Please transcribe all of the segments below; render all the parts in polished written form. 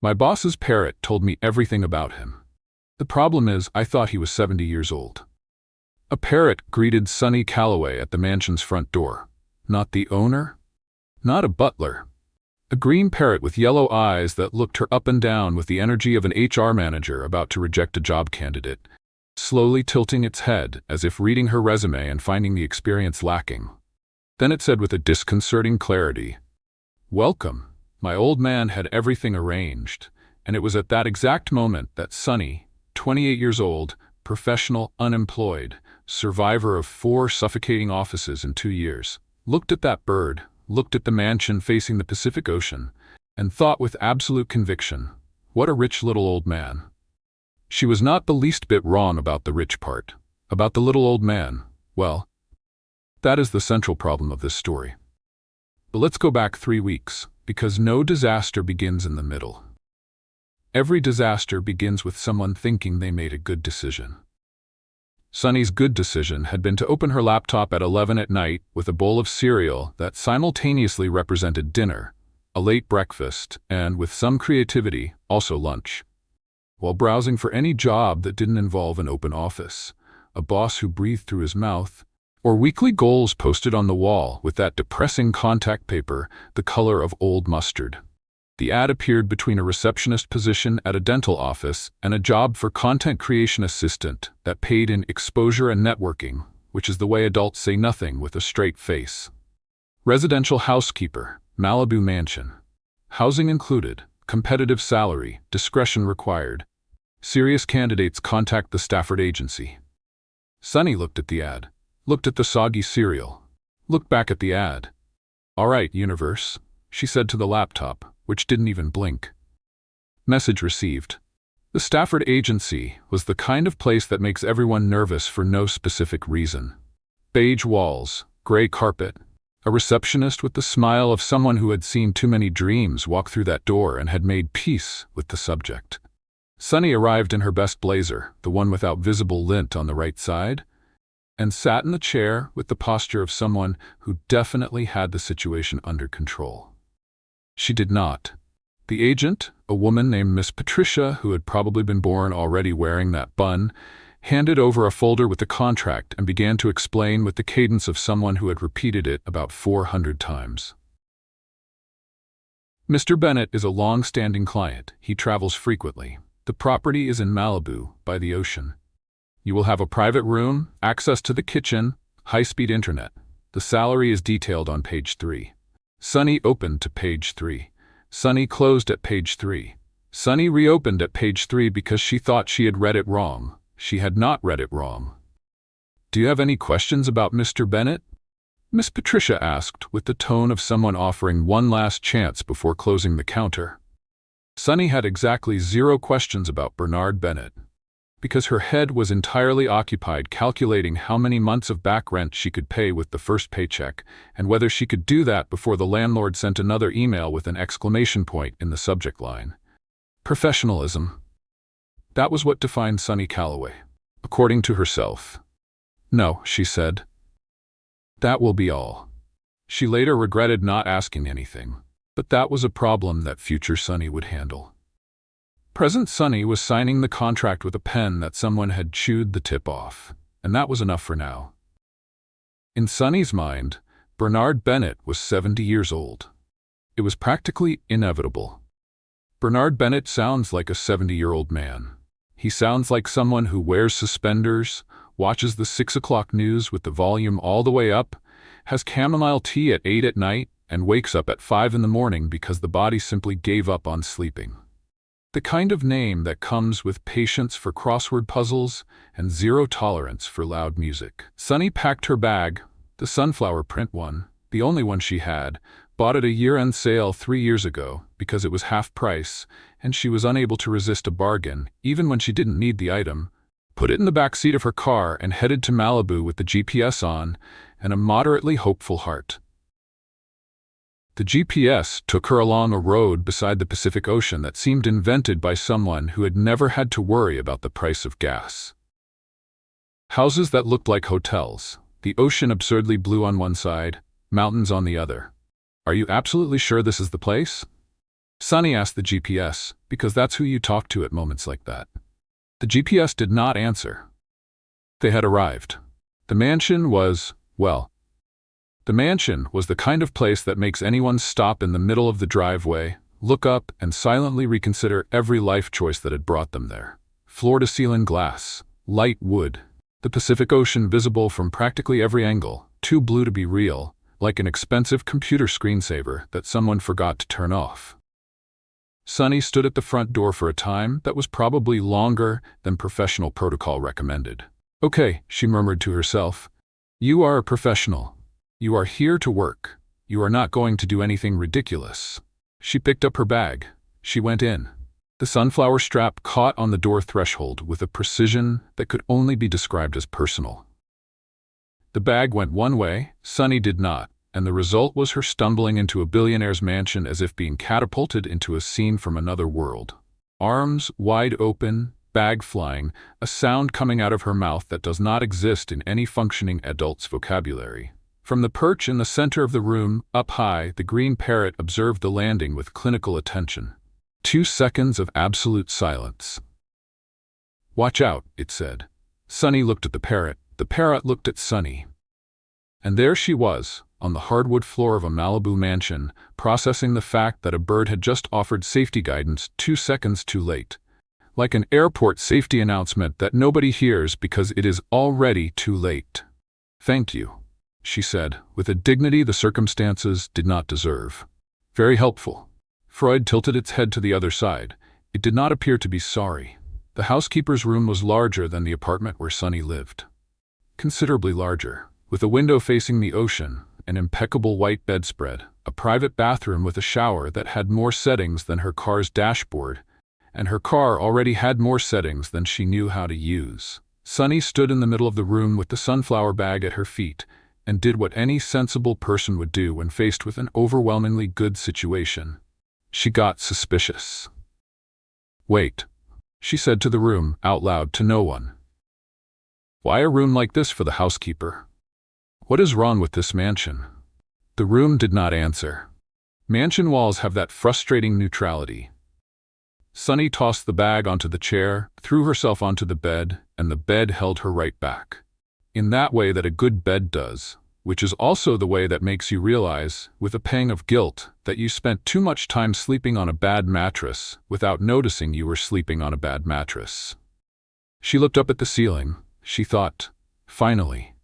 My boss's parrot told me everything about him. The problem is, I thought he was 70 years old. A parrot greeted Sunny Calloway at the mansion's front door. Not the owner? Not a butler. A green parrot with yellow eyes that looked her up and down with the energy of an HR manager about to reject a job candidate, slowly tilting its head as if reading her resume and finding the experience lacking. Then it said with a disconcerting clarity, "Welcome." My old man had everything arranged, and it was at that exact moment that Sunny, 28 years old, professional, unemployed, survivor of 4 suffocating offices in 2 years, looked at that bird, looked at the mansion facing the Pacific Ocean, and thought with absolute conviction, what a rich little old man. She was not the least bit wrong about the rich part. About the little old man, well, that is the central problem of this story. But let's go back 3 weeks, because no disaster begins in the middle. Every disaster begins with someone thinking they made a good decision. Sunny's good decision had been to open her laptop at 11 at night with a bowl of cereal that simultaneously represented dinner, a late breakfast, and, with some creativity, also lunch. While browsing for any job that didn't involve an open office, a boss who breathed through his mouth, or weekly goals posted on the wall with that depressing contact paper the color of old mustard. The ad appeared between a receptionist position at a dental office and a job for content creation assistant that paid in exposure and networking, which is the way adults say nothing with a straight face. Residential housekeeper, Malibu mansion. Housing included, competitive salary, discretion required. Serious candidates contact the Stafford agency. Sunny looked at the ad, looked at the soggy cereal, looked back at the ad. "All right, universe," she said to the laptop, which didn't even blink. Message received. The Stafford agency was the kind of place that makes everyone nervous for no specific reason. Beige walls, gray carpet, a receptionist with the smile of someone who had seen too many dreams walk through that door and had made peace with the subject. Sunny arrived in her best blazer, the one without visible lint on the right side, and sat in the chair with the posture of someone who definitely had the situation under control. She did not. The agent, a woman named Miss Patricia, who had probably been born already wearing that bun, handed over a folder with the contract and began to explain with the cadence of someone who had repeated it about 400 times. "Mr. Bennett is a long-standing client. He travels frequently. The property is in Malibu, by the ocean. You will have a private room, access to the kitchen, high-speed internet. The salary is detailed on page 3. Sunny opened to page 3. Sunny closed at page 3. Sunny reopened at page 3 because she thought she had read it wrong. She had not read it wrong. "Do you have any questions about Mr. Bennett?" Miss Patricia asked, with the tone of someone offering one last chance before closing the counter. Sunny had exactly 0 questions about Bernard Bennett, because her head was entirely occupied calculating how many months of back rent she could pay with the first paycheck, and whether she could do that before the landlord sent another email with an exclamation point in the subject line. Professionalism. That was what defined Sunny Calloway, according to herself. "No," she said. "That will be all." She later regretted not asking anything, but that was a problem that future Sunny would handle. Present Sunny was signing the contract with a pen that someone had chewed the tip off, and that was enough for now. In Sunny's mind, Bernard Bennett was 70 years old. It was practically inevitable. Bernard Bennett sounds like a 70-year-old man. He sounds like someone who wears suspenders, watches the 6 o'clock news with the volume all the way up, has chamomile tea at 8 at night, and wakes up at 5 in the morning because the body simply gave up on sleeping. The kind of name that comes with patience for crossword puzzles and 0 tolerance for loud music. Sunny packed her bag, the sunflower print one, the only one she had, bought at a year-end sale 3 years ago because it was half price, and she was unable to resist a bargain, even when she didn't need the item, put it in the back seat of her car and headed to Malibu with the GPS on and a moderately hopeful heart. The GPS took her along a road beside the Pacific Ocean that seemed invented by someone who had never had to worry about the price of gas. Houses that looked like hotels, the ocean absurdly blue on one side, mountains on the other. "Are you absolutely sure this is the place?" Sunny asked the GPS, because that's who you talk to at moments like that. The GPS did not answer. They had arrived. The mansion was, well, the mansion was the kind of place that makes anyone stop in the middle of the driveway, look up, and silently reconsider every life choice that had brought them there. Floor-to-ceiling glass, light wood, the Pacific Ocean visible from practically every angle, too blue to be real, like an expensive computer screensaver that someone forgot to turn off. Sunny stood at the front door for a time that was probably longer than professional protocol recommended. "Okay," she murmured to herself. "You are a professional. You are here to work. You are not going to do anything ridiculous." She picked up her bag. She went in. The sunflower strap caught on the door threshold with a precision that could only be described as personal. The bag went one way, Sunny did not, and the result was her stumbling into a billionaire's mansion as if being catapulted into a scene from another world. Arms wide open, bag flying, a sound coming out of her mouth that does not exist in any functioning adult's vocabulary. From the perch in the center of the room, up high, the green parrot observed the landing with clinical attention. 2 seconds of absolute silence. "Watch out," it said. Sunny looked at the parrot looked at Sunny. And there she was, on the hardwood floor of a Malibu mansion, processing the fact that a bird had just offered safety guidance 2 seconds too late. Like an airport safety announcement that nobody hears because it is already too late. "Thank you," she said, with a dignity the circumstances did not deserve. "Very helpful." Freud tilted its head to the other side. It did not appear to be sorry. The housekeeper's room was larger than the apartment where Sunny lived. Considerably larger, with a window facing the ocean, an impeccable white bedspread, a private bathroom with a shower that had more settings than her car's dashboard, and her car already had more settings than she knew how to use. Sunny stood in the middle of the room with the sunflower bag at her feet, and did what any sensible person would do when faced with an overwhelmingly good situation. She got suspicious. "Wait," she said to the room, out loud to no one. "Why a room like this for the housekeeper? What is wrong with this mansion?" The room did not answer. Mansion walls have that frustrating neutrality. Sunny tossed the bag onto the chair, threw herself onto the bed, and the bed held her right back. In that way that a good bed does, which is also the way that makes you realize, with a pang of guilt, that you spent too much time sleeping on a bad mattress without noticing you were sleeping on a bad mattress. She looked up at the ceiling. She thought, finally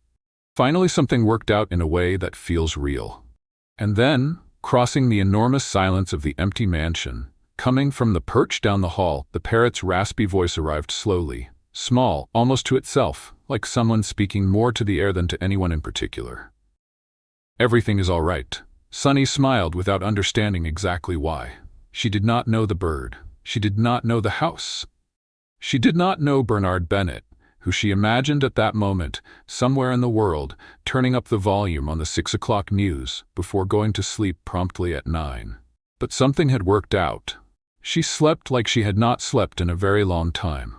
something worked out in a way that feels real. And then, crossing the enormous silence of the empty mansion, coming from the perch down the hall, the parrot's raspy voice arrived slowly, small, almost to itself, like someone speaking more to the air than to anyone in particular. "Everything is all right." Sunny smiled without understanding exactly why. She did not know the bird. She did not know the house. She did not know Bernard Bennett, who she imagined at that moment, somewhere in the world, turning up the volume on the 6 o'clock news before going to sleep promptly at 9. But something had worked out. She slept like she had not slept in a very long time.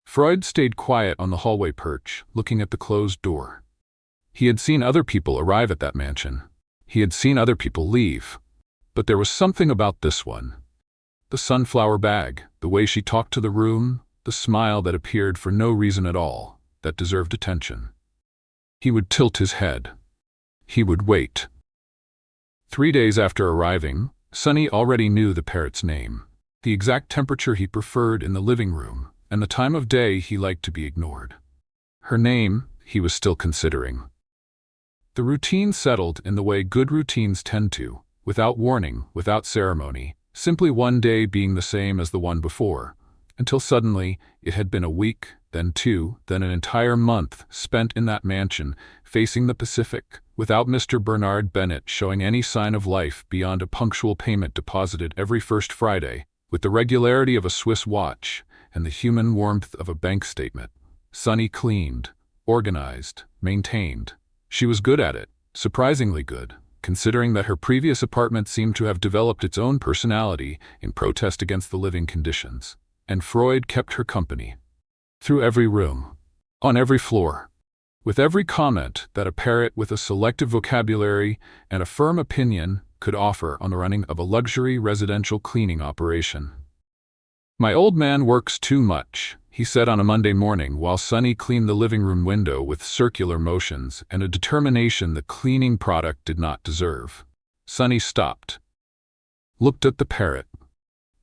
Freud stayed quiet on the hallway perch, looking at the closed door. He had seen other people arrive at that mansion. He had seen other people leave. But there was something about this one. The sunflower bag, the way she talked to the room, the smile that appeared for no reason at all, that deserved attention. He would tilt his head. He would wait. 3 days after arriving, Sunny already knew the parrot's name, the exact temperature he preferred in the living room, and the time of day he liked to be ignored. Her name, he was still considering. The routine settled in the way good routines tend to, without warning, without ceremony, simply one day being the same as the one before, until suddenly it had been a week, then 2, then an entire month spent in that mansion, facing the Pacific, without Mr. Bernard Bennett showing any sign of life beyond a punctual payment deposited every first Friday, with the regularity of a Swiss watch and the human warmth of a bank statement. Sunny cleaned, organized, maintained. She was good at it, surprisingly good, considering that her previous apartment seemed to have developed its own personality in protest against the living conditions. And Freud kept her company. Through every room, on every floor, with every comment that a parrot with a selective vocabulary and a firm opinion could offer on the running of a luxury residential cleaning operation. "My old man works too much," he said on a Monday morning while Sunny cleaned the living room window with circular motions and a determination the cleaning product did not deserve. Sunny stopped, looked at the parrot.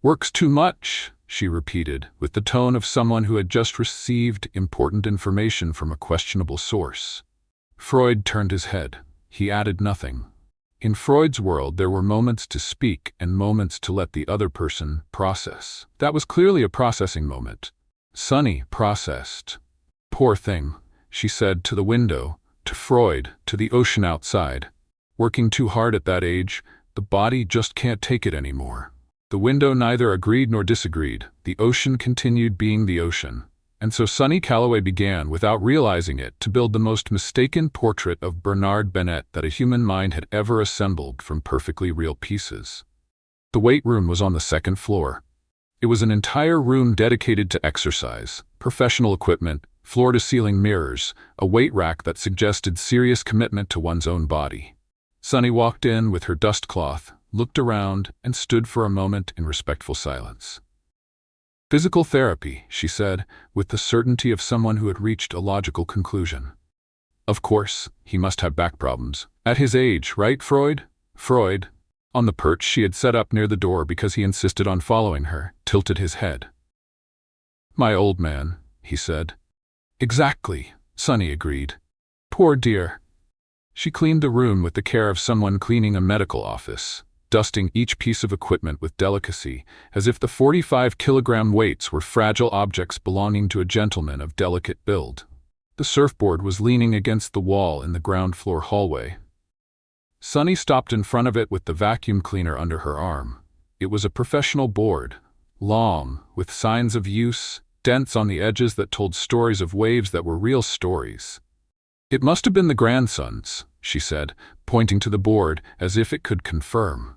"Works too much," she repeated, with the tone of someone who had just received important information from a questionable source. Freud turned his head. He added nothing. In Freud's world, there were moments to speak and moments to let the other person process. That was clearly a processing moment. Sunny processed. "Poor thing," she said to the window, to Freud, to the ocean outside. "Working too hard at that age, the body just can't take it anymore." The window neither agreed nor disagreed. The ocean continued being the ocean. And so Sunny Calloway began, without realizing it, to build the most mistaken portrait of Bernard Bennett that a human mind had ever assembled from perfectly real pieces. The weight room was on the second floor. It was an entire room dedicated to exercise, professional equipment, floor-to-ceiling mirrors, a weight rack that suggested serious commitment to one's own body. Sunny walked in with her dust cloth, looked around, and stood for a moment in respectful silence. "Physical therapy," she said, with the certainty of someone who had reached a logical conclusion. "Of course, he must have back problems. At his age, right, Freud?" Freud, on the perch she had set up near the door because he insisted on following her, tilted his head. "My old man," he said. "Exactly," Sunny agreed. "Poor dear." She cleaned the room with the care of someone cleaning a medical office, dusting each piece of equipment with delicacy, as if the 45-kilogram weights were fragile objects belonging to a gentleman of delicate build. The surfboard was leaning against the wall in the ground-floor hallway. Sunny stopped in front of it with the vacuum cleaner under her arm. It was a professional board, long, with signs of use, dents on the edges that told stories of waves that were real stories. "It must have been the grandson's," she said, pointing to the board as if it could confirm.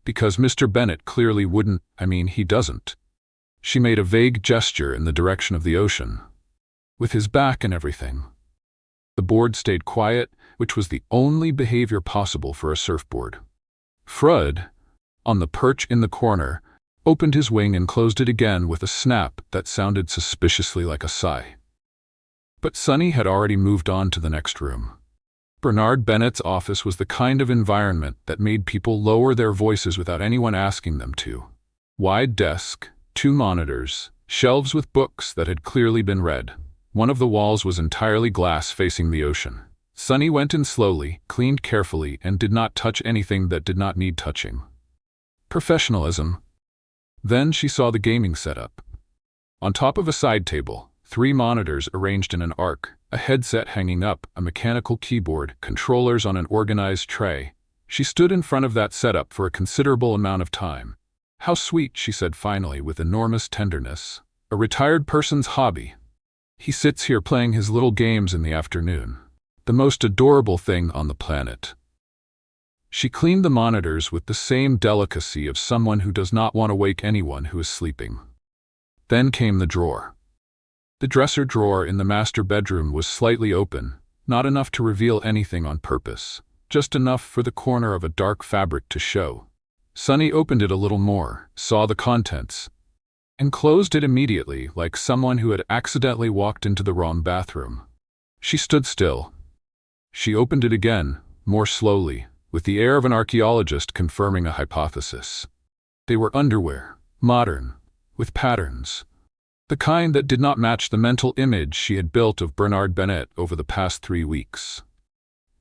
"Because Mr. Bennett clearly wouldn't, he doesn't." She made a vague gesture in the direction of the ocean. "With his back and everything." The board stayed quiet, which was the only behavior possible for a surfboard. Freud, on the perch in the corner, opened his wing and closed it again with a snap that sounded suspiciously like a sigh. But Sunny had already moved on to the next room. Bernard Bennett's office was the kind of environment that made people lower their voices without anyone asking them to. Wide desk, 2 monitors, shelves with books that had clearly been read. One of the walls was entirely glass facing the ocean. Sunny went in slowly, cleaned carefully, and did not touch anything that did not need touching. Professionalism. Then she saw the gaming setup. On top of a side table, 3 monitors arranged in an arc, a headset hanging up, a mechanical keyboard, controllers on an organized tray. She stood in front of that setup for a considerable amount of time. "How sweet," she said finally with enormous tenderness. "A retired person's hobby. He sits here playing his little games in the afternoon. The most adorable thing on the planet." She cleaned the monitors with the same delicacy of someone who does not want to wake anyone who is sleeping. Then came the drawer. The dresser drawer in the master bedroom was slightly open, not enough to reveal anything on purpose, just enough for the corner of a dark fabric to show. Sunny opened it a little more, saw the contents, and closed it immediately like someone who had accidentally walked into the wrong bathroom. She stood still. She opened it again, more slowly, with the air of an archaeologist confirming a hypothesis. They were underwear, modern, with patterns. The kind that did not match the mental image she had built of Bernard Bennett over the past 3 weeks.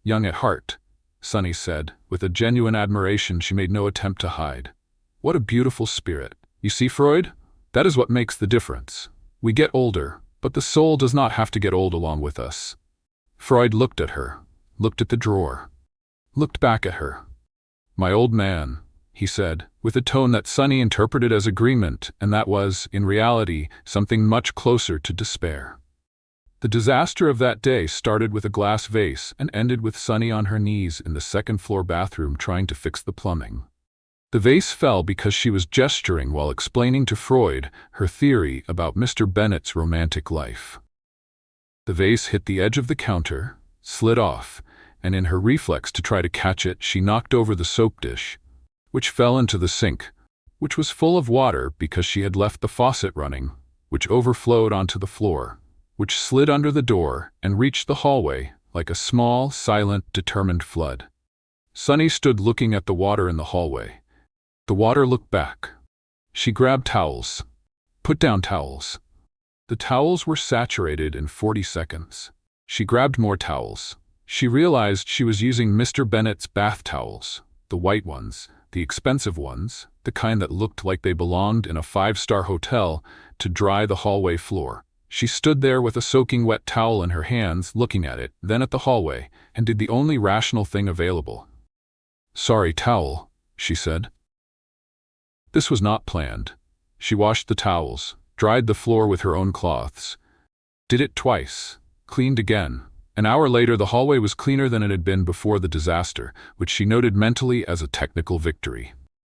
"Young at heart," Sunny said, with a genuine admiration she made no attempt to hide. "What a beautiful spirit. You see, Freud? That is what makes the difference. We get older, but the soul does not have to get old along with us." Freud looked at her, looked at the drawer, looked back at her. "My old man," he said, with a tone that Sunny interpreted as agreement, and that was, in reality, something much closer to despair. The disaster of that day started with a glass vase and ended with Sunny on her knees in the second-floor bathroom trying to fix the plumbing. The vase fell because she was gesturing while explaining to Freud her theory about Mr. Bennett's romantic life. The vase hit the edge of the counter, slid off, and in her reflex to try to catch it, she knocked over the soap dish, which fell into the sink, which was full of water because she had left the faucet running, which overflowed onto the floor, which slid under the door and reached the hallway like a small, silent, determined flood. Sunny stood looking at the water in the hallway. The water looked back. She grabbed towels. Put down towels. The towels were saturated in 40 seconds. She grabbed more towels. She realized she was using Mr. Bennett's bath towels, the white ones, the expensive ones, the kind that looked like they belonged in a 5-star hotel, to dry the hallway floor. She stood there with a soaking wet towel in her hands, looking at it, then at the hallway, and did the only rational thing available. "Sorry, towel," she said. This was not planned. She washed the towels, dried the floor with her own cloths, did it twice, cleaned again. An hour later, the hallway was cleaner than it had been before the disaster, which she noted mentally as a technical victory.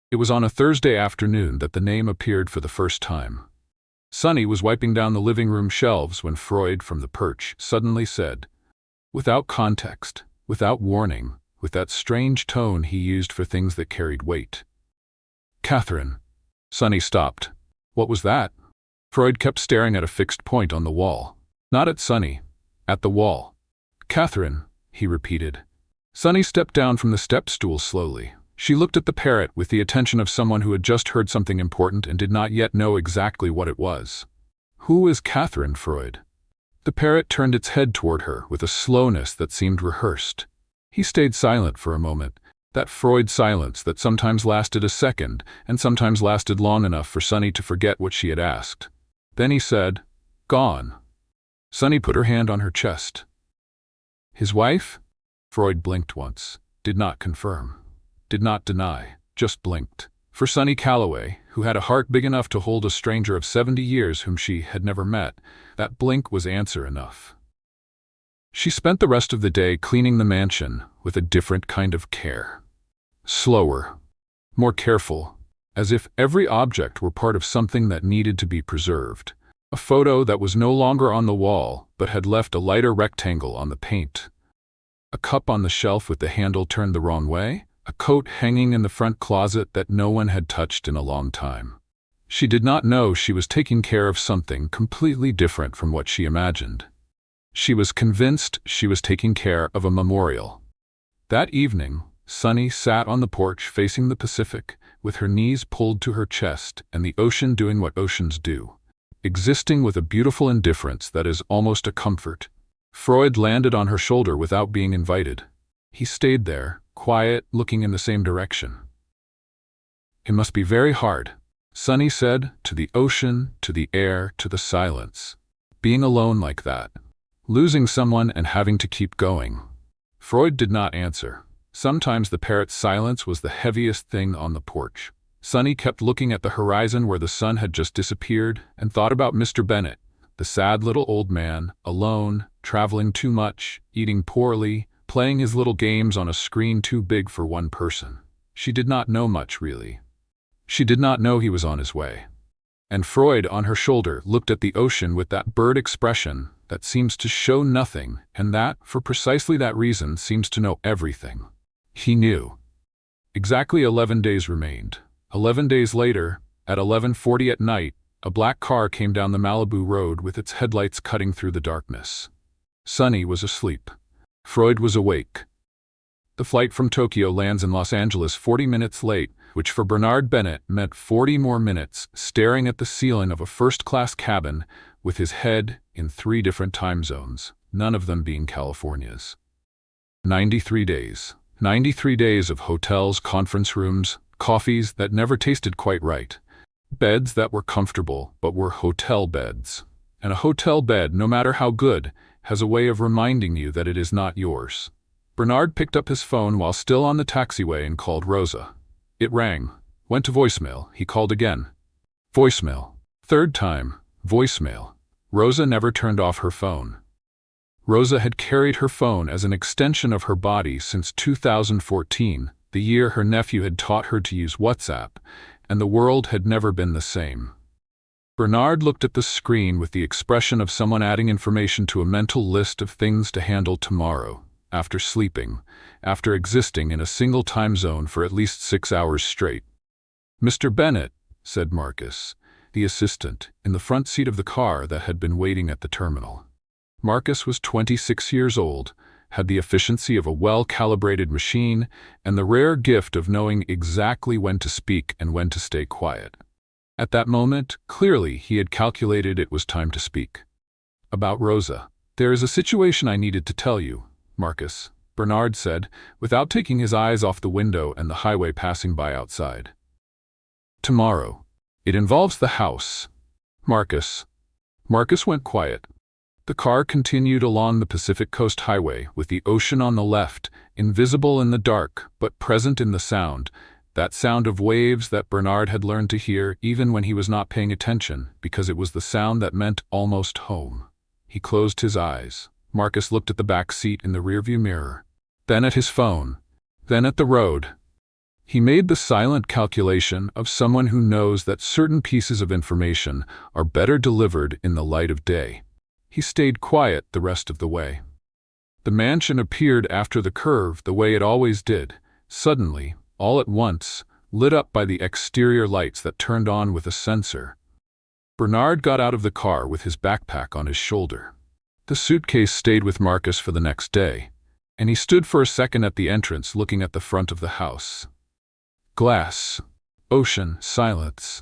It was on a Thursday afternoon that the name appeared for the first time. Sunny was wiping down the living room shelves when Freud from the perch suddenly said, without context, without warning, with that strange tone he used for things that carried weight, "Catherine." Sunny stopped. What was that? Freud kept staring at a fixed point on the wall. Not at Sunny, at the wall. "Catherine," he repeated. Sunny stepped down from the step stool slowly. She looked at the parrot with the attention of someone who had just heard something important and did not yet know exactly what it was. "Who is Catherine, Freud?" The parrot turned its head toward her with a slowness that seemed rehearsed. He stayed silent for a moment, that Freud silence that sometimes lasted a second and sometimes lasted long enough for Sunny to forget what she had asked. Then he said, "Gone." Sunny put her hand on her chest. "His wife?" Freud blinked once, did not confirm, did not deny, just blinked. For Sunny Calloway, who had a heart big enough to hold a stranger of 70 years whom she had never met, that blink was answer enough. She spent the rest of the day cleaning the mansion with a different kind of care. Slower, more careful, as if every object were part of something that needed to be preserved. A photo that was no longer on the wall but had left a lighter rectangle on the paint. A cup on the shelf with the handle turned the wrong way. A coat hanging in the front closet that no one had touched in a long time. She did not know she was taking care of something completely different from what she imagined. She was convinced she was taking care of a memorial. That evening, Sunny sat on the porch facing the Pacific, with her knees pulled to her chest and the ocean doing what oceans do, existing with a beautiful indifference that is almost a comfort. Freud landed on her shoulder without being invited. He stayed there, quiet, looking in the same direction. "It must be very hard," Sunny said, to the ocean, to the air, to the silence. "Being alone like that. Losing someone and having to keep going." Freud did not answer. Sometimes the parrot's silence was the heaviest thing on the porch. Sunny kept looking at the horizon where the sun had just disappeared and thought about Mr. Bennett, the sad little old man, alone, traveling too much, eating poorly, playing his little games on a screen too big for one person. She did not know much, really. She did not know he was on his way. And Freud, on her shoulder, looked at the ocean with that bird expression that seems to show nothing and that, for precisely that reason, seems to know everything. He knew. Exactly 11 days remained. 11 days later, at 11:40 at night, a black car came down the Malibu road with its headlights cutting through the darkness. Sunny was asleep. Freud was awake. The flight from Tokyo lands in Los Angeles 40 minutes late, which for Bernard Bennett meant 40 more minutes staring at the ceiling of a first-class cabin with his head in 3 different time zones, none of them being California's. 93 days. 93 days of hotels, conference rooms, coffees that never tasted quite right, beds that were comfortable but were hotel beds. And a hotel bed, no matter how good, has a way of reminding you that it is not yours. Bernard picked up his phone while still on the taxiway and called Rosa. It rang, went to voicemail. He called again. Voicemail. 3rd time, voicemail. Rosa never turned off her phone. Rosa had carried her phone as an extension of her body since 2014, the year her nephew had taught her to use WhatsApp, and the world had never been the same. Bernard looked at the screen with the expression of someone adding information to a mental list of things to handle tomorrow, after sleeping, after existing in a single time zone for at least 6 hours straight. "Mr. Bennett," said Marcus, the assistant, in the front seat of the car that had been waiting at the terminal. Marcus was 26 years old, had the efficiency of a well-calibrated machine, and the rare gift of knowing exactly when to speak and when to stay quiet. At that moment, clearly he had calculated it was time to speak. "About Rosa. There is a situation I needed to tell you, Marcus," Bernard said, without taking his eyes off the window and the highway passing by outside. "Tomorrow. It involves the house." Marcus went quiet. The car continued along the Pacific Coast Highway with the ocean on the left, invisible in the dark but present in the sound, that sound of waves that Bernard had learned to hear even when he was not paying attention, because it was the sound that meant almost home. He closed his eyes. Marcus looked at the back seat in the rearview mirror, then at his phone, then at the road. He made the silent calculation of someone who knows that certain pieces of information are better delivered in the light of day. He stayed quiet the rest of the way. The mansion appeared after the curve the way it always did, suddenly, all at once, lit up by the exterior lights that turned on with a sensor. Bernard got out of the car with his backpack on his shoulder. The suitcase stayed with Marcus for the next day, and he stood for a second at the entrance looking at the front of the house. Glass, ocean, silence.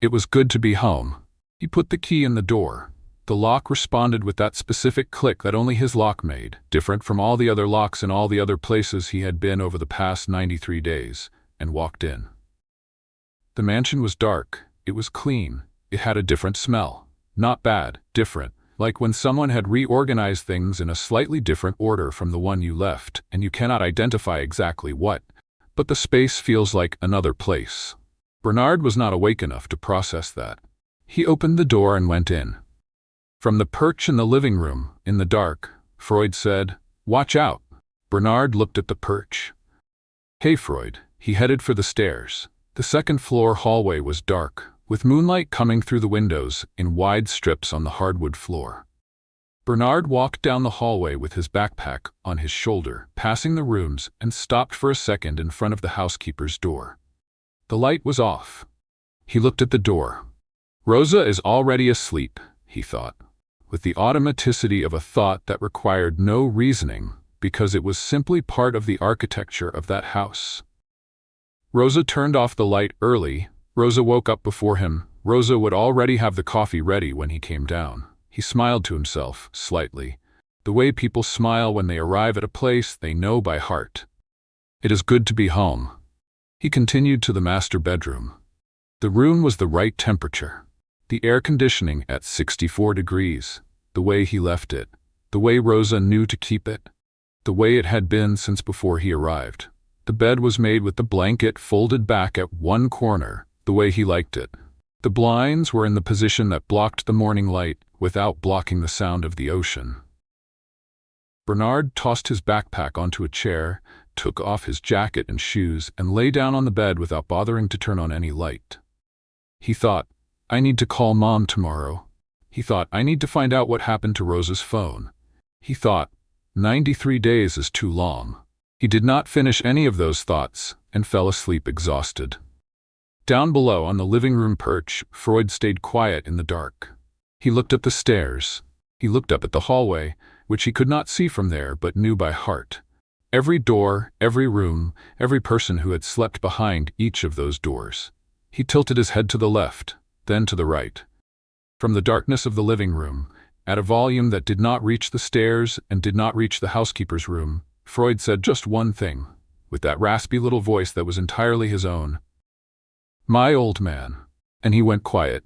It was good to be home. He put the key in the door. The lock responded with that specific click that only his lock made, different from all the other locks in all the other places he had been over the past 93 days, and walked in. The mansion was dark. It was clean. It had a different smell. Not bad, different, like when someone had reorganized things in a slightly different order from the one you left, and you cannot identify exactly what, but the space feels like another place. Bernard was not awake enough to process that. He opened the door and went in. From the perch in the living room, in the dark, Freud said, "Watch out." Bernard looked at the perch. "Hey, Freud." He headed for the stairs. The second-floor hallway was dark, with moonlight coming through the windows in wide strips on the hardwood floor. Bernard walked down the hallway with his backpack on his shoulder, passing the rooms, and stopped for a second in front of the housekeeper's door. The light was off. He looked at the door. Rosa is already asleep, he thought, with the automaticity of a thought that required no reasoning, because it was simply part of the architecture of that house. Rosa turned off the light early. Rosa woke up before him. Rosa would already have the coffee ready when he came down. He smiled to himself, slightly, the way people smile when they arrive at a place they know by heart. It is good to be home. He continued to the master bedroom. The room was the right temperature. The air conditioning at 64 degrees, the way he left it, the way Rosa knew to keep it, the way it had been since before he arrived. The bed was made with the blanket folded back at one corner, the way he liked it. The blinds were in the position that blocked the morning light without blocking the sound of the ocean. Bernard tossed his backpack onto a chair, took off his jacket and shoes, and lay down on the bed without bothering to turn on any light. He thought, "I need to call Mom tomorrow." He thought, "I need to find out what happened to Rosa's phone." He thought, 93 days is too long. He did not finish any of those thoughts and fell asleep exhausted. Down below on the living room perch, Freud stayed quiet in the dark. He looked up the stairs. He looked up at the hallway, which he could not see from there but knew by heart. Every door, every room, every person who had slept behind each of those doors. He tilted his head to the left, then to the right. From the darkness of the living room, at a volume that did not reach the stairs and did not reach the housekeeper's room, Freud said just one thing, with that raspy little voice that was entirely his own. "My old man." And he went quiet.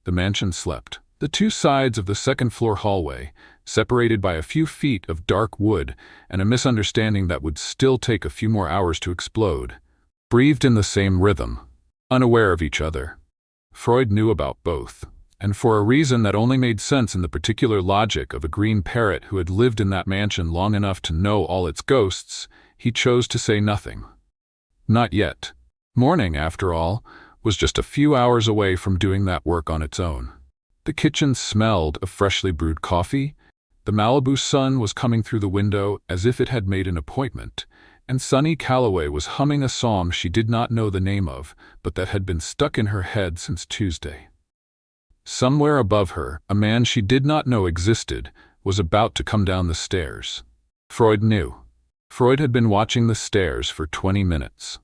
The mansion slept. The two sides of the second-floor hallway, separated by a few feet of dark wood and a misunderstanding that would still take a few more hours to explode, breathed in the same rhythm, unaware of each other. Freud knew about both, and for a reason that only made sense in the particular logic of a green parrot who had lived in that mansion long enough to know all its ghosts, he chose to say nothing. Not yet. Morning, after all, was just a few hours away from doing that work on its own. The kitchen smelled of freshly brewed coffee. The Malibu sun was coming through the window as if it had made an appointment, and Sunny Calloway was humming a song she did not know the name of, but that had been stuck in her head since Tuesday. Somewhere above her, a man she did not know existed was about to come down the stairs. Freud knew. Freud had been watching the stairs for 20 minutes.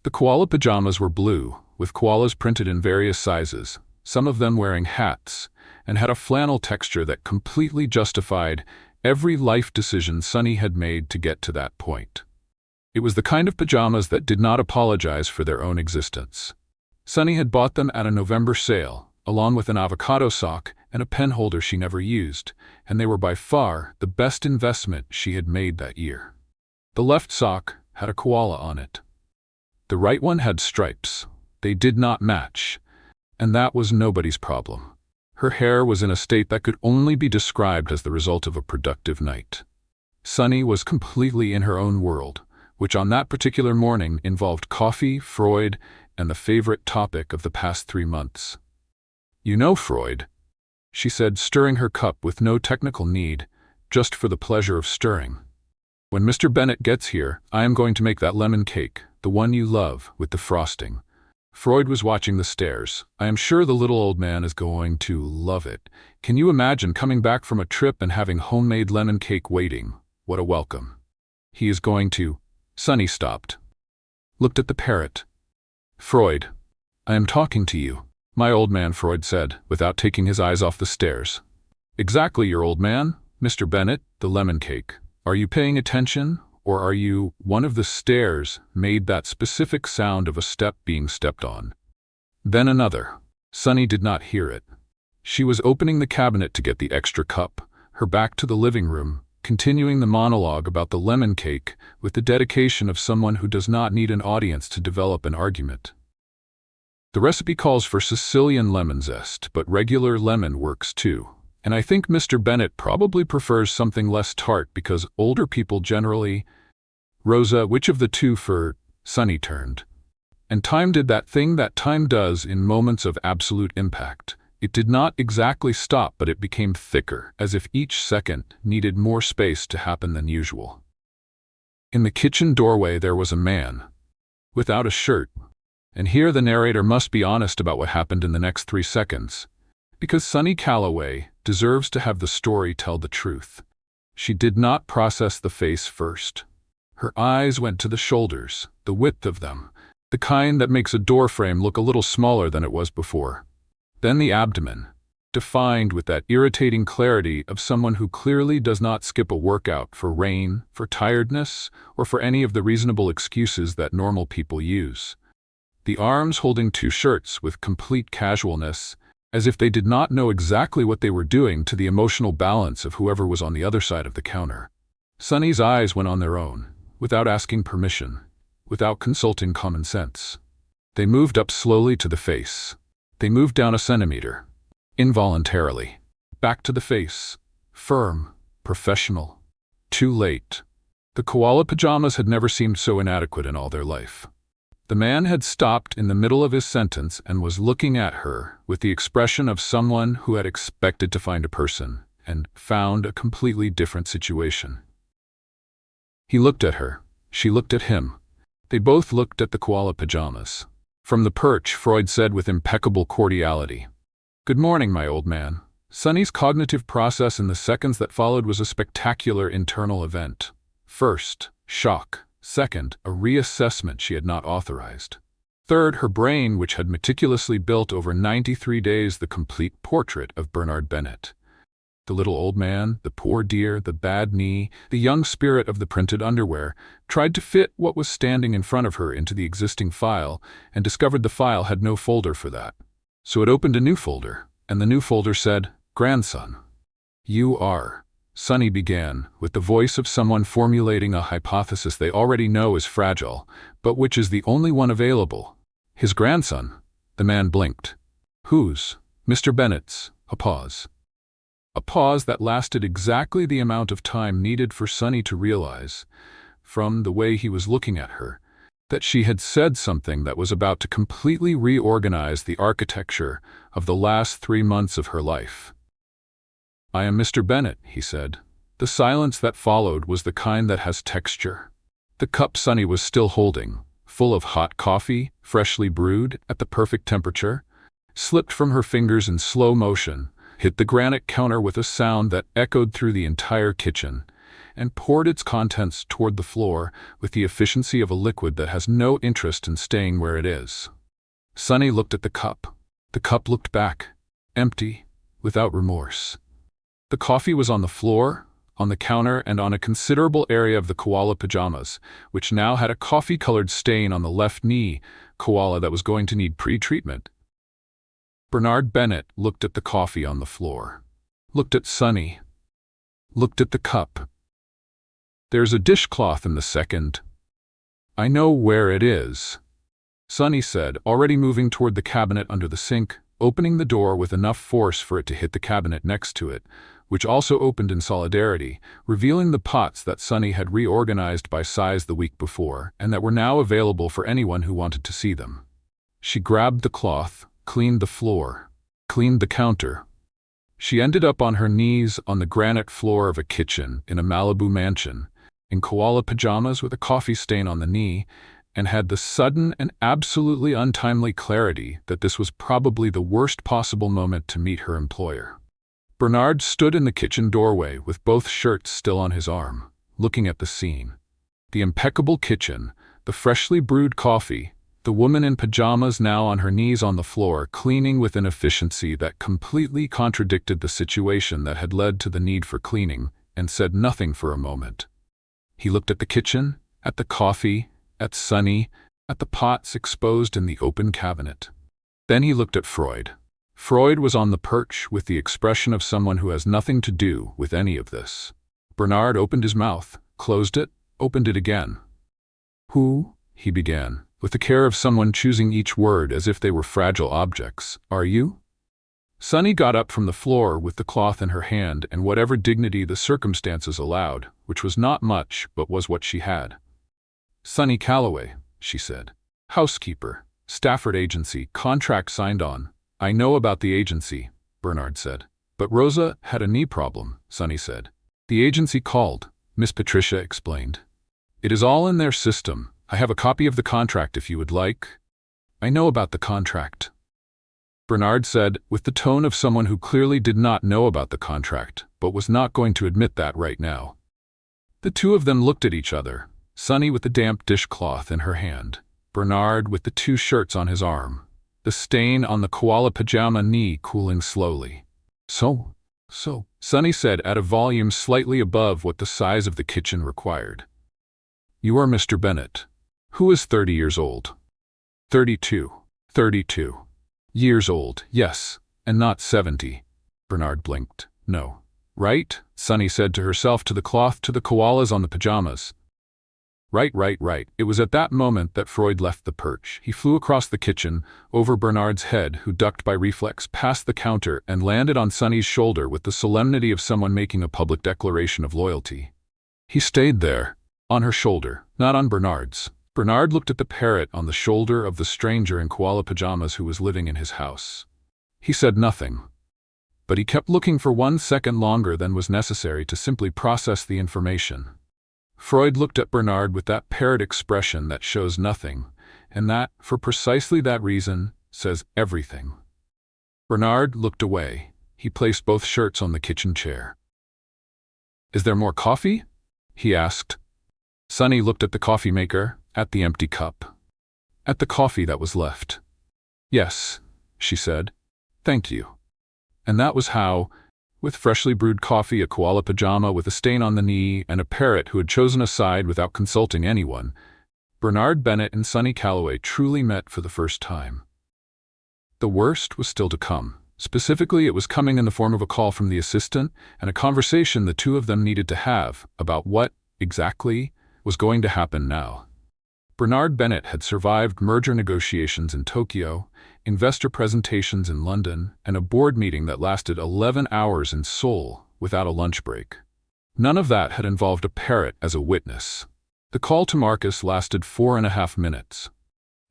The koala pajamas were blue, with koalas printed in various sizes, some of them wearing hats, and had a flannel texture that completely justified every life decision Sunny had made to get to that point. It was the kind of pajamas that did not apologize for their own existence. Sunny had bought them at a November sale, along with an avocado sock and a pen holder she never used, and they were by far the best investment she had made that year. The left sock had a koala on it. The right one had stripes. They did not match, and that was nobody's problem. Her hair was in a state that could only be described as the result of a productive night. Sunny was completely in her own world, which on that particular morning involved coffee, Freud, and the favorite topic of the past 3 months. "You know, Freud," she said, stirring her cup with no technical need, just for the pleasure of stirring. "When Mr. Bennett gets here, I am going to make that lemon cake, the one you love, with the frosting." Freud was watching the stairs. "I am sure the little old man is going to love it. Can you imagine coming back from a trip and having homemade lemon cake waiting? What a welcome. He is going to—" Sunny stopped. Looked at the parrot. "Freud, I am talking to you." "My old man," Freud said, without taking his eyes off the stairs. "Exactly your old man, Mr. Bennett, the lemon cake. Are you paying attention, or are you—" One of the stairs made that specific sound of a step being stepped on. Then another. Sunny did not hear it. She was opening the cabinet to get the extra cup, her back to the living room, continuing the monologue about the lemon cake with the dedication of someone who does not need an audience to develop an argument. "The recipe calls for Sicilian lemon zest, but regular lemon works too. And I think Mr. Bennett probably prefers something less tart because older people generally—" "Rosa, which of the two for—" Sunny turned. And time did that thing that time does in moments of absolute impact. It did not exactly stop, but it became thicker, as if each second needed more space to happen than usual. In the kitchen doorway there was a man, without a shirt. And here the narrator must be honest about what happened in the next 3 seconds, because Sunny Calloway deserves to have the story tell the truth. She did not process the face first. Her eyes went to the shoulders, the width of them, the kind that makes a door frame look a little smaller than it was before. Then the abdomen, defined with that irritating clarity of someone who clearly does not skip a workout for rain, for tiredness, or for any of the reasonable excuses that normal people use. The arms holding 2 shirts with complete casualness, as if they did not know exactly what they were doing to the emotional balance of whoever was on the other side of the counter. Sunny's eyes went on their own, without asking permission, without consulting common sense. They moved up slowly to the face. They moved down a centimeter, involuntarily, back to the face, firm, professional. Too late. The koala pajamas had never seemed so inadequate in all their life. The man had stopped in the middle of his sentence and was looking at her with the expression of someone who had expected to find a person and found a completely different situation. He looked at her. She looked at him. They both looked at the koala pajamas. From the perch, Freud said with impeccable cordiality, "Good morning, my old man." Sunny's cognitive process in the seconds that followed was a spectacular internal event. First, shock. Second, a reassessment she had not authorized. Third, her brain, which had meticulously built over 93 days the complete portrait of Bernard Bennett. The little old man, the poor dear, the bad knee, the young spirit of the printed underwear, tried to fit what was standing in front of her into the existing file and discovered the file had no folder for that. So it opened a new folder, and the new folder said, "Grandson." "You are," Sunny began, with the voice of someone formulating a hypothesis they already know is fragile, but which is the only one available. "His grandson?" The man blinked. "Whose?" "Mr. Bennett's." A pause. A pause that lasted exactly the amount of time needed for Sunny to realize, from the way he was looking at her, that she had said something that was about to completely reorganize the architecture of the last 3 months of her life. "I am Mr. Bennett," he said. The silence that followed was the kind that has texture. The cup Sunny was still holding, full of hot coffee, freshly brewed, at the perfect temperature, slipped from her fingers in slow motion, hit the granite counter with a sound that echoed through the entire kitchen, and poured its contents toward the floor with the efficiency of a liquid that has no interest in staying where it is. Sunny looked at the cup. The cup looked back, empty, without remorse. The coffee was on the floor, on the counter, and on a considerable area of the koala pajamas, which now had a coffee-colored stain on the left knee, koala that was going to need pre-treatment. Bernard Bennett looked at the coffee on the floor, looked at Sunny, looked at the cup. "There's a dishcloth in the second." "I know where it is," Sunny said, already moving toward the cabinet under the sink, opening the door with enough force for it to hit the cabinet next to it, which also opened in solidarity, revealing the pots that Sunny had reorganized by size the week before, and that were now available for anyone who wanted to see them. She grabbed the cloth, cleaned the floor, cleaned the counter. She ended up on her knees on the granite floor of a kitchen in a Malibu mansion, in koala pajamas with a coffee stain on the knee, and had the sudden and absolutely untimely clarity that this was probably the worst possible moment to meet her employer. Bernard stood in the kitchen doorway with both shirts still on his arm, looking at the scene. The impeccable kitchen, the freshly brewed coffee, the woman in pajamas now on her knees on the floor cleaning with an efficiency that completely contradicted the situation that had led to the need for cleaning, and said nothing for a moment. He looked at the kitchen, at the coffee, at Sunny, at the pots exposed in the open cabinet. Then he looked at Freud. Freud was on the perch with the expression of someone who has nothing to do with any of this. Bernard opened his mouth, closed it, opened it again. "Who," he began, with the care of someone choosing each word as if they were fragile objects, "are you?" Sunny got up from the floor with the cloth in her hand and whatever dignity the circumstances allowed, which was not much but was what she had. "Sunny Calloway," she said. "Housekeeper, Stafford Agency, contract signed on." "I know about the agency," Bernard said. "But Rosa had a knee problem," Sunny said. "The agency called," Miss Patricia explained. "It is all in their system. I have a copy of the contract if you would like." "I know about the contract," Bernard said, with the tone of someone who clearly did not know about the contract, but was not going to admit that right now. The two of them looked at each other, Sunny with the damp dishcloth in her hand, Bernard with the two shirts on his arm, the stain on the koala pajama knee cooling slowly. So, Sunny said at a volume slightly above what the size of the kitchen required. "You are Mr. Bennett, who is 30 years old." 32 years old, yes, and not 70. Bernard blinked. "No. Right?" Sunny said to herself, to the cloth, to the koalas on the pajamas. Right. It was at that moment that Freud left the perch. He flew across the kitchen, over Bernard's head, who ducked by reflex past the counter and landed on Sunny's shoulder with the solemnity of someone making a public declaration of loyalty. He stayed there, on her shoulder, not on Bernard's. Bernard looked at the parrot on the shoulder of the stranger in koala pajamas who was living in his house. He said nothing, but he kept looking for 1 second longer than was necessary to simply process the information. Freud looked at Bernard with that parrot expression that shows nothing, and that, for precisely that reason, says everything. Bernard looked away. He placed both shirts on the kitchen chair. "Is there more coffee?" he asked. Sunny looked at the coffee maker, at the empty cup, at the coffee that was left. "Yes," she said. "Thank you." And that was how, with freshly brewed coffee, a koala pajama with a stain on the knee, and a parrot who had chosen a side without consulting anyone, Bernard Bennett and Sunny Calloway truly met for the first time. The worst was still to come. Specifically, it was coming in the form of a call from the assistant and a conversation the two of them needed to have about what, exactly, was going to happen now. Bernard Bennett had survived merger negotiations in Tokyo, investor presentations in London, and a board meeting that lasted 11 hours in Seoul without a lunch break. None of that had involved a parrot as a witness. The call to Marcus lasted 4.5 minutes.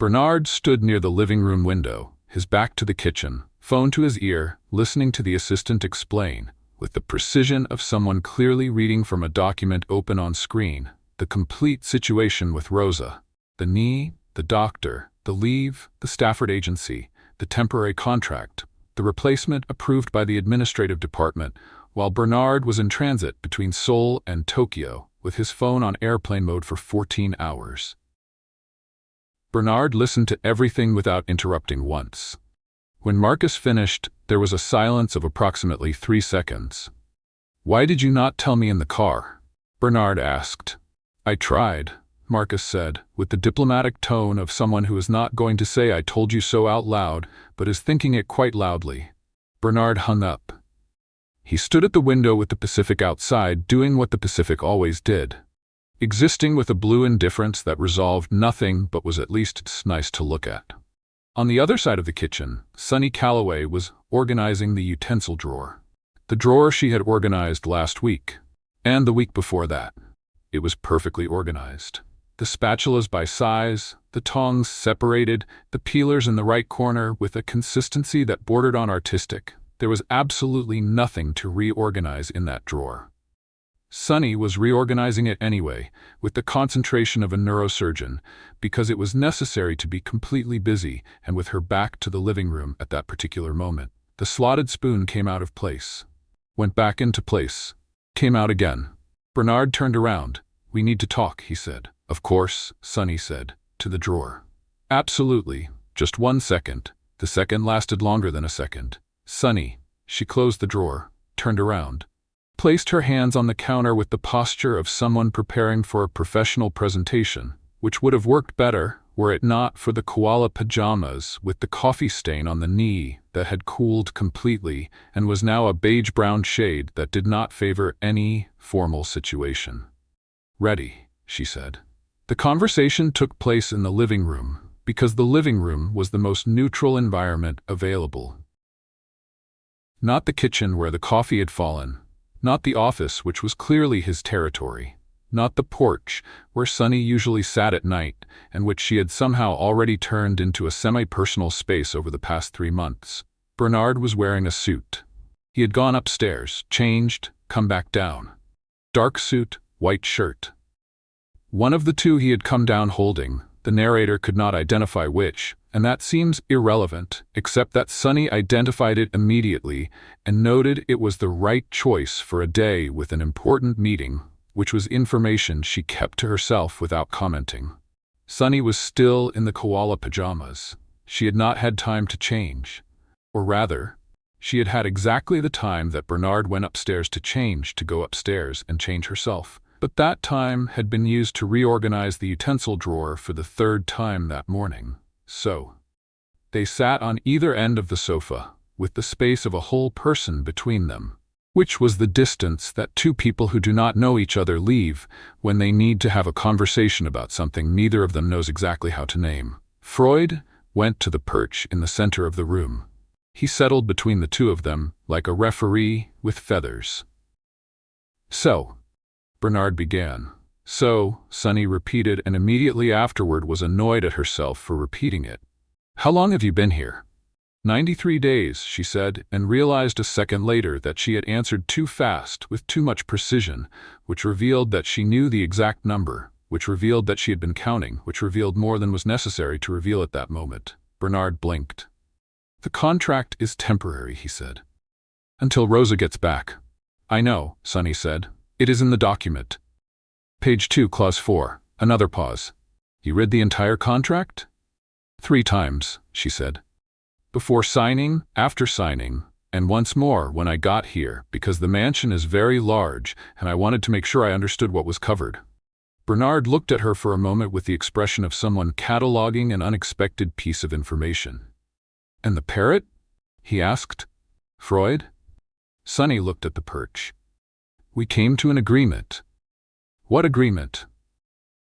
Bernard stood near the living room window, his back to the kitchen, phone to his ear, listening to the assistant explain, with the precision of someone clearly reading from a document open on screen, the complete situation with Rosa. The knee, the doctor, the leave, the Stafford agency, the temporary contract, the replacement approved by the administrative department, while Bernard was in transit between Seoul and Tokyo, with his phone on airplane mode for 14 hours. Bernard listened to everything without interrupting once. When Marcus finished, there was a silence of approximately 3 seconds. "Why did you not tell me in the car?" Bernard asked. "I tried," Marcus said, with the diplomatic tone of someone who is not going to say "I told you so" out loud, but is thinking it quite loudly. Bernard hung up. He stood at the window with the Pacific outside, doing what the Pacific always did. Existing with a blue indifference that resolved nothing but was at least nice to look at. On the other side of the kitchen, Sunny Calloway was organizing the utensil drawer. The drawer she had organized last week, and the week before that. It was perfectly organized. The spatulas by size, the tongs separated, the peelers in the right corner with a consistency that bordered on artistic. There was absolutely nothing to reorganize in that drawer. Sunny was reorganizing it anyway, with the concentration of a neurosurgeon, because it was necessary to be completely busy and with her back to the living room at that particular moment. The slotted spoon came out of place, went back into place, came out again. Bernard turned around. "We need to talk," he said. "Of course," Sunny said, to the drawer. "Absolutely. Just 1 second." The second lasted longer than a second. "Sunny." She closed the drawer, turned around, placed her hands on the counter with the posture of someone preparing for a professional presentation, which would have worked better were it not for the koala pajamas with the coffee stain on the knee that had cooled completely and was now a beige-brown shade that did not favor any formal situation. "Ready," she said. The conversation took place in the living room, because the living room was the most neutral environment available. Not the kitchen where the coffee had fallen, not the office which was clearly his territory, not the porch where Sunny usually sat at night and which she had somehow already turned into a semi-personal space over the past 3 months. Bernard was wearing a suit. He had gone upstairs, changed, come back down. Dark suit, white shirt. One of the two he had come down holding, the narrator could not identify which, and that seems irrelevant, except that Sunny identified it immediately and noted it was the right choice for a day with an important meeting, which was information she kept to herself without commenting. Sunny was still in the koala pajamas. She had not had time to change. Or rather, she had had exactly the time that Bernard went upstairs to go upstairs and change herself. But that time had been used to reorganize the utensil drawer for the 3rd time that morning. So, they sat on either end of the sofa, with the space of a whole person between them, which was the distance that two people who do not know each other leave when they need to have a conversation about something neither of them knows exactly how to name. Freud went to the perch in the center of the room. He settled between the two of them like a referee with feathers. "So," Bernard began. "So," Sunny repeated, and immediately afterward was annoyed at herself for repeating it. "How long have you been here?" 93 days, she said, and realized a second later that she had answered too fast, with too much precision, which revealed that she knew the exact number, which revealed that she had been counting, which revealed more than was necessary to reveal at that moment. Bernard blinked. "The contract is temporary," he said. "Until Rosa gets back." "I know," Sunny said. "It is in the document. Page 2, Clause 4. Another pause. You read the entire contract?" 3 times, she said. "Before signing, after signing, and once more when I got here, because the mansion is very large, and I wanted to make sure I understood what was covered." Bernard looked at her for a moment with the expression of someone cataloging an unexpected piece of information. "And the parrot?" he asked. "Freud?" Sunny looked at the perch. "We came to an agreement." "What agreement?"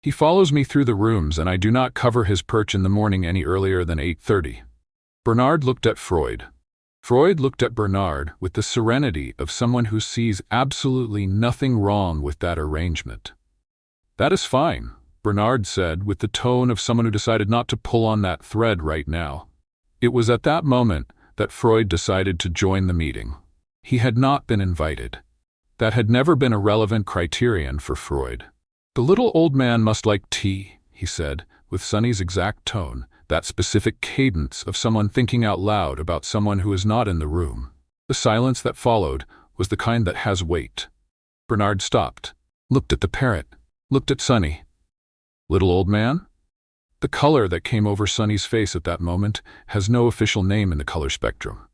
"He follows me through the rooms and I do not cover his perch in the morning any earlier than 8:30. Bernard looked at Freud. Freud looked at Bernard with the serenity of someone who sees absolutely nothing wrong with that arrangement. "That is fine," Bernard said with the tone of someone who decided not to pull on that thread right now. It was at that moment that Freud decided to join the meeting. He had not been invited. That had never been a relevant criterion for Freud. The little old man must like tea, he said, with Sunny's exact tone, that specific cadence of someone thinking out loud about someone who is not in the room. The silence that followed was the kind that has weight. Bernard stopped, looked at the parrot, looked at Sunny. Little old man? The color that came over Sunny's face at that moment has no official name in the color spectrum.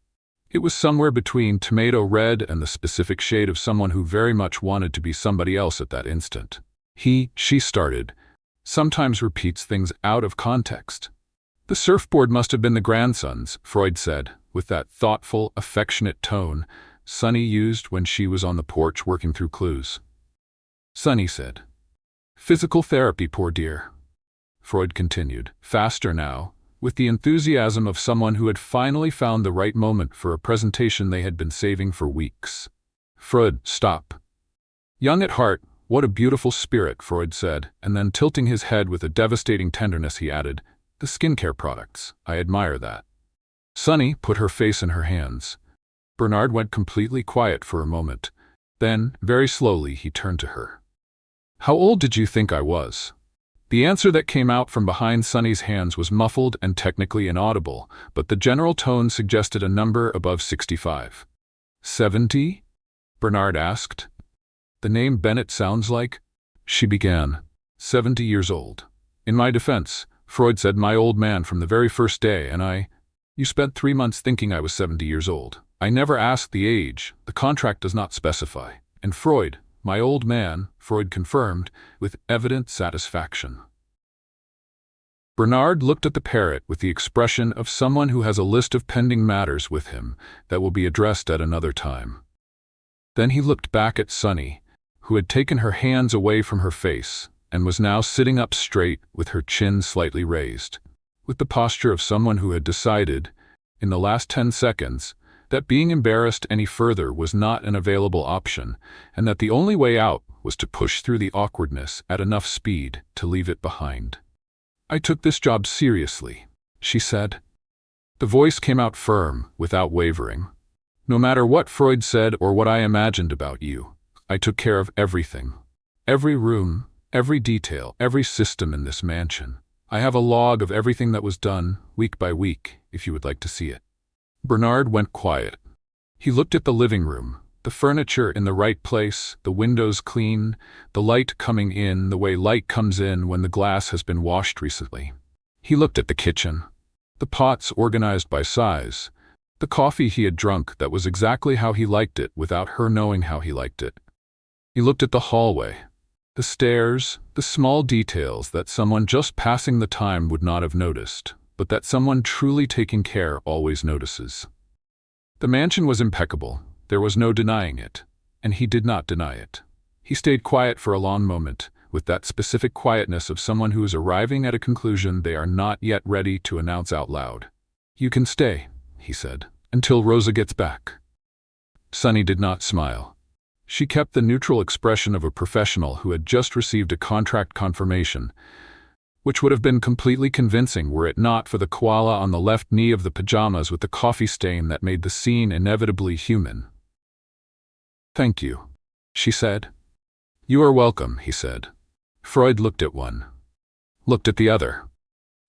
It was somewhere between tomato red and the specific shade of someone who very much wanted to be somebody else at that instant. She started, sometimes repeats things out of context. The surfboard must have been the grandson's, Freud said, with that thoughtful, affectionate tone Sunny used when she was on the porch working through clues. Sunny said, "Physical therapy, poor dear." Freud continued, faster now, with the enthusiasm of someone who had finally found the right moment for a presentation they had been saving for weeks. Freud, stop. Young at heart, what a beautiful spirit, Freud said, and then tilting his head with a devastating tenderness he added, the skincare products, I admire that. Sunny put her face in her hands. Bernard went completely quiet for a moment. Then, very slowly, he turned to her. How old did you think I was? The answer that came out from behind Sunny's hands was muffled and technically inaudible, but the general tone suggested a number above 65. 70? Bernard asked. The name Bennett sounds like? She began. 70 years old. In my defense, Freud said my old man from the very first day, and you spent 3 months thinking I was 70 years old. I never asked the age, the contract does not specify. And Freud, my old man, Freud confirmed, with evident satisfaction. Bernard looked at the parrot with the expression of someone who has a list of pending matters with him that will be addressed at another time. Then he looked back at Sunny, who had taken her hands away from her face and was now sitting up straight with her chin slightly raised, with the posture of someone who had decided, in the last 10 seconds, that being embarrassed any further was not an available option, and that the only way out was to push through the awkwardness at enough speed to leave it behind. I took this job seriously, she said. The voice came out firm, without wavering. No matter what Freud said or what I imagined about you, I took care of everything. Every room, every detail, every system in this mansion. I have a log of everything that was done, week by week, if you would like to see it. Bernard went quiet. He looked at the living room, the furniture in the right place, the windows clean, the light coming in the way light comes in when the glass has been washed recently. He looked at the kitchen, the pots organized by size, the coffee he had drunk that was exactly how he liked it without her knowing how he liked it. He looked at the hallway, the stairs, the small details that someone just passing the time would not have noticed, but that someone truly taking care always notices. The mansion was impeccable, there was no denying it, and he did not deny it. He stayed quiet for a long moment, with that specific quietness of someone who is arriving at a conclusion they are not yet ready to announce out loud. You can stay, he said, until Rosa gets back. Sunny did not smile. She kept the neutral expression of a professional who had just received a contract confirmation, which would have been completely convincing were it not for the koala on the left knee of the pajamas with the coffee stain that made the scene inevitably human. Thank you, she said. You are welcome, he said. Freud looked at one. Looked at the other.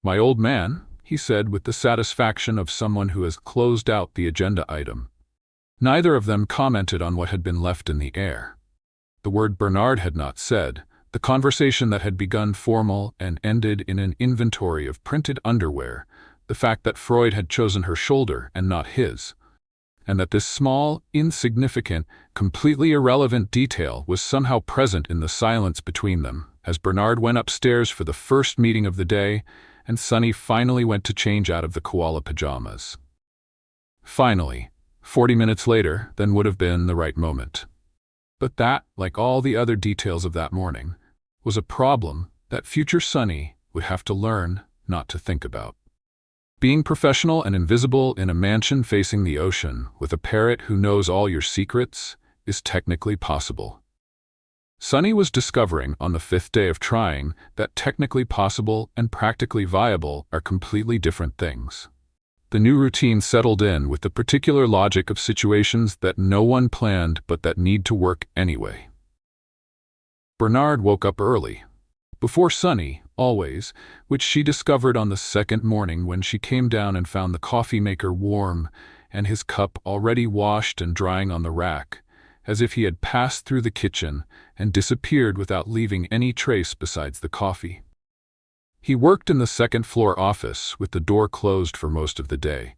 My old man, he said with the satisfaction of someone who has closed out the agenda item. Neither of them commented on what had been left in the air. The word Bernard had not said, the conversation that had begun formal and ended in an inventory of printed underwear, the fact that Freud had chosen her shoulder and not his, and that this small, insignificant, completely irrelevant detail was somehow present in the silence between them, as Bernard went upstairs for the first meeting of the day, and Sunny finally went to change out of the koala pajamas. Finally, 40 minutes later, then would have been the right moment. But that, like all the other details of that morning, was a problem that future Sunny would have to learn not to think about. Being professional and invisible in a mansion facing the ocean with a parrot who knows all your secrets is technically possible. Sunny was discovering on the 5th day of trying that technically possible and practically viable are completely different things. The new routine settled in with the particular logic of situations that no one planned but that need to work anyway. Bernard woke up early. Before Sunny, always, which she discovered on the second morning when she came down and found the coffee maker warm and his cup already washed and drying on the rack, as if he had passed through the kitchen and disappeared without leaving any trace besides the coffee. He worked in the second-floor office with the door closed for most of the day.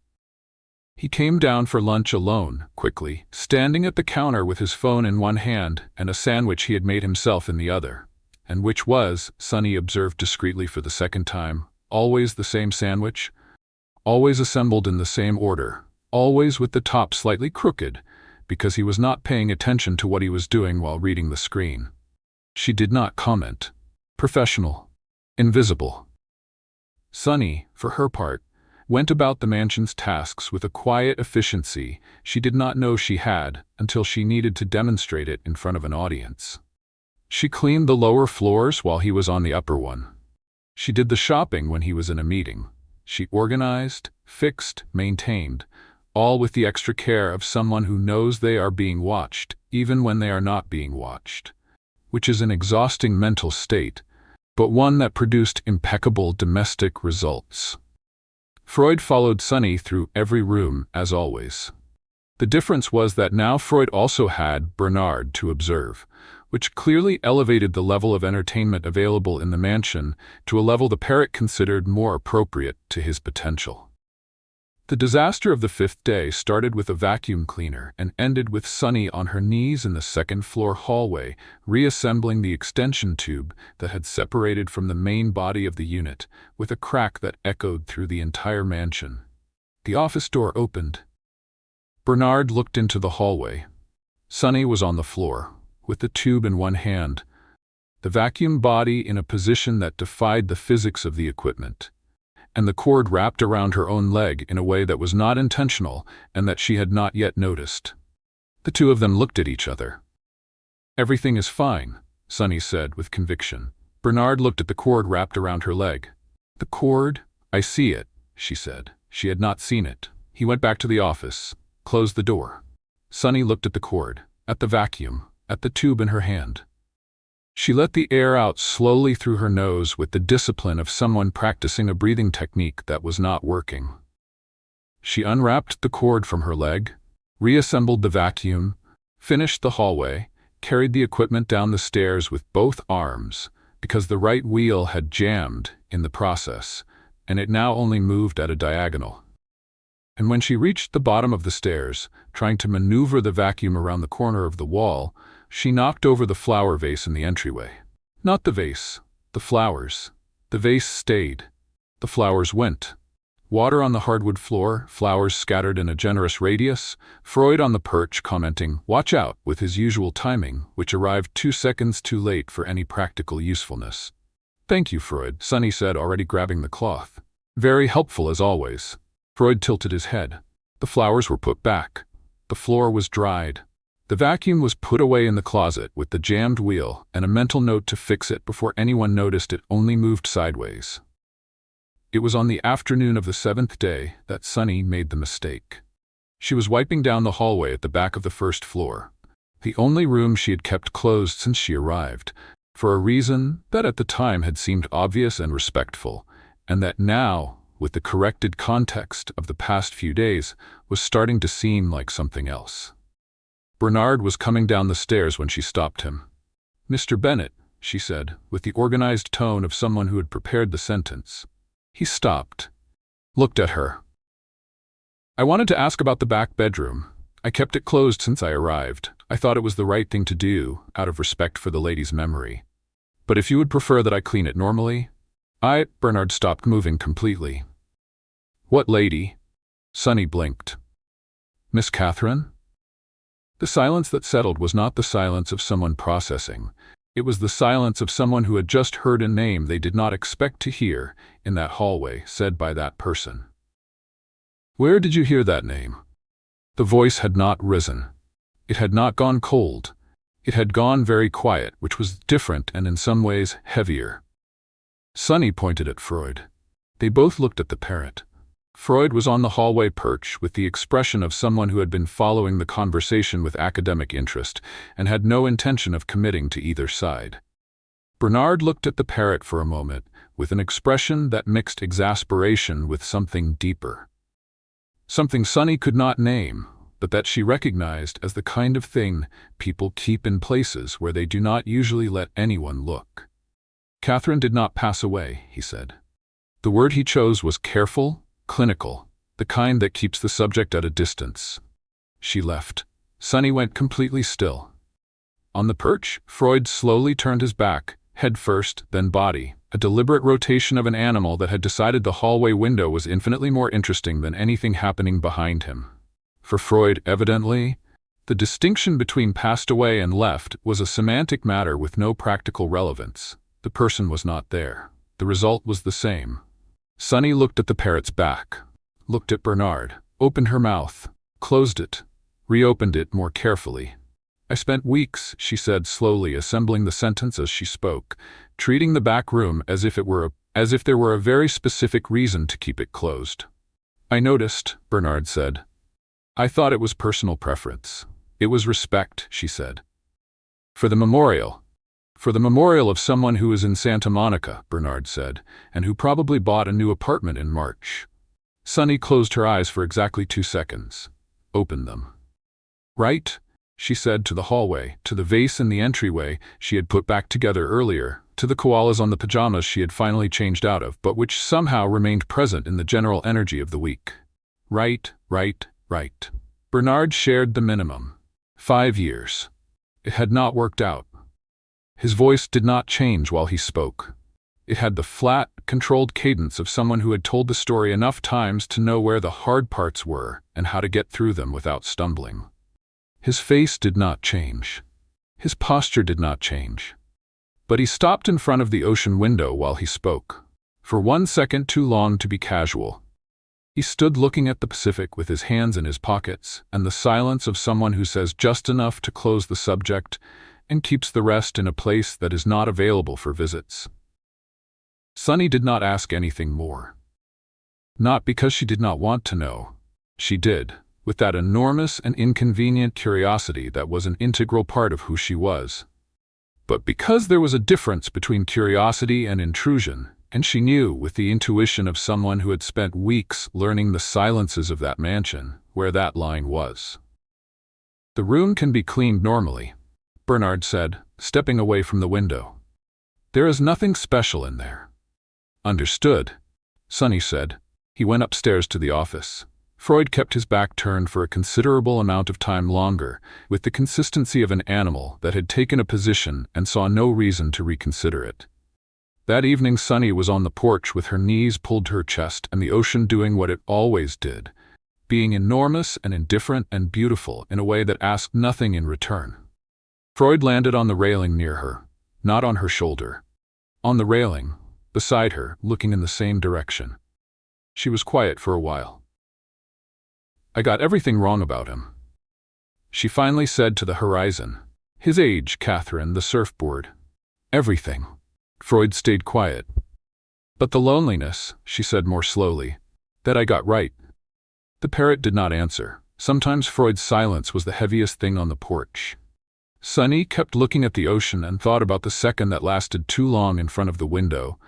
He came down for lunch alone, quickly, standing at the counter with his phone in one hand and a sandwich he had made himself in the other, and which was, Sunny observed discreetly for the second time, always the same sandwich, always assembled in the same order, always with the top slightly crooked, because he was not paying attention to what he was doing while reading the screen. She did not comment. Professional. Invisible. Sunny, for her part, went about the mansion's tasks with a quiet efficiency she did not know she had until she needed to demonstrate it in front of an audience. She cleaned the lower floors while he was on the upper one. She did the shopping when he was in a meeting. She organized, fixed, maintained, all with the extra care of someone who knows they are being watched, even when they are not being watched, which is an exhausting mental state, but one that produced impeccable domestic results. Freud followed Sunny through every room, as always. The difference was that now Freud also had Bernard to observe, which clearly elevated the level of entertainment available in the mansion to a level the parrot considered more appropriate to his potential. The disaster of the fifth day started with a vacuum cleaner and ended with Sunny on her knees in the second-floor hallway, reassembling the extension tube that had separated from the main body of the unit, with a crack that echoed through the entire mansion. The office door opened. Bernard looked into the hallway. Sunny was on the floor, with the tube in one hand, the vacuum body in a position that defied the physics of the equipment, and the cord wrapped around her own leg in a way that was not intentional and that she had not yet noticed. The two of them looked at each other. "Everything is fine," Sunny said with conviction. Bernard looked at the cord wrapped around her leg. "The cord? I see it," she said. She had not seen it. He went back to the office, closed the door. Sunny looked at the cord, at the vacuum, at the tube in her hand. She let the air out slowly through her nose with the discipline of someone practicing a breathing technique that was not working. She unwrapped the cord from her leg, reassembled the vacuum, finished the hallway, carried the equipment down the stairs with both arms, because the right wheel had jammed in the process, and it now only moved at a diagonal. And when she reached the bottom of the stairs, trying to maneuver the vacuum around the corner of the wall, she knocked over the flower vase in the entryway. Not the vase, the flowers. The vase stayed. The flowers went. Water on the hardwood floor, flowers scattered in a generous radius, Freud on the perch commenting, "Watch out," with his usual timing, which arrived 2 seconds too late for any practical usefulness. "Thank you, Freud," Sunny said, already grabbing the cloth. "Very helpful as always." Freud tilted his head. The flowers were put back. The floor was dried. The vacuum was put away in the closet with the jammed wheel and a mental note to fix it before anyone noticed it only moved sideways. It was on the afternoon of the 7th day that Sunny made the mistake. She was wiping down the hallway at the back of the first floor, the only room she had kept closed since she arrived, for a reason that at the time had seemed obvious and respectful, and that now, with the corrected context of the past few days, was starting to seem like something else. Bernard was coming down the stairs when she stopped him. "Mr. Bennett," she said, with the organized tone of someone who had prepared the sentence. He stopped, looked at her. "I wanted to ask about the back bedroom. I kept it closed since I arrived. I thought it was the right thing to do, out of respect for the lady's memory. But if you would prefer that I clean it normally?" Bernard stopped moving completely. "What lady?" Sunny blinked. "Miss Catherine?" The silence that settled was not the silence of someone processing. It was the silence of someone who had just heard a name they did not expect to hear in that hallway said by that person. "Where did you hear that name?" The voice had not risen. It had not gone cold. It had gone very quiet, which was different and in some ways heavier. Sunny pointed at Freud. They both looked at the parrot. Freud was on the hallway perch with the expression of someone who had been following the conversation with academic interest and had no intention of committing to either side. Bernard looked at the parrot for a moment with an expression that mixed exasperation with something deeper. Something Sunny could not name, but that she recognized as the kind of thing people keep in places where they do not usually let anyone look. "Catherine did not pass away," he said. The word he chose was careful, clinical, the kind that keeps the subject at a distance. "She left." Sunny went completely still. On the perch, Freud slowly turned his back, head first, then body, a deliberate rotation of an animal that had decided the hallway window was infinitely more interesting than anything happening behind him. For Freud, evidently, the distinction between passed away and left was a semantic matter with no practical relevance. The person was not there. The result was the same. Sunny looked at the parrot's back, looked at Bernard, opened her mouth, closed it, reopened it more carefully. "I spent weeks," she said slowly, assembling the sentence as she spoke, treating the back room as if there were a very specific reason to keep it closed. "I noticed," Bernard said. "I thought it was personal preference. It was respect," she said. For the memorial of someone who is in Santa Monica," Bernard said, "and who probably bought a new apartment in March." Sunny closed her eyes for exactly 2 seconds. Opened them. "Right?" she said, to the hallway, to the vase in the entryway she had put back together earlier, to the koalas on the pajamas she had finally changed out of, but which somehow remained present in the general energy of the week. Right. Bernard shared the minimum. 5 years. It had not worked out. His voice did not change while he spoke. It had the flat, controlled cadence of someone who had told the story enough times to know where the hard parts were and how to get through them without stumbling. His face did not change. His posture did not change. But he stopped in front of the ocean window while he spoke. For 1 second too long to be casual. He stood looking at the Pacific with his hands in his pockets, and the silence of someone who says just enough to close the subject and keeps the rest in a place that is not available for visits. Sunny did not ask anything more. Not because she did not want to know. She did, with that enormous and inconvenient curiosity that was an integral part of who she was. But because there was a difference between curiosity and intrusion, and she knew with the intuition of someone who had spent weeks learning the silences of that mansion, where that line was. "The room can be cleaned normally," Bernard said, stepping away from the window. "There is nothing special in there." "Understood," Sunny said. He went upstairs to the office. Freud kept his back turned for a considerable amount of time longer, with the consistency of an animal that had taken a position and saw no reason to reconsider it. That evening Sunny was on the porch with her knees pulled to her chest and the ocean doing what it always did, being enormous and indifferent and beautiful in a way that asked nothing in return. Freud landed on the railing near her, not on her shoulder. On the railing, beside her, looking in the same direction. She was quiet for a while. "I got everything wrong about him," she finally said to the horizon. "His age, Catherine, the surfboard. Everything." Freud stayed quiet. "But the loneliness," she said more slowly, "that I got right." The parrot did not answer. Sometimes Freud's silence was the heaviest thing on the porch. Sunny kept looking at the ocean and thought about the second that lasted too long in front of the window.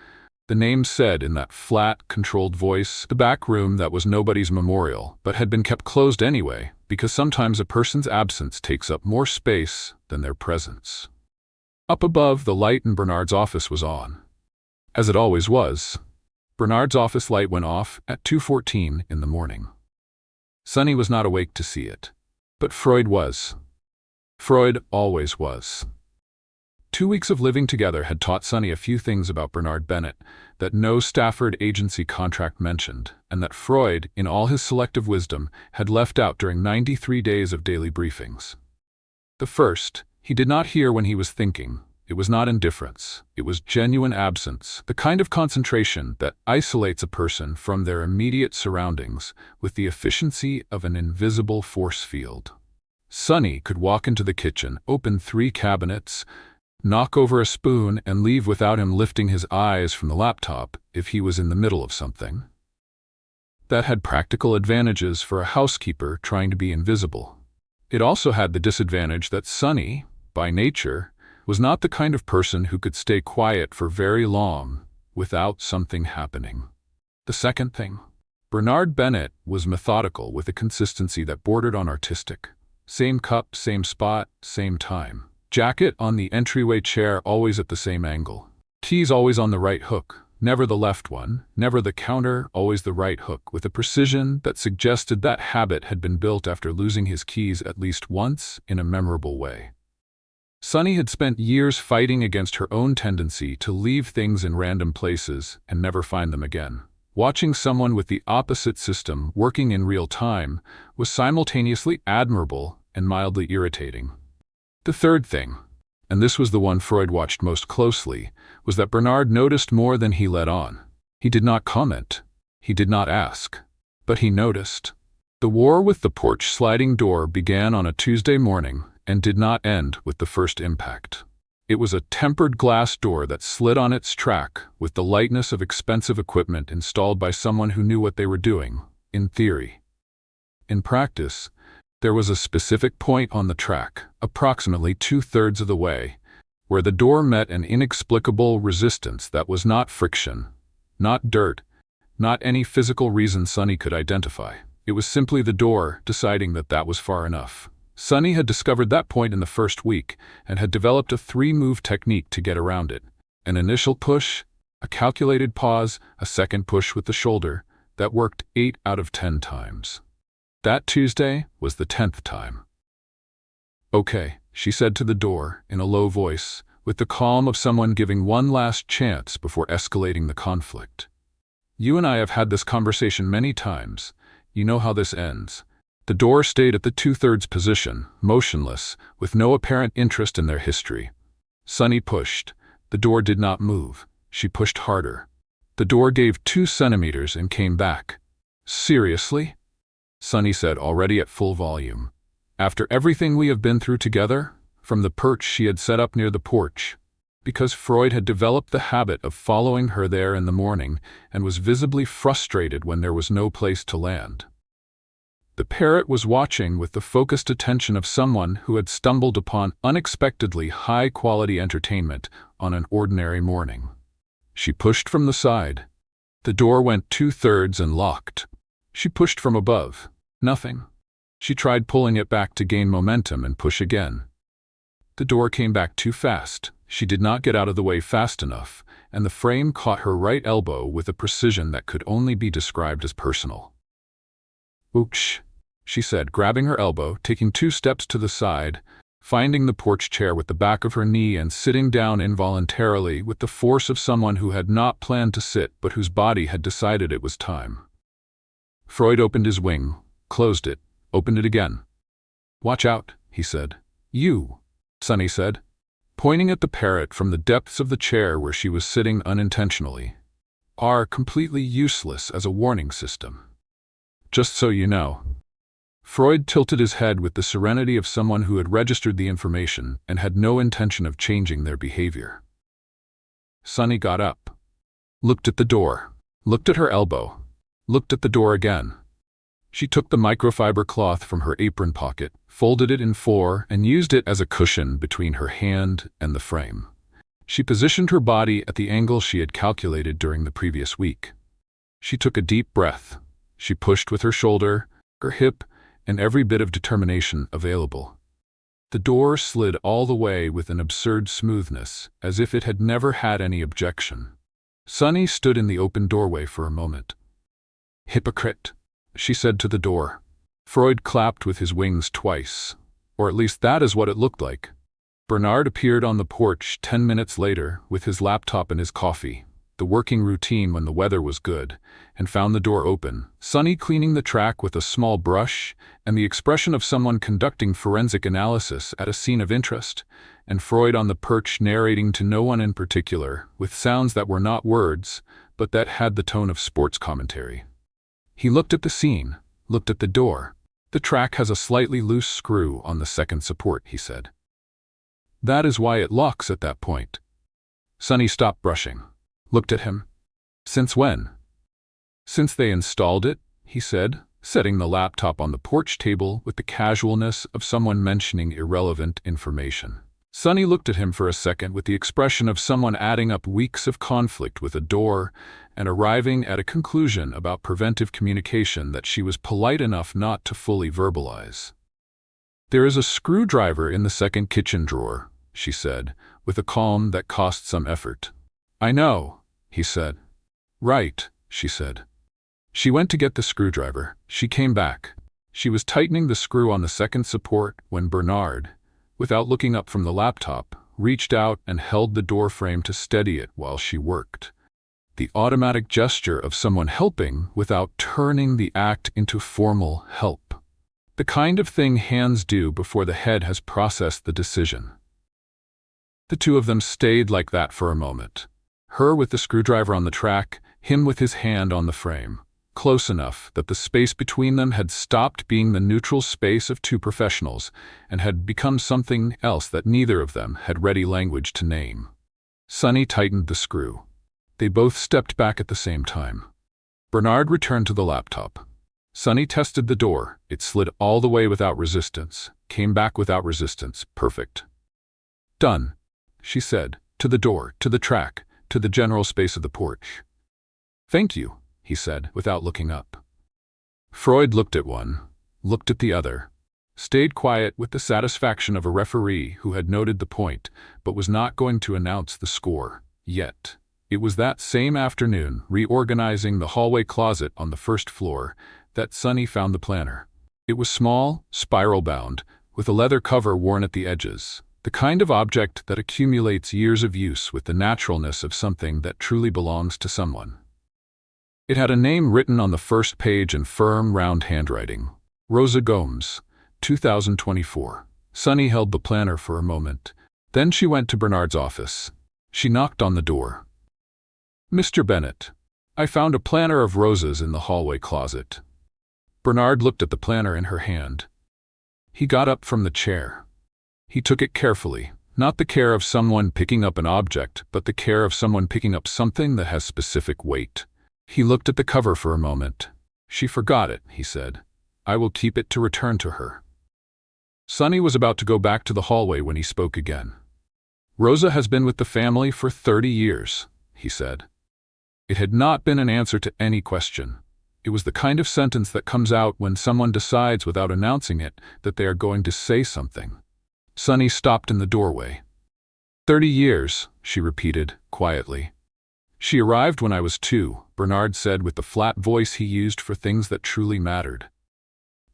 The name said in that flat, controlled voice, the back room that was nobody's memorial, but had been kept closed anyway, because sometimes a person's absence takes up more space than their presence. Up above, the light in Bernard's office was on. As it always was. Bernard's office light went off at 2:14 in the morning. Sunny was not awake to see it. But Freud was. Freud always was. 2 weeks of living together had taught Sunny a few things about Bernard Bennett that no Stafford agency contract mentioned, and that Freud, in all his selective wisdom, had left out during 93 days of daily briefings. The first, he did not hear when he was thinking. It was not indifference. It was genuine absence, the kind of concentration that isolates a person from their immediate surroundings with the efficiency of an invisible force field. Sunny could walk into the kitchen, open 3 cabinets, knock over a spoon, and leave without him lifting his eyes from the laptop if he was in the middle of something. That had practical advantages for a housekeeper trying to be invisible. It also had the disadvantage that Sunny, by nature, was not the kind of person who could stay quiet for very long without something happening. The second thing, Bernard Bennett was methodical with a consistency that bordered on artistic. Same cup, same spot, same time. Jacket on the entryway chair always at the same angle. Keys always on the right hook, never the left one, never the counter, always the right hook, with a precision that suggested that habit had been built after losing his keys at least once in a memorable way. Sunny had spent years fighting against her own tendency to leave things in random places and never find them again. Watching someone with the opposite system working in real time was simultaneously admirable and mildly irritating. The third thing, and this was the one Freud watched most closely, was that Bernard noticed more than he let on. He did not comment. He did not ask. But he noticed. The war with the porch sliding door began on a Tuesday morning and did not end with the first impact. It was a tempered glass door that slid on its track with the lightness of expensive equipment installed by someone who knew what they were doing, in theory. In practice, there was a specific point on the track, approximately 2/3 of the way, where the door met an inexplicable resistance that was not friction, not dirt, not any physical reason Sunny could identify. It was simply the door deciding that that was far enough. Sunny had discovered that point in the first week and had developed a 3-move technique to get around it. An initial push, a calculated pause, a second push with the shoulder that worked 8 out of 10 times. That Tuesday was the 10th time. "Okay," she said to the door in a low voice, with the calm of someone giving one last chance before escalating the conflict. "You and I have had this conversation many times. You know how this ends." The door stayed at the 2/3 position, motionless, with no apparent interest in their history. Sunny pushed. The door did not move. She pushed harder. The door gave 2 centimeters and came back. "Seriously?" Sunny said, already at full volume. "After everything we have been through together?" From the perch she had set up near the porch. Because Freud had developed the habit of following her there in the morning and was visibly frustrated when there was no place to land. The parrot was watching with the focused attention of someone who had stumbled upon unexpectedly high-quality entertainment on an ordinary morning. She pushed from the side. The door went 2/3 and locked. She pushed from above. Nothing. She tried pulling it back to gain momentum and push again. The door came back too fast. She did not get out of the way fast enough, and the frame caught her right elbow with a precision that could only be described as personal. "Ouch," she said, grabbing her elbow, taking 2 steps to the side, finding the porch chair with the back of her knee and sitting down involuntarily with the force of someone who had not planned to sit but whose body had decided it was time. Freud opened his wing, closed it, opened it again. "Watch out," he said. "You," Sunny said, pointing at the parrot from the depths of the chair where she was sitting unintentionally, "are completely useless as a warning system. Just so you know." Freud tilted his head with the serenity of someone who had registered the information and had no intention of changing their behavior. Sunny got up, looked at the door, looked at her elbow, looked at the door again. She took the microfiber cloth from her apron pocket, folded it in 4, and used it as a cushion between her hand and the frame. She positioned her body at the angle she had calculated during the previous week. She took a deep breath. She pushed with her shoulder, her hip, and every bit of determination available. The door slid all the way with an absurd smoothness, as if it had never had any objection. Sunny stood in the open doorway for a moment. "Hypocrite," she said to the door. Freud clapped with his wings twice, or at least that is what it looked like. Bernard appeared on the porch 10 minutes later with his laptop and his coffee, the working routine when the weather was good, and found the door open, Sunny cleaning the track with a small brush, and the expression of someone conducting forensic analysis at a scene of interest, and Freud on the perch narrating to no one in particular, with sounds that were not words, but that had the tone of sports commentary. He looked at the scene, looked at the door. "The track has a slightly loose screw on the second support," he said. "That is why it locks at that point." Sunny stopped brushing, looked at him. "Since when?" "Since they installed it," he said, setting the laptop on the porch table with the casualness of someone mentioning irrelevant information. Sunny looked at him for a second with the expression of someone adding up weeks of conflict with a door and arriving at a conclusion about preventive communication that she was polite enough not to fully verbalize. "There is a screwdriver in the second kitchen drawer," she said, with a calm that cost some effort. "I know," he said. "Right," she said. She went to get the screwdriver. She came back. She was tightening the screw on the second support when Bernard, without looking up from the laptop, reached out and held the door frame to steady it while she worked. The automatic gesture of someone helping without turning the act into formal help. The kind of thing hands do before the head has processed the decision. The two of them stayed like that for a moment. Her with the screwdriver on the track, him with his hand on the frame. Close enough that the space between them had stopped being the neutral space of two professionals and had become something else that neither of them had ready language to name. Sunny tightened the screw. They both stepped back at the same time. Bernard returned to the laptop. Sunny tested the door. It slid all the way without resistance, came back without resistance. Perfect. "Done," she said, to the door, to the track, to the general space of the porch. "Thank you," he said, without looking up. Freud looked at one, looked at the other, stayed quiet with the satisfaction of a referee who had noted the point but was not going to announce the score yet. It was that same afternoon, reorganizing the hallway closet on the first floor, that Sunny found the planner. It was small, spiral-bound, with a leather cover worn at the edges, the kind of object that accumulates years of use with the naturalness of something that truly belongs to someone. It had a name written on the first page in firm, round handwriting. Rosa Gomes, 2024. Sunny held the planner for a moment. Then she went to Bernard's office. She knocked on the door. "Mr. Bennett, I found a planner of roses in the hallway closet." Bernard looked at the planner in her hand. He got up from the chair. He took it carefully, not the care of someone picking up an object, but the care of someone picking up something that has specific weight. He looked at the cover for a moment. "She forgot it," he said. "I will keep it to return to her." Sunny was about to go back to the hallway when he spoke again. "Rosa has been with the family for 30 years, he said. It had not been an answer to any question. It was the kind of sentence that comes out when someone decides without announcing it that they are going to say something. Sunny stopped in the doorway. 30 years, she repeated, quietly. "She arrived when I was 2, Bernard said with the flat voice he used for things that truly mattered.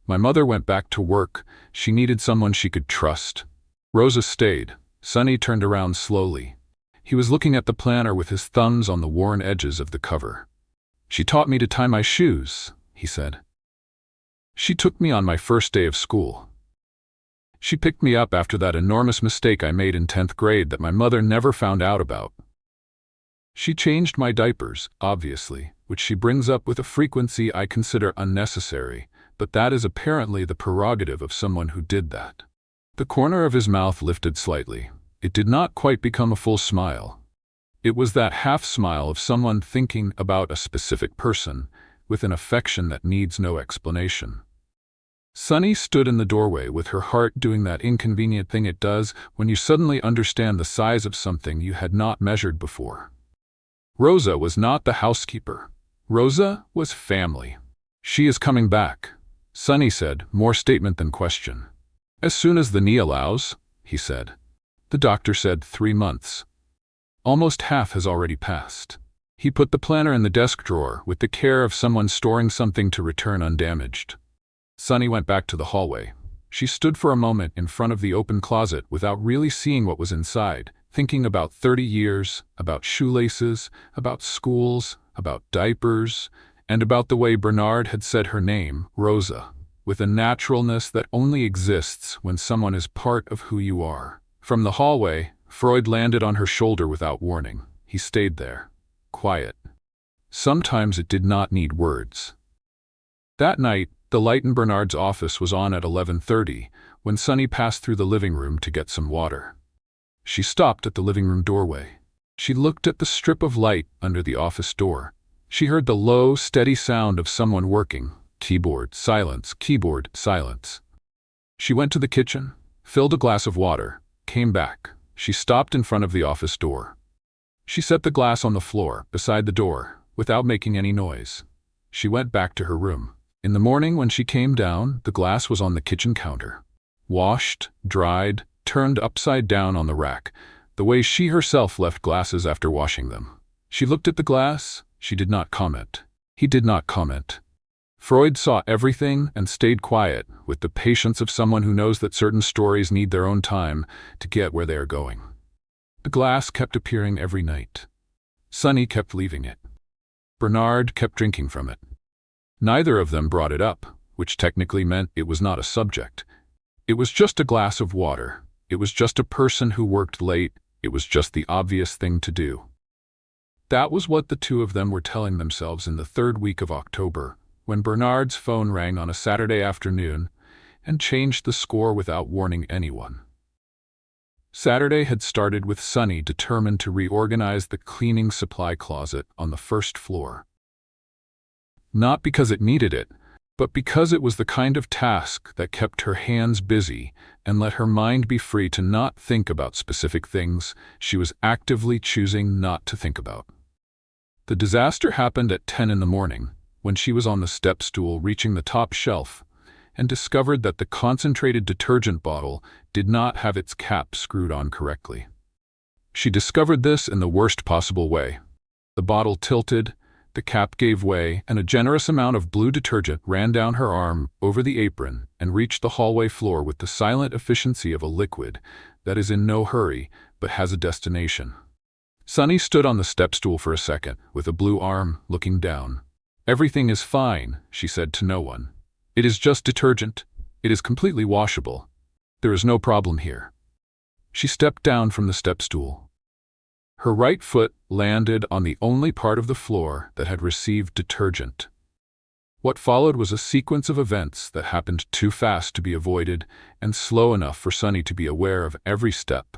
My mother went back to work. She needed someone she could trust. Rosa stayed." Sunny turned around slowly. He was looking at the planner with his thumbs on the worn edges of the cover. "She taught me to tie my shoes," he said. "She took me on my first day of school. She picked me up after that enormous mistake I made in 10th grade that my mother never found out about. She changed my diapers, obviously, which she brings up with a frequency I consider unnecessary, but that is apparently the prerogative of someone who did that." The corner of his mouth lifted slightly. It did not quite become a full smile. It was that half-smile of someone thinking about a specific person, with an affection that needs no explanation. Sunny stood in the doorway with her heart doing that inconvenient thing it does when you suddenly understand the size of something you had not measured before. Rosa was not the housekeeper. Rosa was family. "She is coming back," Sunny said, more statement than question. "As soon as the knee allows," he said. The doctor said 3 months. Almost half has already passed. He put the planner in the desk drawer with the care of someone storing something to return undamaged. Sunny went back to the hallway. She stood for a moment in front of the open closet without really seeing what was inside, thinking about 30 years, about shoelaces, about schools, about diapers, and about the way Bernard had said her name, Rosa, with a naturalness that only exists when someone is part of who you are. From the hallway, Freud landed on her shoulder without warning. He stayed there, quiet. Sometimes it did not need words. That night, the light in Bernard's office was on at 11:30 when Sunny passed through the living room to get some water. She stopped at the living room doorway. She looked at the strip of light under the office door. She heard the low, steady sound of someone working, keyboard, silence, keyboard, silence. She went to the kitchen, filled a glass of water, came back. She stopped in front of the office door. She set the glass on the floor, beside the door, without making any noise. She went back to her room. In the morning when she came down, the glass was on the kitchen counter. Washed, dried, turned upside down on the rack, the way she herself left glasses after washing them. She looked at the glass. She did not comment. He did not comment. Freud saw everything and stayed quiet, with the patience of someone who knows that certain stories need their own time to get where they are going. The glass kept appearing every night. Sunny kept leaving it. Bernard kept drinking from it. Neither of them brought it up, which technically meant it was not a subject. It was just a glass of water. It was just a person who worked late. It was just the obvious thing to do. That was what the two of them were telling themselves in the third week of October, when Bernard's phone rang on a Saturday afternoon and changed the score without warning anyone. Saturday had started with Sunny determined to reorganize the cleaning supply closet on the first floor. Not because it needed it, but because it was the kind of task that kept her hands busy and let her mind be free to not think about specific things she was actively choosing not to think about. The disaster happened at 10 in the morning, when she was on the step stool reaching the top shelf and discovered that the concentrated detergent bottle did not have its cap screwed on correctly. She discovered this in the worst possible way. The bottle tilted, the cap gave way, and a generous amount of blue detergent ran down her arm, over the apron, and reached the hallway floor with the silent efficiency of a liquid that is in no hurry but has a destination. Sunny stood on the step stool for a second, with a blue arm, looking down. "Everything is fine," she said to no one. "It is just detergent. It is completely washable. There is no problem here." She stepped down from the step stool. Her right foot landed on the only part of the floor that had received detergent. What followed was a sequence of events that happened too fast to be avoided and slow enough for Sunny to be aware of every step.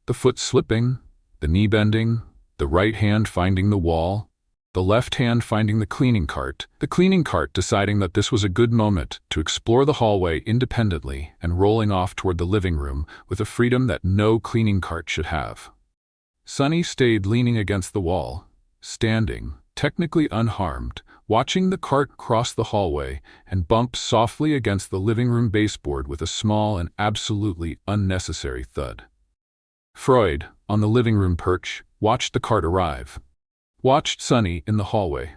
The foot slipping, the knee bending, the right hand finding the wall, the left hand finding the cleaning cart deciding that this was a good moment to explore the hallway independently and rolling off toward the living room with a freedom that no cleaning cart should have. Sunny stayed leaning against the wall, standing, technically unharmed, watching the cart cross the hallway and bump softly against the living room baseboard with a small and absolutely unnecessary thud. Freud, on the living room perch, watched the cart arrive. Watched Sunny in the hallway.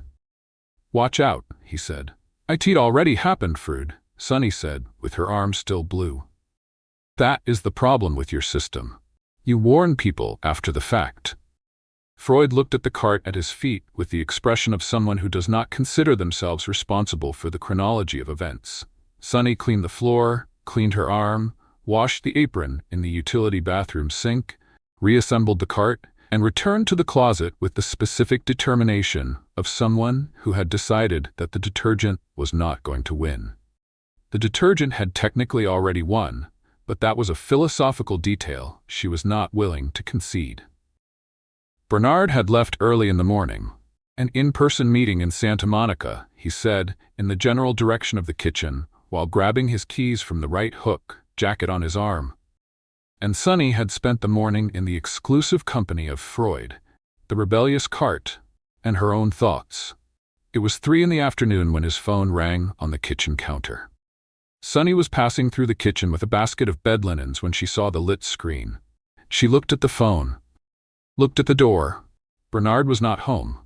"Watch out," he said. "It already happened, Freud," Sunny said, with her arm still blue. "That is the problem with your system. You warn people after the fact." Freud looked at the cart at his feet with the expression of someone who does not consider themselves responsible for the chronology of events. Sunny cleaned the floor, cleaned her arm, washed the apron in the utility bathroom sink, reassembled the cart, and returned to the closet with the specific determination of someone who had decided that the detergent was not going to win. The detergent had technically already won, but that was a philosophical detail she was not willing to concede. Bernard had left early in the morning. An in-person meeting in Santa Monica, he said, in the general direction of the kitchen, while grabbing his keys from the right hook, jacket on his arm. And Sunny had spent the morning in the exclusive company of Freud, the rebellious cart, and her own thoughts. It was 3 in the afternoon when his phone rang on the kitchen counter. Sunny was passing through the kitchen with a basket of bed linens when she saw the lit screen. She looked at the phone, looked at the door. Bernard was not home.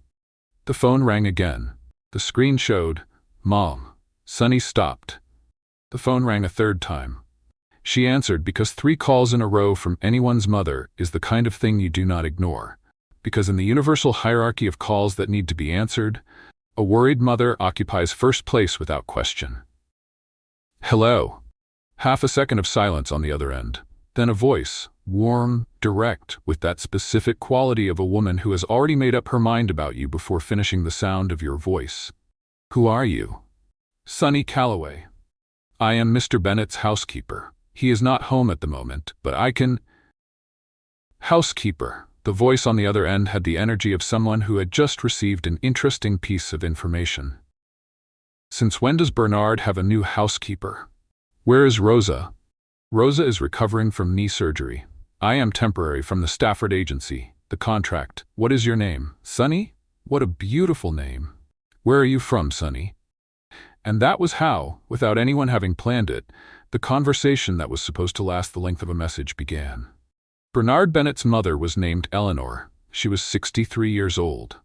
The phone rang again. The screen showed, "Mom." Sunny stopped. The phone rang a third time. She answered because 3 calls in a row from anyone's mother is the kind of thing you do not ignore, because in the universal hierarchy of calls that need to be answered, a worried mother occupies first place without question. "Hello." Half a second of silence on the other end. Then a voice, warm, direct, with that specific quality of a woman who has already made up her mind about you before finishing the sound of your voice. "Who are you?" "Sunny Calloway. I am Mr. Bennett's housekeeper. He is not home at the moment, but I can—" "Housekeeper." The voice on the other end had the energy of someone who had just received an interesting piece of information. Since when does Bernard have a new housekeeper? Where is Rosa? Rosa is recovering from knee surgery. I am temporary from the Stafford agency. The contract. What is your name? Sunny? What a beautiful name. Where are you from, Sunny? And that was how, without anyone having planned it, the conversation that was supposed to last the length of a message began. Bernard Bennett's mother was named Eleanor. She was 63 years old.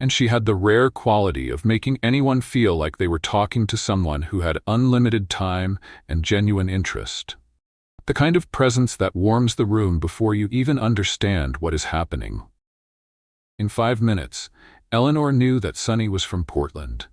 And she had the rare quality of making anyone feel like they were talking to someone who had unlimited time and genuine interest. The kind of presence that warms the room before you even understand what is happening. In 5 minutes, Eleanor knew that Sunny was from Portland,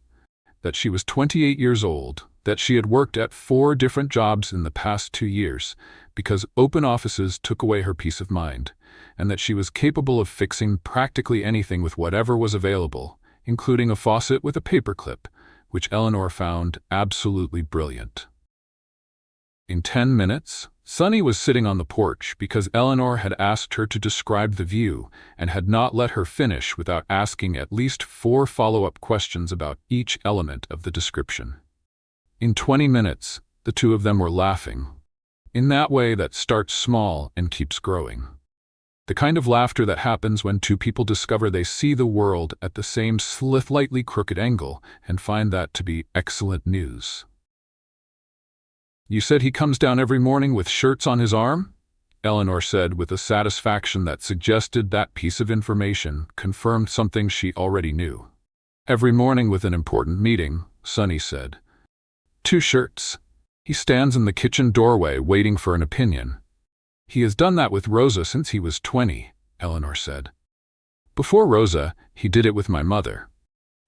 that she was 28 years old, that she had worked at 4 different jobs in the past 2 years because open offices took away her peace of mind, and that she was capable of fixing practically anything with whatever was available, including a faucet with a paperclip, which Eleanor found absolutely brilliant. In 10 minutes, Sunny was sitting on the porch because Eleanor had asked her to describe the view and had not let her finish without asking at least 4 follow-up questions about each element of the description. In 20 minutes, the two of them were laughing, in that way that starts small and keeps growing. The kind of laughter that happens when 2 people discover they see the world at the same slightly crooked angle and find that to be excellent news. You said he comes down every morning with shirts on his arm? Eleanor said with a satisfaction that suggested that piece of information confirmed something she already knew. Every morning with an important meeting, Sunny said. 2 shirts. He stands in the kitchen doorway waiting for an opinion. He has done that with Rosa since he was 20, Eleanor said. Before Rosa, he did it with my mother.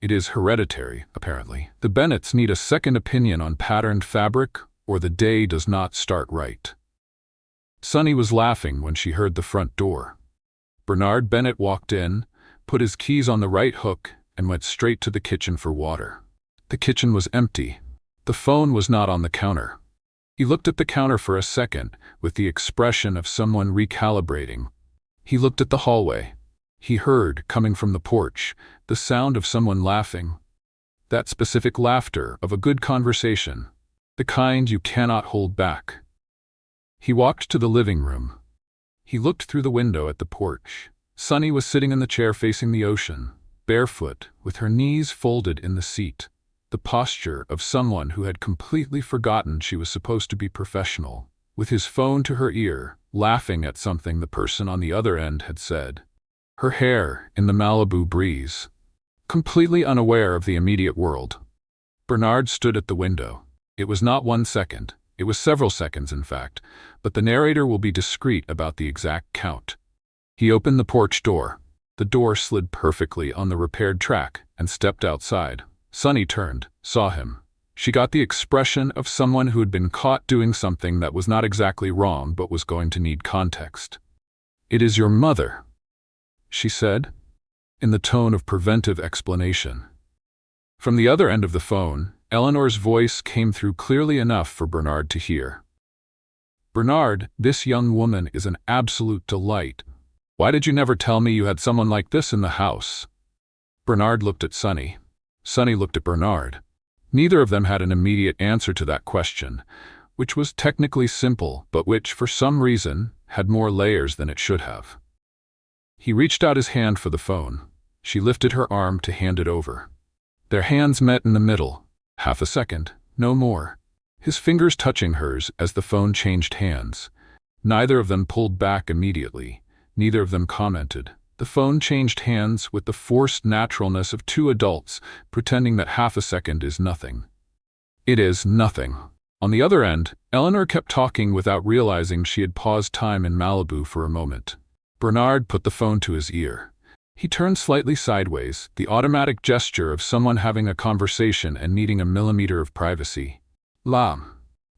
It is hereditary, apparently. The Bennetts need a second opinion on patterned fabric, or the day does not start right. Sunny was laughing when she heard the front door. Bernard Bennett walked in, put his keys on the right hook, and went straight to the kitchen for water. The kitchen was empty. The phone was not on the counter. He looked at the counter for a second, with the expression of someone recalibrating. He looked at the hallway. He heard, coming from the porch, the sound of someone laughing. That specific laughter of a good conversation. The kind you cannot hold back. He walked to the living room. He looked through the window at the porch. Sunny was sitting in the chair facing the ocean, barefoot, with her knees folded in the seat, the posture of someone who had completely forgotten she was supposed to be professional, with his phone to her ear, laughing at something the person on the other end had said. Her hair in the Malibu breeze, completely unaware of the immediate world. Bernard stood at the window. It was not 1 second, it was several seconds in fact, but the narrator will be discreet about the exact count. He opened the porch door. The door slid perfectly on the repaired track and stepped outside. Sunny turned, saw him. She got the expression of someone who had been caught doing something that was not exactly wrong but was going to need context. "It is your mother," she said, in the tone of preventive explanation. From the other end of the phone, Eleanor's voice came through clearly enough for Bernard to hear. "Bernard, this young woman is an absolute delight. Why did you never tell me you had someone like this in the house?" Bernard looked at Sunny. Sunny looked at Bernard. Neither of them had an immediate answer to that question, which was technically simple, but which, for some reason, had more layers than it should have. He reached out his hand for the phone. She lifted her arm to hand it over. Their hands met in the middle. Half a second, no more. His fingers touching hers as the phone changed hands. Neither of them pulled back immediately. Neither of them commented. The phone changed hands with the forced naturalness of 2 adults pretending that half a second is nothing. It is nothing. On the other end, Eleanor kept talking without realizing she had paused time in Malibu for a moment. Bernard put the phone to his ear. He turned slightly sideways, the automatic gesture of someone having a conversation and needing a millimeter of privacy.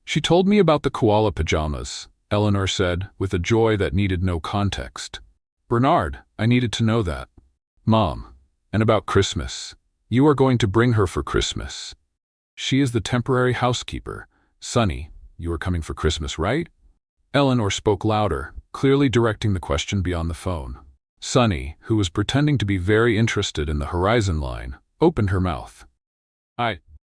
She told me about the koala pajamas," Eleanor said, with a joy that needed no context. "Bernard, I needed to know that." "Mom, and about Christmas. You are going to bring her for Christmas. She is the temporary housekeeper. Sunny, you are coming for Christmas, right?" Eleanor spoke louder, clearly directing the question beyond the phone. Sunny, who was pretending to be very interested in the horizon line, opened her mouth.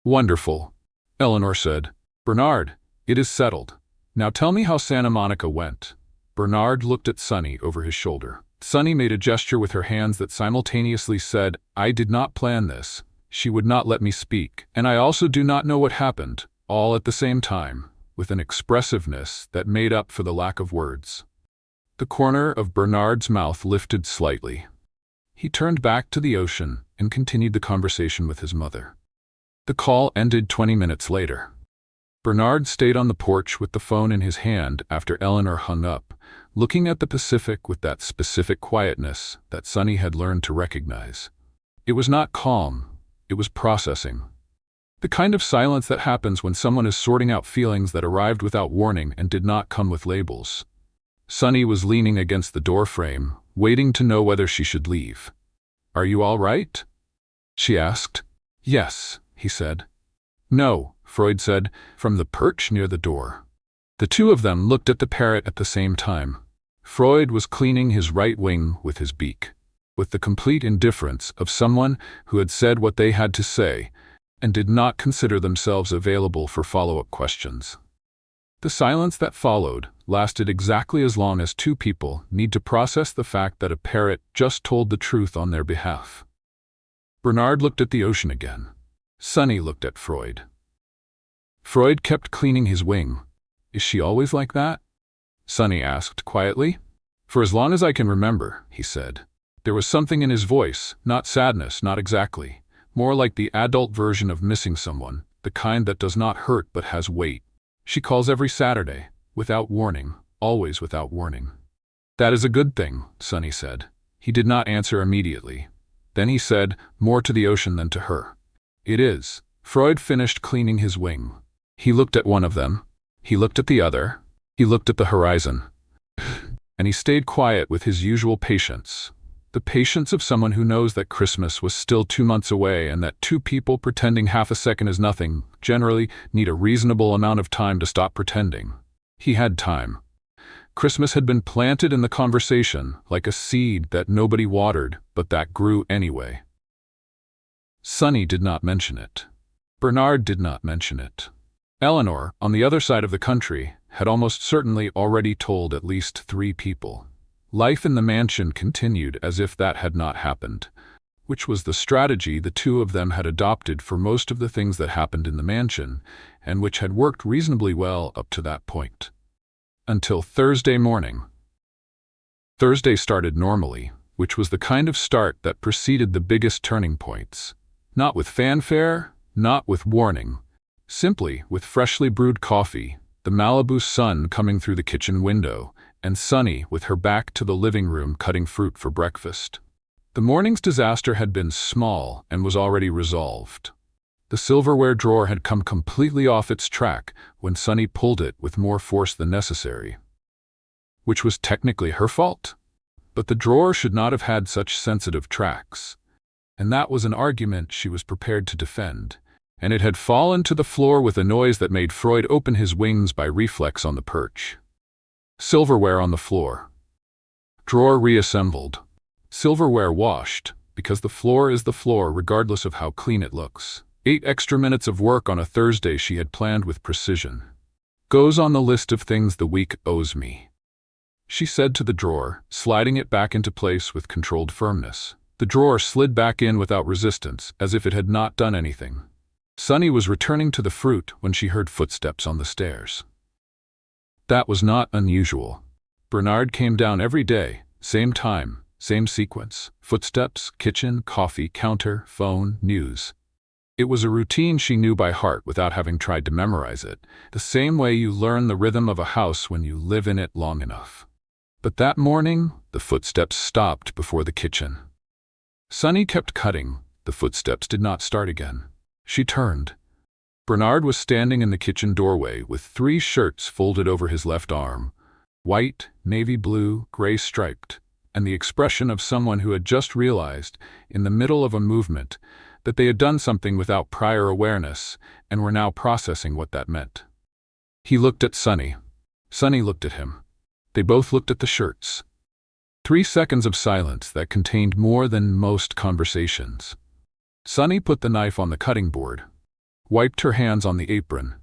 Wonderful, Eleanor said. Bernard, it is settled. Now tell me how Santa Monica went. Bernard looked at Sunny over his shoulder. Sunny made a gesture with her hands that simultaneously said, I did not plan this. She would not let me speak, and I also do not know what happened, all at the same time, with an expressiveness that made up for the lack of words. The corner of Bernard's mouth lifted slightly. He turned back to the ocean and continued the conversation with his mother. The call ended 20 minutes later. Bernard stayed on the porch with the phone in his hand after Eleanor hung up, looking at the Pacific with that specific quietness that Sunny had learned to recognize. It was not calm, it was processing. The kind of silence that happens when someone is sorting out feelings that arrived without warning and did not come with labels. Sunny was leaning against the doorframe, waiting to know whether she should leave. Are you all right? She asked. Yes, he said. No, Freud said, from the perch near the door. The two of them looked at the parrot at the same time. Freud was cleaning his right wing with his beak, with the complete indifference of someone who had said what they had to say and did not consider themselves available for follow-up questions. The silence that followed lasted exactly as long as two people need to process the fact that a parrot just told the truth on their behalf. Bernard looked at the ocean again. Sunny looked at Freud. Freud kept cleaning his wing. Is she always like that? Sunny asked quietly. For as long as I can remember, he said. There was something in his voice, not sadness, not exactly. More like the adult version of missing someone, the kind that does not hurt but has weight. She calls every Saturday, without warning, always without warning. That is a good thing, Sunny said. He did not answer immediately. Then he said, more to the ocean than to her. It is. Freud finished cleaning his wing. He looked at one of them. He looked at the other. He looked at the horizon. And he stayed quiet with his usual patience. The patience of someone who knows that Christmas was still 2 months away and that two people pretending half a second is nothing generally need a reasonable amount of time to stop pretending. He had time. Christmas had been planted in the conversation like a seed that nobody watered, but that grew anyway. Sunny did not mention it. Bernard did not mention it. Eleanor, on the other side of the country, had almost certainly already told at least 3 people. Life in the mansion continued as if that had not happened, which was the strategy the two of them had adopted for most of the things that happened in the mansion, and which had worked reasonably well up to that point. Until Thursday morning. Thursday started normally, which was the kind of start that preceded the biggest turning points. Not with fanfare, not with warning, simply with freshly brewed coffee, the Malibu sun coming through the kitchen window, and Sunny with her back to the living room cutting fruit for breakfast. The morning's disaster had been small and was already resolved. The silverware drawer had come completely off its track when Sunny pulled it with more force than necessary. Which was technically her fault. But the drawer should not have had such sensitive tracks. And that was an argument she was prepared to defend. And it had fallen to the floor with a noise that made Freud open his wings by reflex on the perch. Silverware on the floor. Drawer reassembled. Silverware washed, because the floor is the floor regardless of how clean it looks. 8 extra minutes of work on a Thursday she had planned with precision. Goes on the list of things the week owes me, she said to the drawer, sliding it back into place with controlled firmness. The drawer slid back in without resistance, as if it had not done anything. Sunny was returning to the fruit when she heard footsteps on the stairs. That was not unusual. Bernard came down every day, same time, same sequence, footsteps, kitchen, coffee, counter, phone, news. It was a routine she knew by heart without having tried to memorize it, the same way you learn the rhythm of a house when you live in it long enough. But that morning, the footsteps stopped before the kitchen. Sunny kept cutting. The footsteps did not start again. She turned. Bernard was standing in the kitchen doorway with 3 shirts folded over his left arm, white, navy blue, gray striped, and the expression of someone who had just realized, in the middle of a movement, that they had done something without prior awareness and were now processing what that meant. He looked at Sunny. Sunny looked at him. They both looked at the shirts. 3 seconds of silence that contained more than most conversations. Sunny put the knife on the cutting board. wiped her hands on the apron,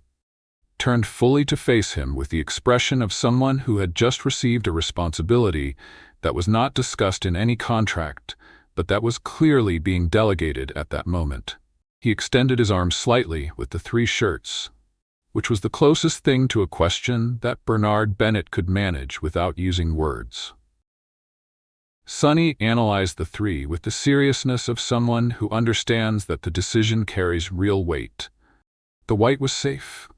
turned fully to face him with the expression of someone who had just received a responsibility that was not discussed in any contract, but that was clearly being delegated at that moment. He extended his arm slightly with the 3 shirts, which was the closest thing to a question that Bernard Bennett could manage without using words. Sunny analyzed the 3 with the seriousness of someone who understands that the decision carries real weight. The white was safe.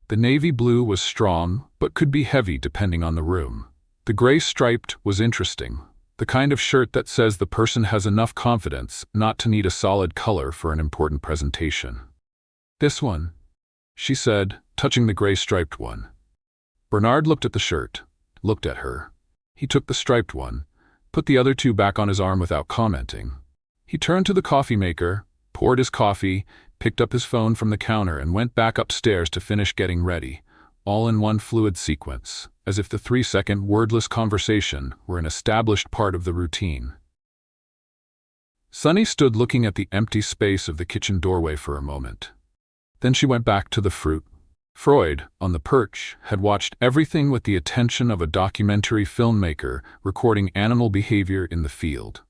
The navy blue was strong, but could be heavy depending on the room. The gray striped was interesting, the kind of shirt that says the person has enough confidence not to need a solid color for an important presentation. "This one," she said, touching the gray striped one. Bernard looked at the shirt, looked at her. He took the striped one, put the other 2 back on his arm without commenting. He turned to the coffee maker, poured his coffee, picked up his phone from the counter and went back upstairs to finish getting ready, all in one fluid sequence, as if the 3-second wordless conversation were an established part of the routine. Sunny stood looking at the empty space of the kitchen doorway for a moment. Then she went back to the fruit. Freud, on the perch, had watched everything with the attention of a documentary filmmaker recording animal behavior in the field.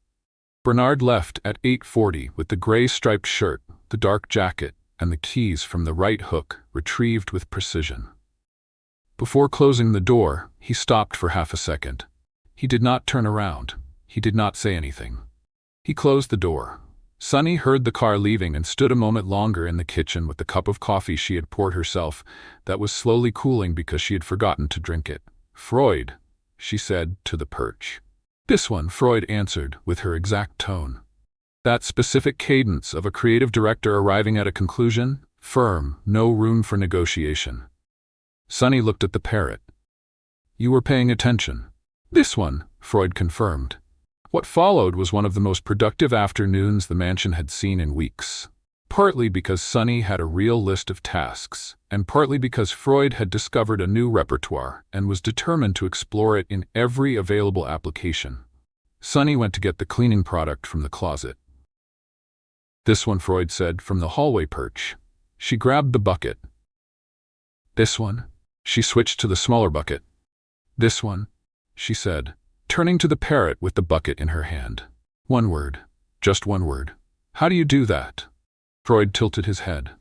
Bernard left at 8:40 with the gray striped shirt, the dark jacket, and the keys from the right hook retrieved with precision. Before closing the door, he stopped for half a second. He did not turn around. He did not say anything. He closed the door. Sunny heard the car leaving and stood a moment longer in the kitchen with the cup of coffee she had poured herself that was slowly cooling because she had forgotten to drink it. "Freud," she said to the perch. "This one," Freud answered with her exact tone. That specific cadence of a creative director arriving at a conclusion, firm, no room for negotiation. Sunny looked at the parrot. "You were paying attention." "This one," Freud confirmed. What followed was one of the most productive afternoons the mansion had seen in weeks. Partly because Sunny had a real list of tasks, and partly because Freud had discovered a new repertoire and was determined to explore it in every available application. Sunny went to get the cleaning product from the closet. "This one," Freud said from the hallway perch. She grabbed the bucket. "This one?" She switched to the smaller bucket. "This one?" she said, turning to the parrot with the bucket in her hand. "One word. Just one word. How do you do that?" Freud tilted his head.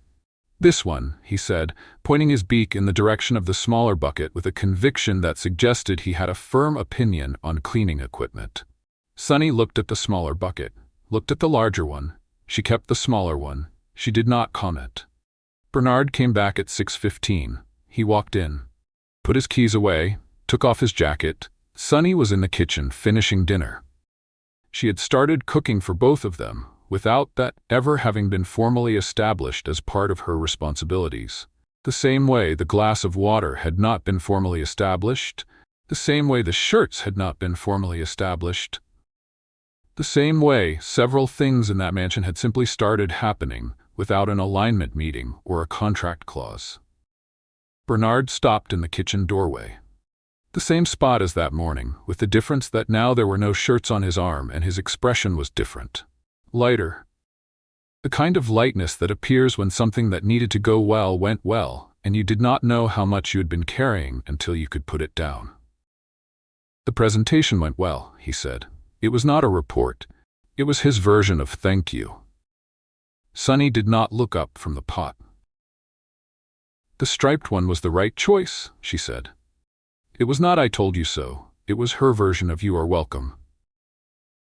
"This one," he said, pointing his beak in the direction of the smaller bucket with a conviction that suggested he had a firm opinion on cleaning equipment. Sunny looked at the smaller bucket, looked at the larger one. She kept the smaller one. She did not comment. Bernard came back at 6:15. He walked in, put his keys away, took off his jacket. Sunny was in the kitchen finishing dinner. She had started cooking for both of them, without that ever having been formally established as part of her responsibilities. The same way the glass of water had not been formally established, the same way the shirts had not been formally established, the same way several things in that mansion had simply started happening without an alignment meeting or a contract clause. Bernard stopped in the kitchen doorway. The same spot as that morning, with the difference that now there were no shirts on his arm and his expression was different. Lighter. The kind of lightness that appears when something that needed to go well went well, and you did not know how much you had been carrying until you could put it down. "The presentation went well," he said. It was not a report. It was his version of thank you. Sunny did not look up from the pot. "The striped one was the right choice," she said. "It was not I told you so. It was her version of you are welcome."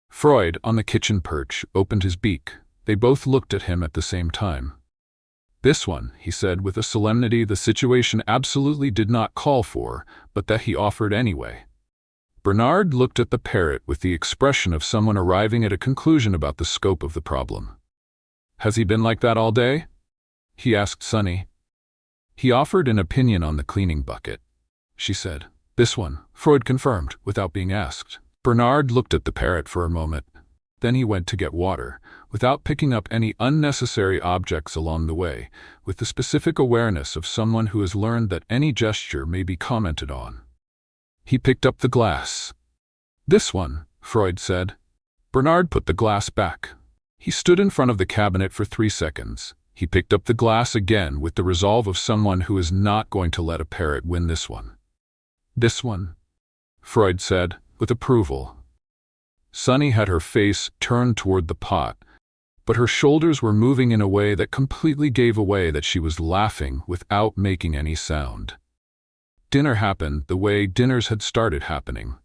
Freud, on the kitchen perch, opened his beak. They both looked at him at the same time. "This one," he said with a solemnity the situation absolutely did not call for, but that he offered anyway. Bernard looked at the parrot with the expression of someone arriving at a conclusion about the scope of the problem. "Has he been like that all day?" he asked Sunny. "He offered an opinion on the cleaning bucket," she said. "This one," Freud confirmed, without being asked. Bernard looked at the parrot for a moment. Then he went to get water, without picking up any unnecessary objects along the way, with the specific awareness of someone who has learned that any gesture may be commented on. He picked up the glass. "This one," Freud said. Bernard put the glass back. He stood in front of the cabinet for 3 seconds, He picked up the glass again with the resolve of someone who is not going to let a parrot win this one. "This one," Freud said, with approval. Sunny had her face turned toward the pot, but her shoulders were moving in a way that completely gave away that she was laughing without making any sound. Dinner happened the way dinners had started happening.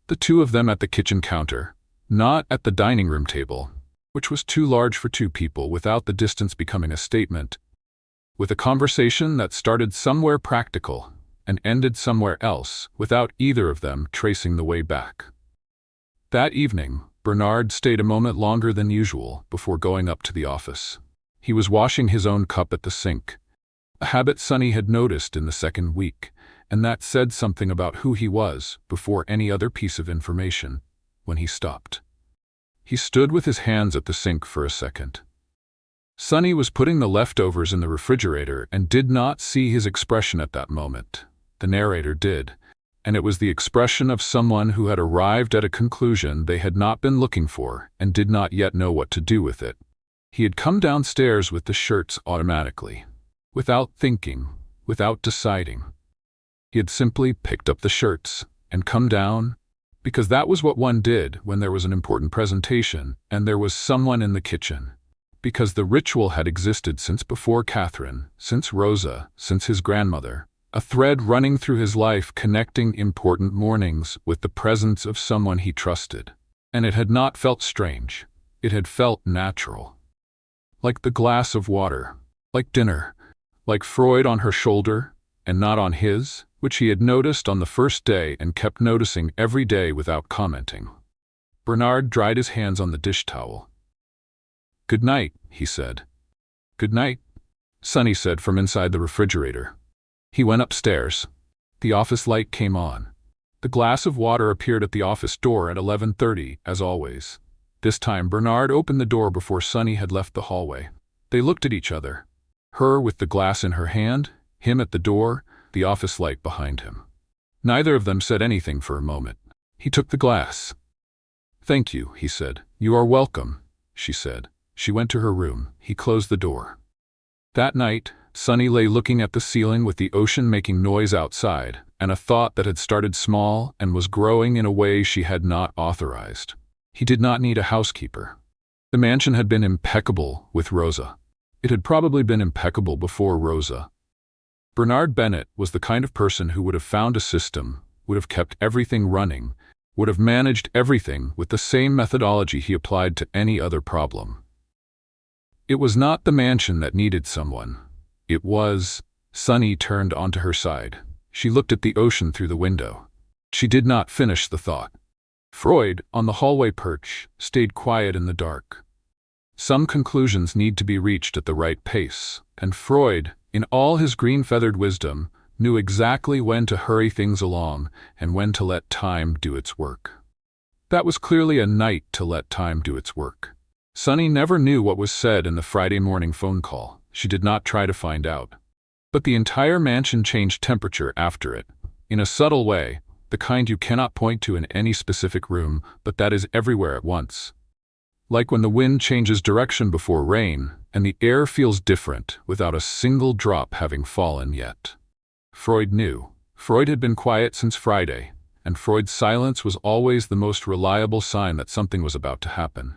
The two of them at the kitchen counter, not at the dining room table, which was too large for two people without the distance becoming a statement, with a conversation that started somewhere practical and ended somewhere else without either of them tracing the way back. That evening, Bernard stayed a moment longer than usual before going up to the office. He was washing his own cup at the sink, a habit Sunny had noticed in the second week, and that said something about who he was before any other piece of information when he stopped. He stood with his hands at the sink for a second. Sunny was putting the leftovers in the refrigerator and did not see his expression at that moment. The narrator did, and it was the expression of someone who had arrived at a conclusion they had not been looking for and did not yet know what to do with it. He had come downstairs with the shirts automatically, without thinking, without deciding. He had simply picked up the shirts and come down, because that was what one did when there was an important presentation and there was someone in the kitchen. Because the ritual had existed since before Catherine, since Rosa, since his grandmother, a thread running through his life connecting important mornings with the presence of someone he trusted. And it had not felt strange. It had felt natural. Like the glass of water, like dinner, like Freud on her shoulder and not on his, which he had noticed on the first day and kept noticing every day without commenting. Bernard dried his hands on the dish towel. "Good night," he said. "Good night," Sunny said from inside the refrigerator. He went upstairs. The office light came on. The glass of water appeared at the office door at 11:30, as always. This time Bernard opened the door before Sunny had left the hallway. They looked at each other. Her with the glass in her hand, him at the door, the office light behind him. Neither of them said anything for a moment. He took the glass. "Thank you," he said. "You are welcome," she said. She went to her room. He closed the door. That night, Sunny lay looking at the ceiling with the ocean making noise outside, and a thought that had started small and was growing in a way she had not authorized. He did not need a housekeeper. The mansion had been impeccable with Rosa. It had probably been impeccable before Rosa. Bernard Bennett was the kind of person who would have found a system, would have kept everything running, would have managed everything with the same methodology he applied to any other problem. It was not the mansion that needed someone. It was. Sunny turned onto her side. She looked at the ocean through the window. She did not finish the thought. Freud, on the hallway perch, stayed quiet in the dark. Some conclusions need to be reached at the right pace, and Freud, in all his green-feathered wisdom, knew exactly when to hurry things along and when to let time do its work. That was clearly a night to let time do its work. Sunny never knew what was said in the Friday morning phone call. She did not try to find out. But the entire mansion changed temperature after it, in a subtle way, the kind you cannot point to in any specific room, but that is everywhere at once. Like when the wind changes direction before rain, and the air feels different without a single drop having fallen yet. Freud knew. Freud had been quiet since Friday, and Freud's silence was always the most reliable sign that something was about to happen.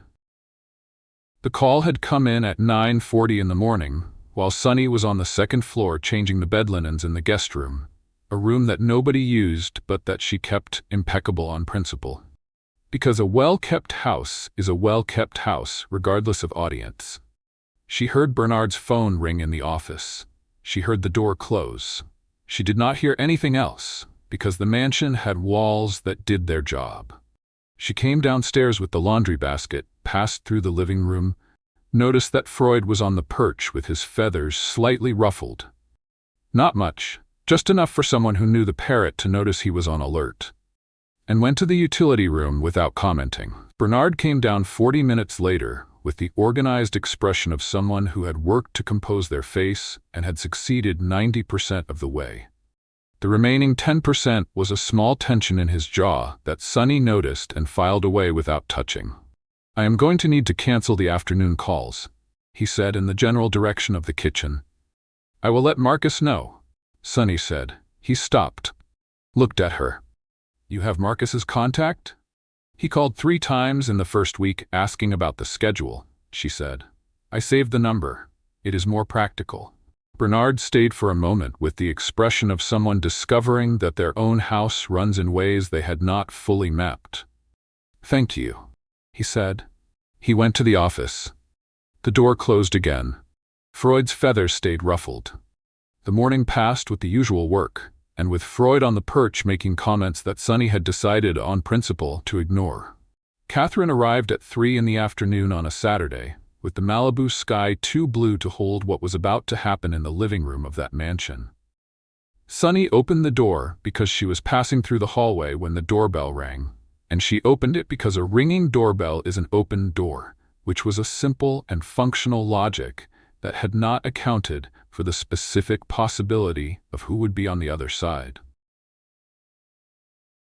The call had come in at 9:40 in the morning, while Sunny was on the second floor changing the bed linens in the guest room, a room that nobody used but that she kept impeccable on principle. Because a well-kept house is a well-kept house regardless of audience. She heard Bernard's phone ring in the office. She heard the door close. She did not hear anything else, because the mansion had walls that did their job. She came downstairs with the laundry basket, passed through the living room, noticed that Freud was on the perch with his feathers slightly ruffled. Not much, just enough for someone who knew the parrot to notice he was on alert. And went to the utility room without commenting. Bernard came down 40 minutes later with the organized expression of someone who had worked to compose their face and had succeeded 90% of the way. The remaining 10% was a small tension in his jaw that Sunny noticed and filed away without touching. "I am going to need to cancel the afternoon calls," he said in the general direction of the kitchen. "I will let Marcus know," Sunny said. He stopped, looked at her. "You have Marcus's contact?" "He called 3 times in the first week asking about the schedule," she said. "I saved the number. It is more practical." Bernard stayed for a moment with the expression of someone discovering that their own house runs in ways they had not fully mapped. "Thank you," he said. He went to the office. The door closed again. Freud's feathers stayed ruffled. The morning passed with the usual work, and with Freud on the perch making comments that Sunny had decided on principle to ignore. Catherine arrived at 3 in the afternoon on a Saturday, with the Malibu sky too blue to hold what was about to happen in the living room of that mansion. Sunny opened the door because she was passing through the hallway when the doorbell rang, and she opened it because a ringing doorbell is an open door, which was a simple and functional logic that had not accounted for the specific possibility of who would be on the other side.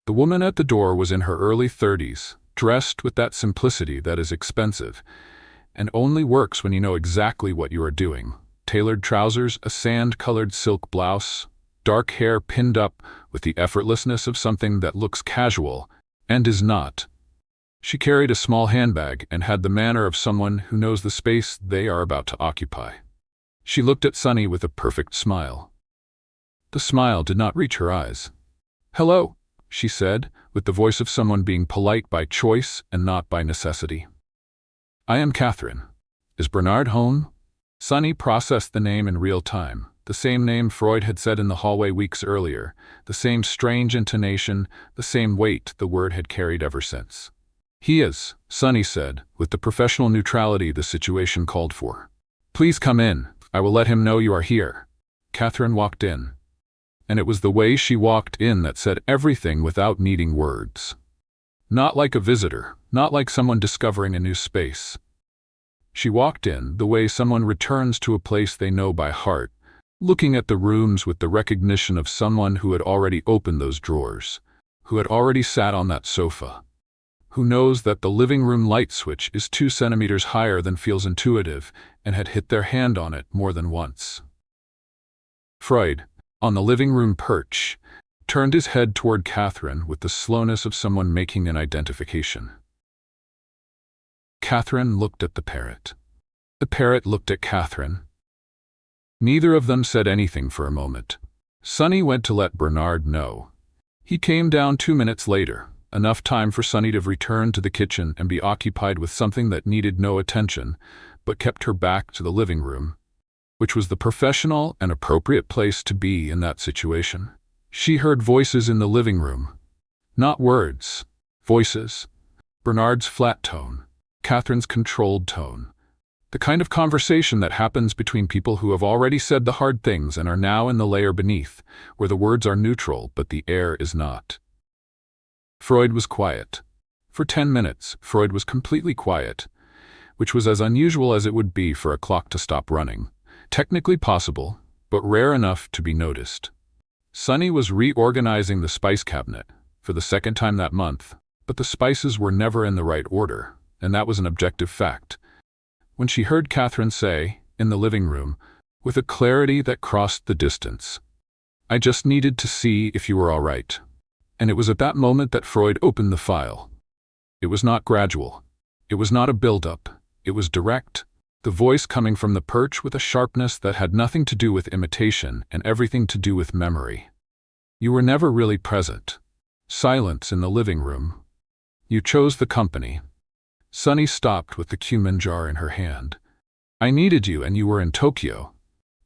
The woman at the door was in her early 30s, dressed with that simplicity that is expensive and only works when you know exactly what you are doing. Tailored trousers, a sand-colored silk blouse, dark hair pinned up with the effortlessness of something that looks casual and is not. She carried a small handbag and had the manner of someone who knows the space they are about to occupy. She looked at Sunny with a perfect smile. The smile did not reach her eyes. "Hello," she said, with the voice of someone being polite by choice and not by necessity. "I am Catherine. Is Bernard home?" Sunny processed the name in real time, the same name Freud had said in the hallway weeks earlier, the same strange intonation, the same weight the word had carried ever since. "He is," Sunny said, with the professional neutrality the situation called for. "Please come in. I will let him know you are here." Catherine walked in. And it was the way she walked in that said everything without needing words. Not like a visitor, not like someone discovering a new space. She walked in the way someone returns to a place they know by heart, looking at the rooms with the recognition of someone who had already opened those drawers, who had already sat on that sofa, who knows that the living room light switch is 2 centimeters higher than feels intuitive and had hit their hand on it more than once. Freud, on the living room perch, turned his head toward Catherine with the slowness of someone making an identification. Catherine looked at the parrot. The parrot looked at Catherine. Neither of them said anything for a moment. Sunny went to let Bernard know. He came down 2 minutes later, enough time for Sunny to return to the kitchen and be occupied with something that needed no attention, but kept her back to the living room, which was the professional and appropriate place to be in that situation. She heard voices in the living room. Not words. Voices. Bernard's flat tone. Catherine's controlled tone. The kind of conversation that happens between people who have already said the hard things and are now in the layer beneath, where the words are neutral but the air is not. Freud was quiet. For 10 minutes, Freud was completely quiet, which was as unusual as it would be for a clock to stop running. Technically possible, but rare enough to be noticed. Sunny was reorganizing the spice cabinet for the 2nd time that month, but the spices were never in the right order, and that was an objective fact. When she heard Catherine say, in the living room, with a clarity that crossed the distance, "I just needed to see if you were all right." And it was at that moment that Freud opened the file. It was not gradual. It was not a build-up. It was direct. The voice coming from the perch with a sharpness that had nothing to do with imitation and everything to do with memory. "You were never really present." Silence in the living room. "You chose the company." Sunny stopped with the cumin jar in her hand. "I needed you and you were in Tokyo."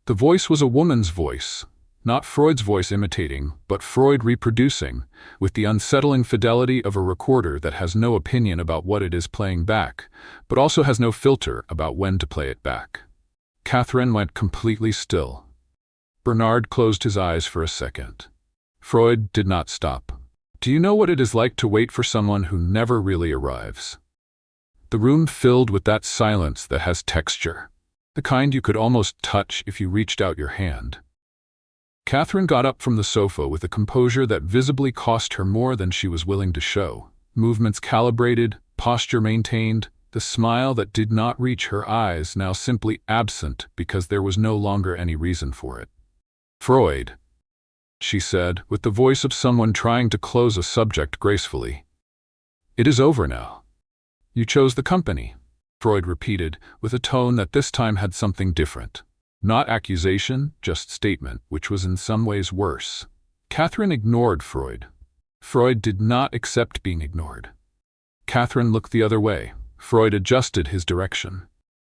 The voice was a woman's voice, not Freud's voice imitating, but Freud reproducing, with the unsettling fidelity of a recorder that has no opinion about what it is playing back, but also has no filter about when to play it back. Catherine went completely still. Bernard closed his eyes for a second. Freud did not stop. "Do you know what it is like to wait for someone who never really arrives?" The room filled with that silence that has texture, the kind you could almost touch if you reached out your hand. Catherine got up from the sofa with a composure that visibly cost her more than she was willing to show. Movements calibrated, posture maintained, the smile that did not reach her eyes now simply absent because there was no longer any reason for it. "Freud," she said, with the voice of someone trying to close a subject gracefully. "It is over now. You chose the company," Freud repeated, with a tone that this time had something different. Not accusation, just statement, which was in some ways worse. Catherine ignored Freud. Freud did not accept being ignored. Catherine looked the other way. Freud adjusted his direction.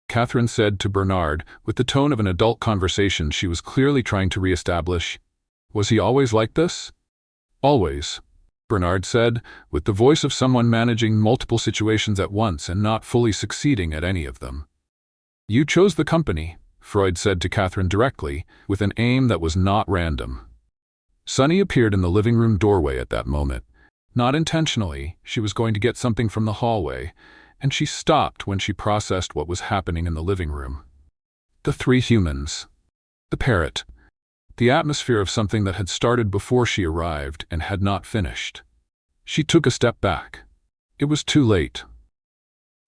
Catherine said to Bernard, with the tone of an adult conversation she was clearly trying to reestablish, "Was he always like this?" "Always," Bernard said, with the voice of someone managing multiple situations at once and not fully succeeding at any of them. "You chose the company," Freud said to Catherine directly, with an aim that was not random. Sunny appeared in the living room doorway at that moment. Not intentionally, she was going to get something from the hallway, and she stopped when she processed what was happening in the living room. The three humans. The parrot. The atmosphere of something that had started before she arrived and had not finished. She took a step back. It was too late.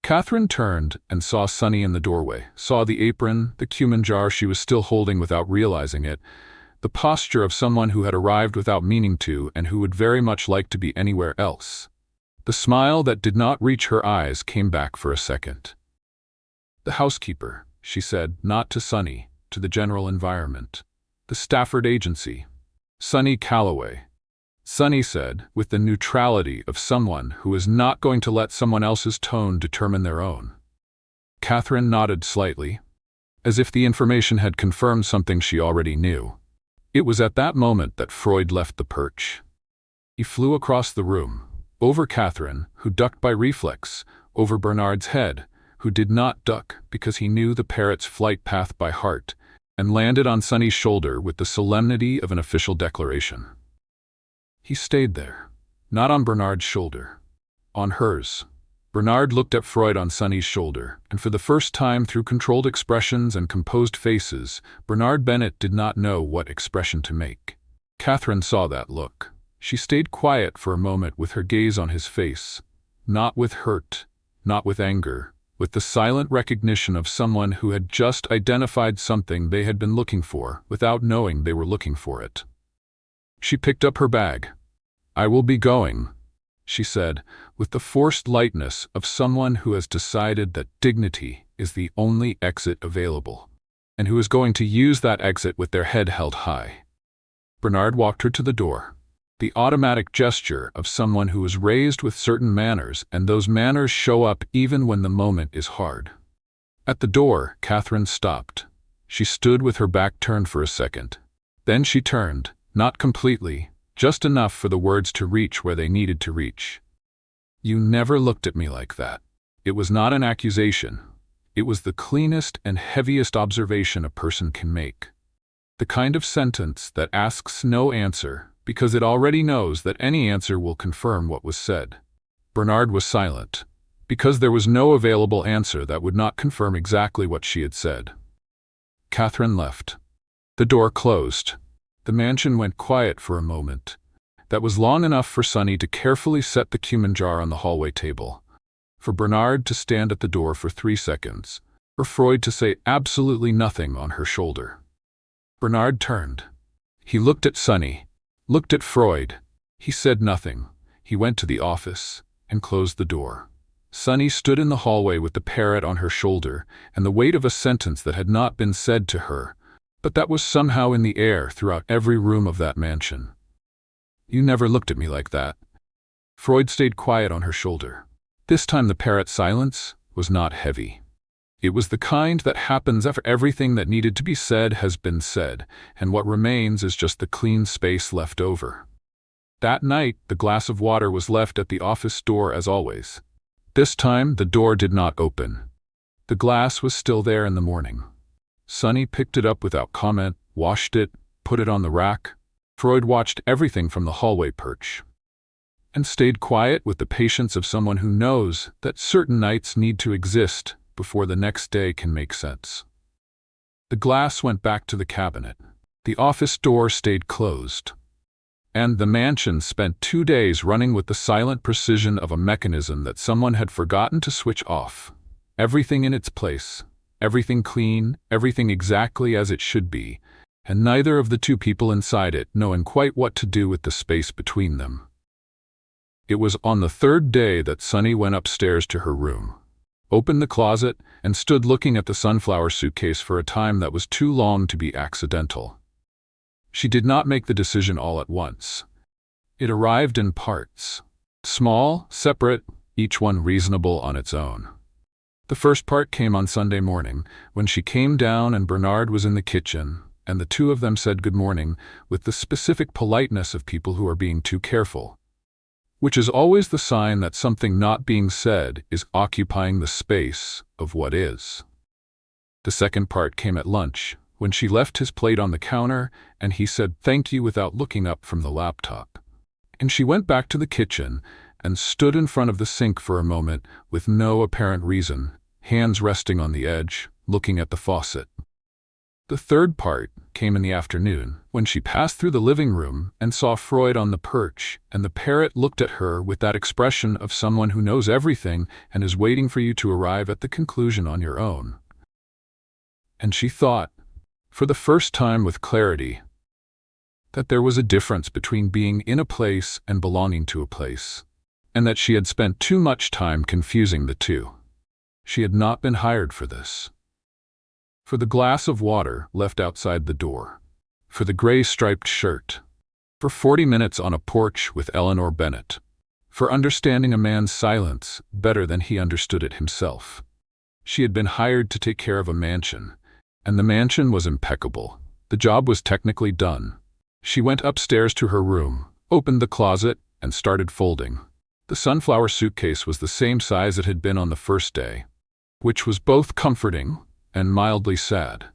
Catherine turned and saw Sunny in the doorway, saw the apron, the cumin jar she was still holding without realizing it, the posture of someone who had arrived without meaning to and who would very much like to be anywhere else. The smile that did not reach her eyes came back for a second. "The housekeeper," she said, not to Sunny, to the general environment. "The Stafford agency. Sunny Calloway." Sunny said, with the neutrality of someone who is not going to let someone else's tone determine their own. Catherine nodded slightly, as if the information had confirmed something she already knew. It was at that moment that Freud left the perch. He flew across the room, over Catherine, who ducked by reflex, over Bernard's head, who did not duck because he knew the parrot's flight path by heart, and landed on Sunny's shoulder with the solemnity of an official declaration. He stayed there, not on Bernard's shoulder, on hers. Bernard looked at Freud on Sunny's shoulder, and for the first time through controlled expressions and composed faces, Bernard Bennett did not know what expression to make. Catherine saw that look. She stayed quiet for a moment with her gaze on his face, not with hurt, not with anger, with the silent recognition of someone who had just identified something they had been looking for without knowing they were looking for it. She picked up her bag. "I will be going," she said, with the forced lightness of someone who has decided that dignity is the only exit available, and who is going to use that exit with their head held high. Bernard walked her to the door, the automatic gesture of someone who is raised with certain manners, and those manners show up even when the moment is hard. At the door, Catherine stopped. She stood with her back turned for a second. Then she turned, not completely, just enough for the words to reach where they needed to reach. "You never looked at me like that." It was not an accusation. It was the cleanest and heaviest observation a person can make. The kind of sentence that asks no answer because it already knows that any answer will confirm what was said. Bernard was silent, because there was no available answer that would not confirm exactly what she had said. Catherine left. The door closed. The mansion went quiet for a moment. That was long enough for Sunny to carefully set the cumin jar on the hallway table, for Bernard to stand at the door for 3 seconds, for Freud to say absolutely nothing on her shoulder. Bernard turned. He looked at Sunny, looked at Freud. He said nothing. He went to the office and closed the door. Sunny stood in the hallway with the parrot on her shoulder and the weight of a sentence that had not been said to her, but that was somehow in the air throughout every room of that mansion. "You never looked at me like that." Freud stayed quiet on her shoulder. This time the parrot's silence was not heavy. It was the kind that happens after everything that needed to be said has been said, and what remains is just the clean space left over. That night, the glass of water was left at the office door as always. This time, the door did not open. The glass was still there in the morning. Sunny picked it up without comment, washed it, put it on the rack. Freud watched everything from the hallway perch, and stayed quiet with the patience of someone who knows that certain nights need to exist before the next day can make sense. The glass went back to the cabinet. The office door stayed closed. And the mansion spent 2 days running with the silent precision of a mechanism that someone had forgotten to switch off. Everything in its place, everything clean, everything exactly as it should be, and neither of the two people inside it knowing quite what to do with the space between them. It was on the third day that Sunny went upstairs to her room, opened the closet, and stood looking at the sunflower suitcase for a time that was too long to be accidental. She did not make the decision all at once. It arrived in parts. Small, separate, each one reasonable on its own. The first part came on Sunday morning, when she came down and Bernard was in the kitchen, and the two of them said good morning with the specific politeness of people who are being too careful, which is always the sign that something not being said is occupying the space of what is. The second part came at lunch, when she left his plate on the counter and he said thank you without looking up from the laptop. And she went back to the kitchen and stood in front of the sink for a moment with no apparent reason, hands resting on the edge, looking at the faucet. The third part came in the afternoon, when she passed through the living room and saw Freud on the perch, and the parrot looked at her with that expression of someone who knows everything and is waiting for you to arrive at the conclusion on your own. And she thought, for the first time with clarity, that there was a difference between being in a place and belonging to a place, and that she had spent too much time confusing the two. She had not been hired for this. For the glass of water left outside the door, for the gray striped shirt, for 40 minutes on a porch with Bernard Bennett, for understanding a man's silence better than he understood it himself. She had been hired to take care of a mansion, and the mansion was impeccable. The job was technically done. She went upstairs to her room, opened the closet, and started folding. The sunflower suitcase was the same size it had been on the first day, which was both comforting and mildly sad,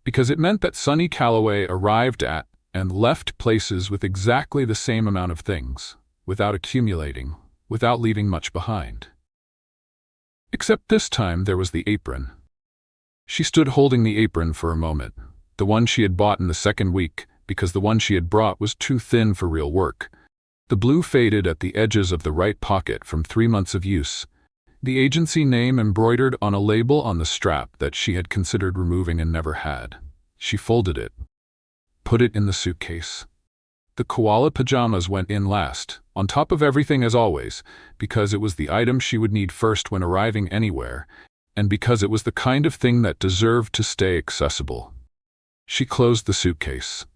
because it meant that Sunny Calloway arrived at and left places with exactly the same amount of things, without accumulating, without leaving much behind. Except this time there was the apron. She stood holding the apron for a moment, the one she had bought in the second week, because the one she had brought was too thin for real work. The blue faded at the edges of the right pocket from 3 months of use, the agency name embroidered on a label on the strap that she had considered removing and never had. She folded it, put it in the suitcase. The koala pajamas went in last, on top of everything as always, because it was the item she would need first when arriving anywhere, and because it was the kind of thing that deserved to stay accessible. She closed the suitcase.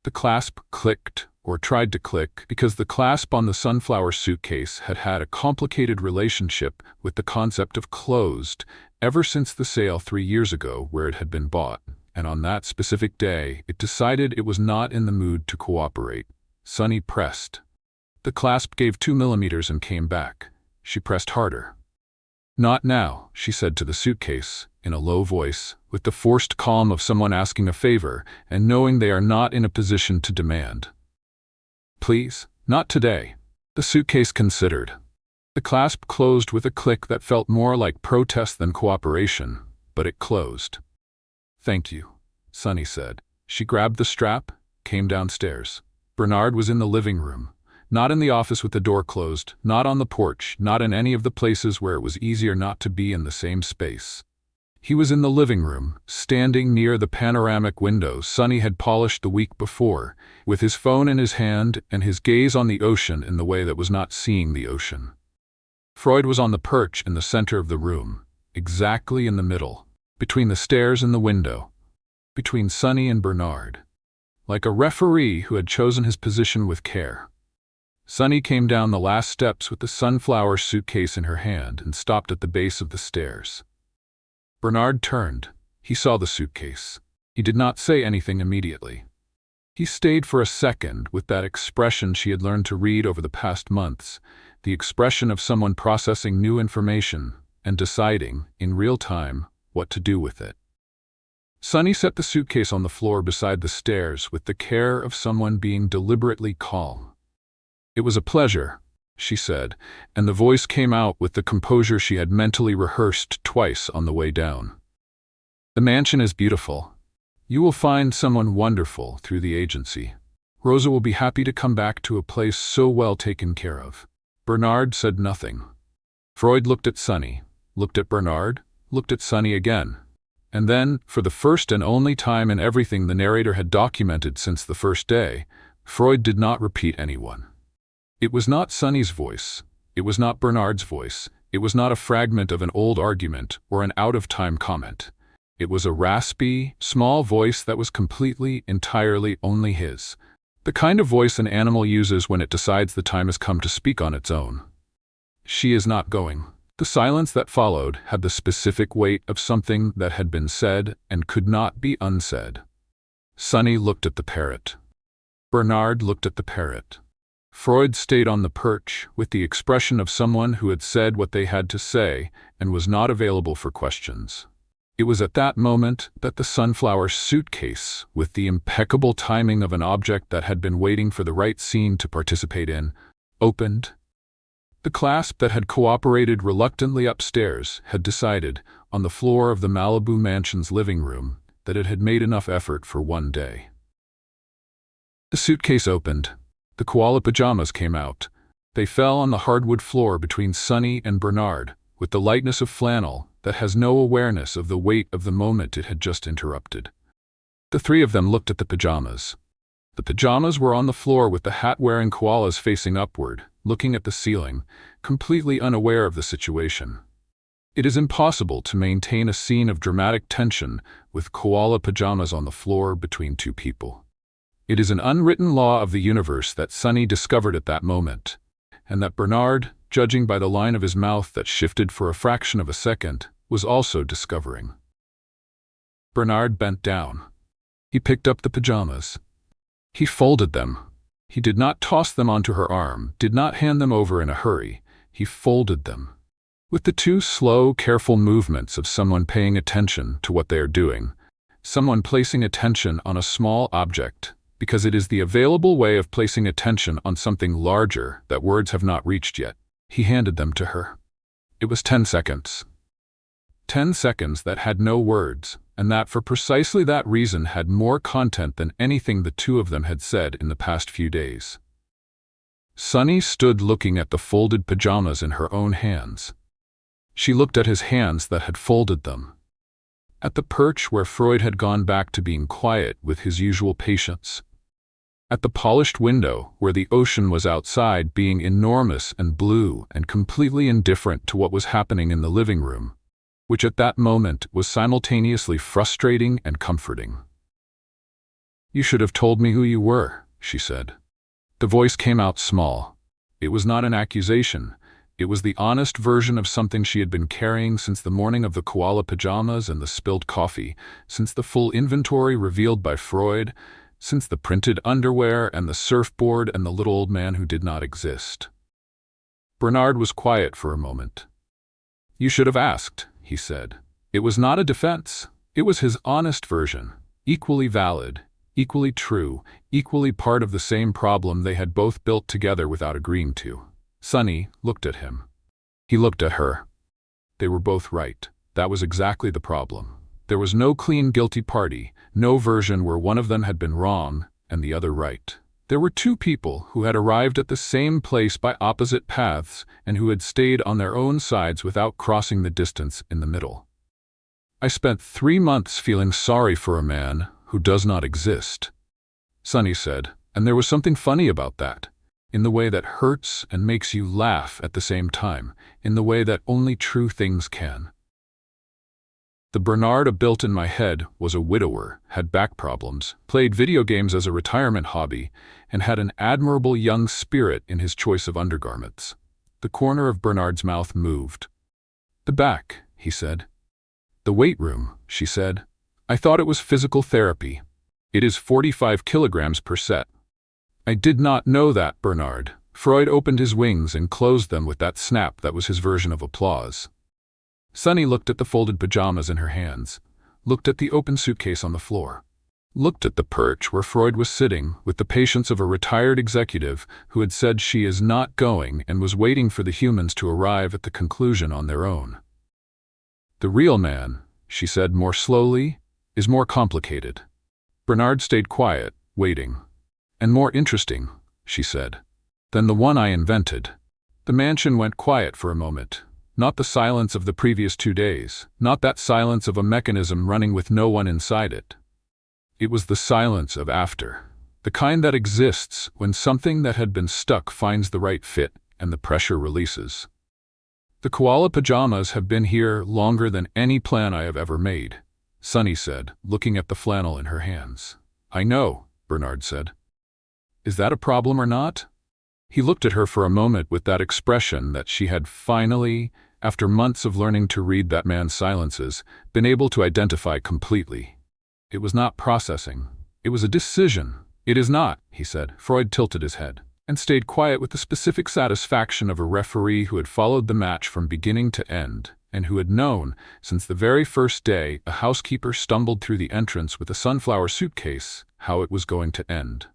The clasp clicked, or tried to click, because the clasp on the sunflower suitcase had had a complicated relationship with the concept of closed ever since the sale 3 years ago where it had been bought, and on that specific day it decided it was not in the mood to cooperate. Sunny pressed. The clasp gave 2 millimeters and came back. She pressed harder. "Not now," she said to the suitcase, in a low voice, with the forced calm of someone asking a favor and knowing they are not in a position to demand. "Please, not today." The suitcase considered. The clasp closed with a click that felt more like protest than cooperation, but it closed. "Thank you," Sunny said. She grabbed the strap, came downstairs. Bernard was in the living room, not in the office with the door closed, not on the porch, not in any of the places where it was easier not to be in the same space. He was in the living room, standing near the panoramic window Sunny had polished the week before, with his phone in his hand and his gaze on the ocean in the way that was not seeing the ocean. Freud was on the perch in the center of the room, exactly in the middle, between the stairs and the window, between Sunny and Bernard, like a referee who had chosen his position with care. Sunny came down the last steps with the sunflower suitcase in her hand and stopped at the base of the stairs. Bernard turned. He saw the suitcase. He did not say anything immediately. He stayed for a second with that expression she had learned to read over the past months, the expression of someone processing new information and deciding, in real time, what to do with it. Sunny set the suitcase on the floor beside the stairs with the care of someone being deliberately calm. "It was a pleasure," she said, and the voice came out with the composure she had mentally rehearsed twice on the way down. "The mansion is beautiful. You will find someone wonderful through the agency. Rosa will be happy to come back to a place so well taken care of." Bernard said nothing. Freud looked at Sunny, looked at Bernard, looked at Sunny again. And then, for the first and only time in everything the narrator had documented since the first day, Freud did not repeat anyone. It was not Sunny's voice. It was not Bernard's voice. It was not a fragment of an old argument or an out-of-time comment. It was a raspy, small voice that was completely, entirely only his. The kind of voice an animal uses when it decides the time has come to speak on its own. She is not going. The silence that followed had the specific weight of something that had been said and could not be unsaid. Sunny looked at the parrot. Bernard looked at the parrot. Freud stayed on the perch with the expression of someone who had said what they had to say and was not available for questions. It was at that moment that the sunflower suitcase, with the impeccable timing of an object that had been waiting for the right scene to participate in, opened. The clasp that had cooperated reluctantly upstairs had decided, on the floor of the Malibu mansion's living room, that it had made enough effort for one day. The suitcase opened. The koala pajamas came out. They fell on the hardwood floor between Sunny and Bernard, with the lightness of flannel that has no awareness of the weight of the moment it had just interrupted. The three of them looked at the pajamas. The pajamas were on the floor with the hat-wearing koalas facing upward, looking at the ceiling, completely unaware of the situation. It is impossible to maintain a scene of dramatic tension with koala pajamas on the floor between two people. It is an unwritten law of the universe that Sunny discovered at that moment, and that Bernard, judging by the line of his mouth that shifted for a fraction of a second, was also discovering. Bernard bent down. He picked up the pajamas. He folded them. He did not toss them onto her arm, did not hand them over in a hurry. He folded them. With the two slow, careful movements of someone paying attention to what they are doing, someone placing attention on a small object, because it is the available way of placing attention on something larger that words have not reached yet. He handed them to her. It was 10 seconds. 10 seconds that had no words, and that for precisely that reason had more content than anything the two of them had said in the past few days. Sunny stood looking at the folded pajamas in her own hands. She looked at his hands that had folded them. At the perch where Freud had gone back to being quiet with his usual patience. At the polished window where the ocean was outside being enormous and blue and completely indifferent to what was happening in the living room, which at that moment was simultaneously frustrating and comforting. "You should have told me who you were," she said. The voice came out small. It was not an accusation. It was the honest version of something she had been carrying since the morning of the koala pajamas and the spilled coffee, since the full inventory revealed by Freud, since the printed underwear and the surfboard and the little old man who did not exist. Bernard was quiet for a moment. "You should have asked," he said. It was not a defense. It was his honest version, equally valid, equally true, equally part of the same problem they had both built together without agreeing to. Sunny looked at him. He looked at her. They were both right. That was exactly the problem. There was no clean guilty party, no version where one of them had been wrong and the other right. There were two people who had arrived at the same place by opposite paths and who had stayed on their own sides without crossing the distance in the middle. "I spent 3 months feeling sorry for a man who does not exist," Sunny said, and there was something funny about that. In the way that hurts and makes you laugh at the same time, in the way that only true things can. The Bernard built in my head was a widower, had back problems, played video games as a retirement hobby, and had an admirable young spirit in his choice of undergarments. The corner of Bernard's mouth moved. "The back," he said. "The weight room," she said. "I thought it was physical therapy. It is 45 kilograms per set." "I did not know that, Bernard." Freud opened his wings and closed them with that snap that was his version of applause. Sunny looked at the folded pajamas in her hands, looked at the open suitcase on the floor, looked at the perch where Freud was sitting with the patience of a retired executive who had said she is not going and was waiting for the humans to arrive at the conclusion on their own. "The real man," she said more slowly, "is more complicated." Bernard stayed quiet, waiting. "And more interesting," she said, "than the one I invented." The mansion went quiet for a moment. Not the silence of the previous 2 days, not that silence of a mechanism running with no one inside it. It was the silence of after, the kind that exists when something that had been stuck finds the right fit and the pressure releases. The koala pajamas have been here longer than any plan I have ever made, Sunny said, looking at the flannel in her hands. I know, Bernard said. Is that a problem or not? He looked at her for a moment with that expression that she had finally, after months of learning to read that man's silences, been able to identify completely. It was not processing. It was a decision. It is not, he said. Freud tilted his head and stayed quiet with the specific satisfaction of a referee who had followed the match from beginning to end and who had known, since the very first day a housekeeper stumbled through the entrance with a sunflower suitcase, how it was going to end.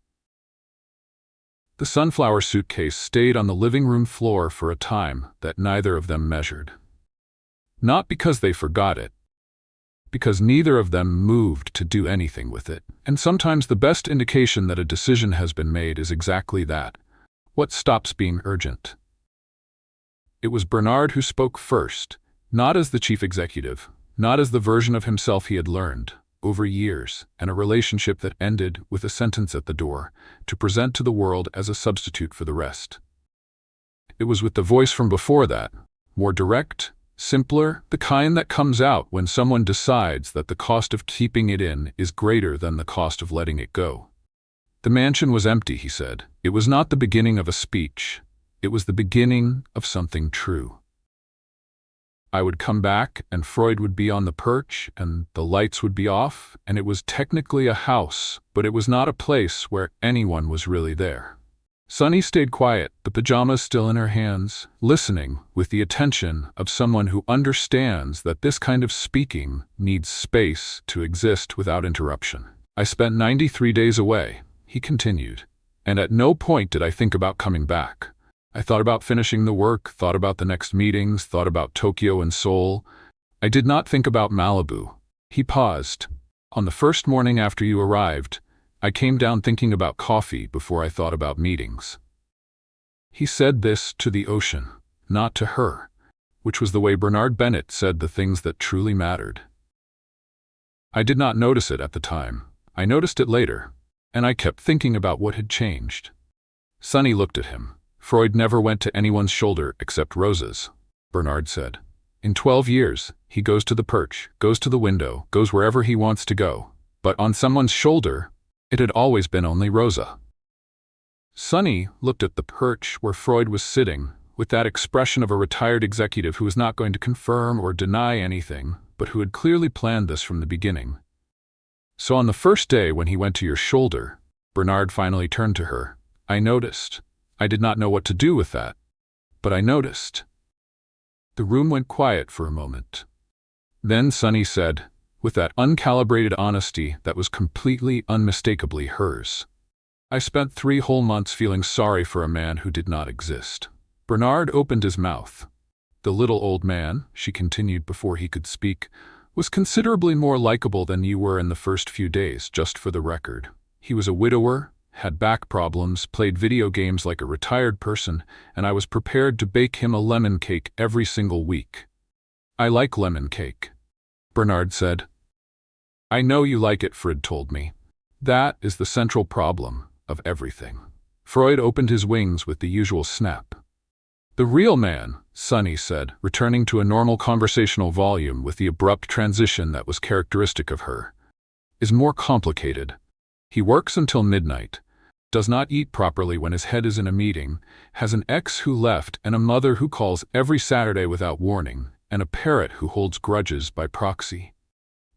The sunflower suitcase stayed on the living room floor for a time that neither of them measured. Not because they forgot it, because neither of them moved to do anything with it. And sometimes the best indication that a decision has been made is exactly that. What stops being urgent? It was Bernard who spoke first, not as the chief executive, not as the version of himself he had learned over years, and a relationship that ended with a sentence at the door, to present to the world as a substitute for the rest. It was with the voice from before that, more direct, simpler, the kind that comes out when someone decides that the cost of keeping it in is greater than the cost of letting it go. The mansion was empty, he said. It was not the beginning of a speech. It was the beginning of something true. I would come back, and Freud would be on the perch, and the lights would be off, and it was technically a house, but it was not a place where anyone was really there. Sunny stayed quiet, the pajamas still in her hands, listening with the attention of someone who understands that this kind of speaking needs space to exist without interruption. I spent 93 days away, he continued, and at no point did I think about coming back. I thought about finishing the work, thought about the next meetings, thought about Tokyo and Seoul. I did not think about Malibu. He paused. On the first morning after you arrived, I came down thinking about coffee before I thought about meetings. He said this to the ocean, not to her, which was the way Bernard Bennett said the things that truly mattered. I did not notice it at the time. I noticed it later, and I kept thinking about what had changed. Sunny looked at him. Freud never went to anyone's shoulder except Rosa's, Bernard said. In 12 years, he goes to the perch, goes to the window, goes wherever he wants to go. But on someone's shoulder, it had always been only Rosa. Sunny looked at the perch where Freud was sitting, with that expression of a retired executive who was not going to confirm or deny anything, but who had clearly planned this from the beginning. So on the first day when he went to your shoulder, Bernard finally turned to her. I noticed. I did not know what to do with that, but I noticed. The room went quiet for a moment. Then Sunny said, with that uncalibrated honesty that was completely unmistakably hers, I spent 3 whole months feeling sorry for a man who did not exist. Bernard opened his mouth. The little old man, she continued before he could speak, was considerably more likable than you were in the first few days, just for the record. He was a widower, had back problems, played video games like a retired person, and I was prepared to bake him a lemon cake every single week. I like lemon cake, Bernard said. I know you like it, Freud told me. That is the central problem of everything. Freud opened his wings with the usual snap. The real man, Sunny said, returning to a normal conversational volume with the abrupt transition that was characteristic of her, is more complicated. He works until midnight, does not eat properly when his head is in a meeting, has an ex who left and a mother who calls every Saturday without warning, and a parrot who holds grudges by proxy.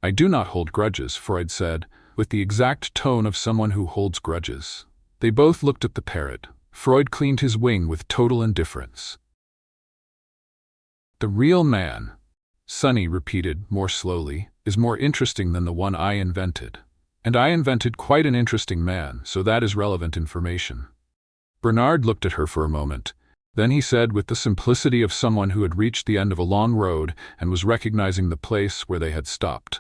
I do not hold grudges, Freud said, with the exact tone of someone who holds grudges. They both looked at the parrot. Freud cleaned his wing with total indifference. The real man, Sunny repeated more slowly, is more interesting than the one I invented. And I invented quite an interesting man, so that is relevant information. Bernard looked at her for a moment. Then he said with the simplicity of someone who had reached the end of a long road and was recognizing the place where they had stopped.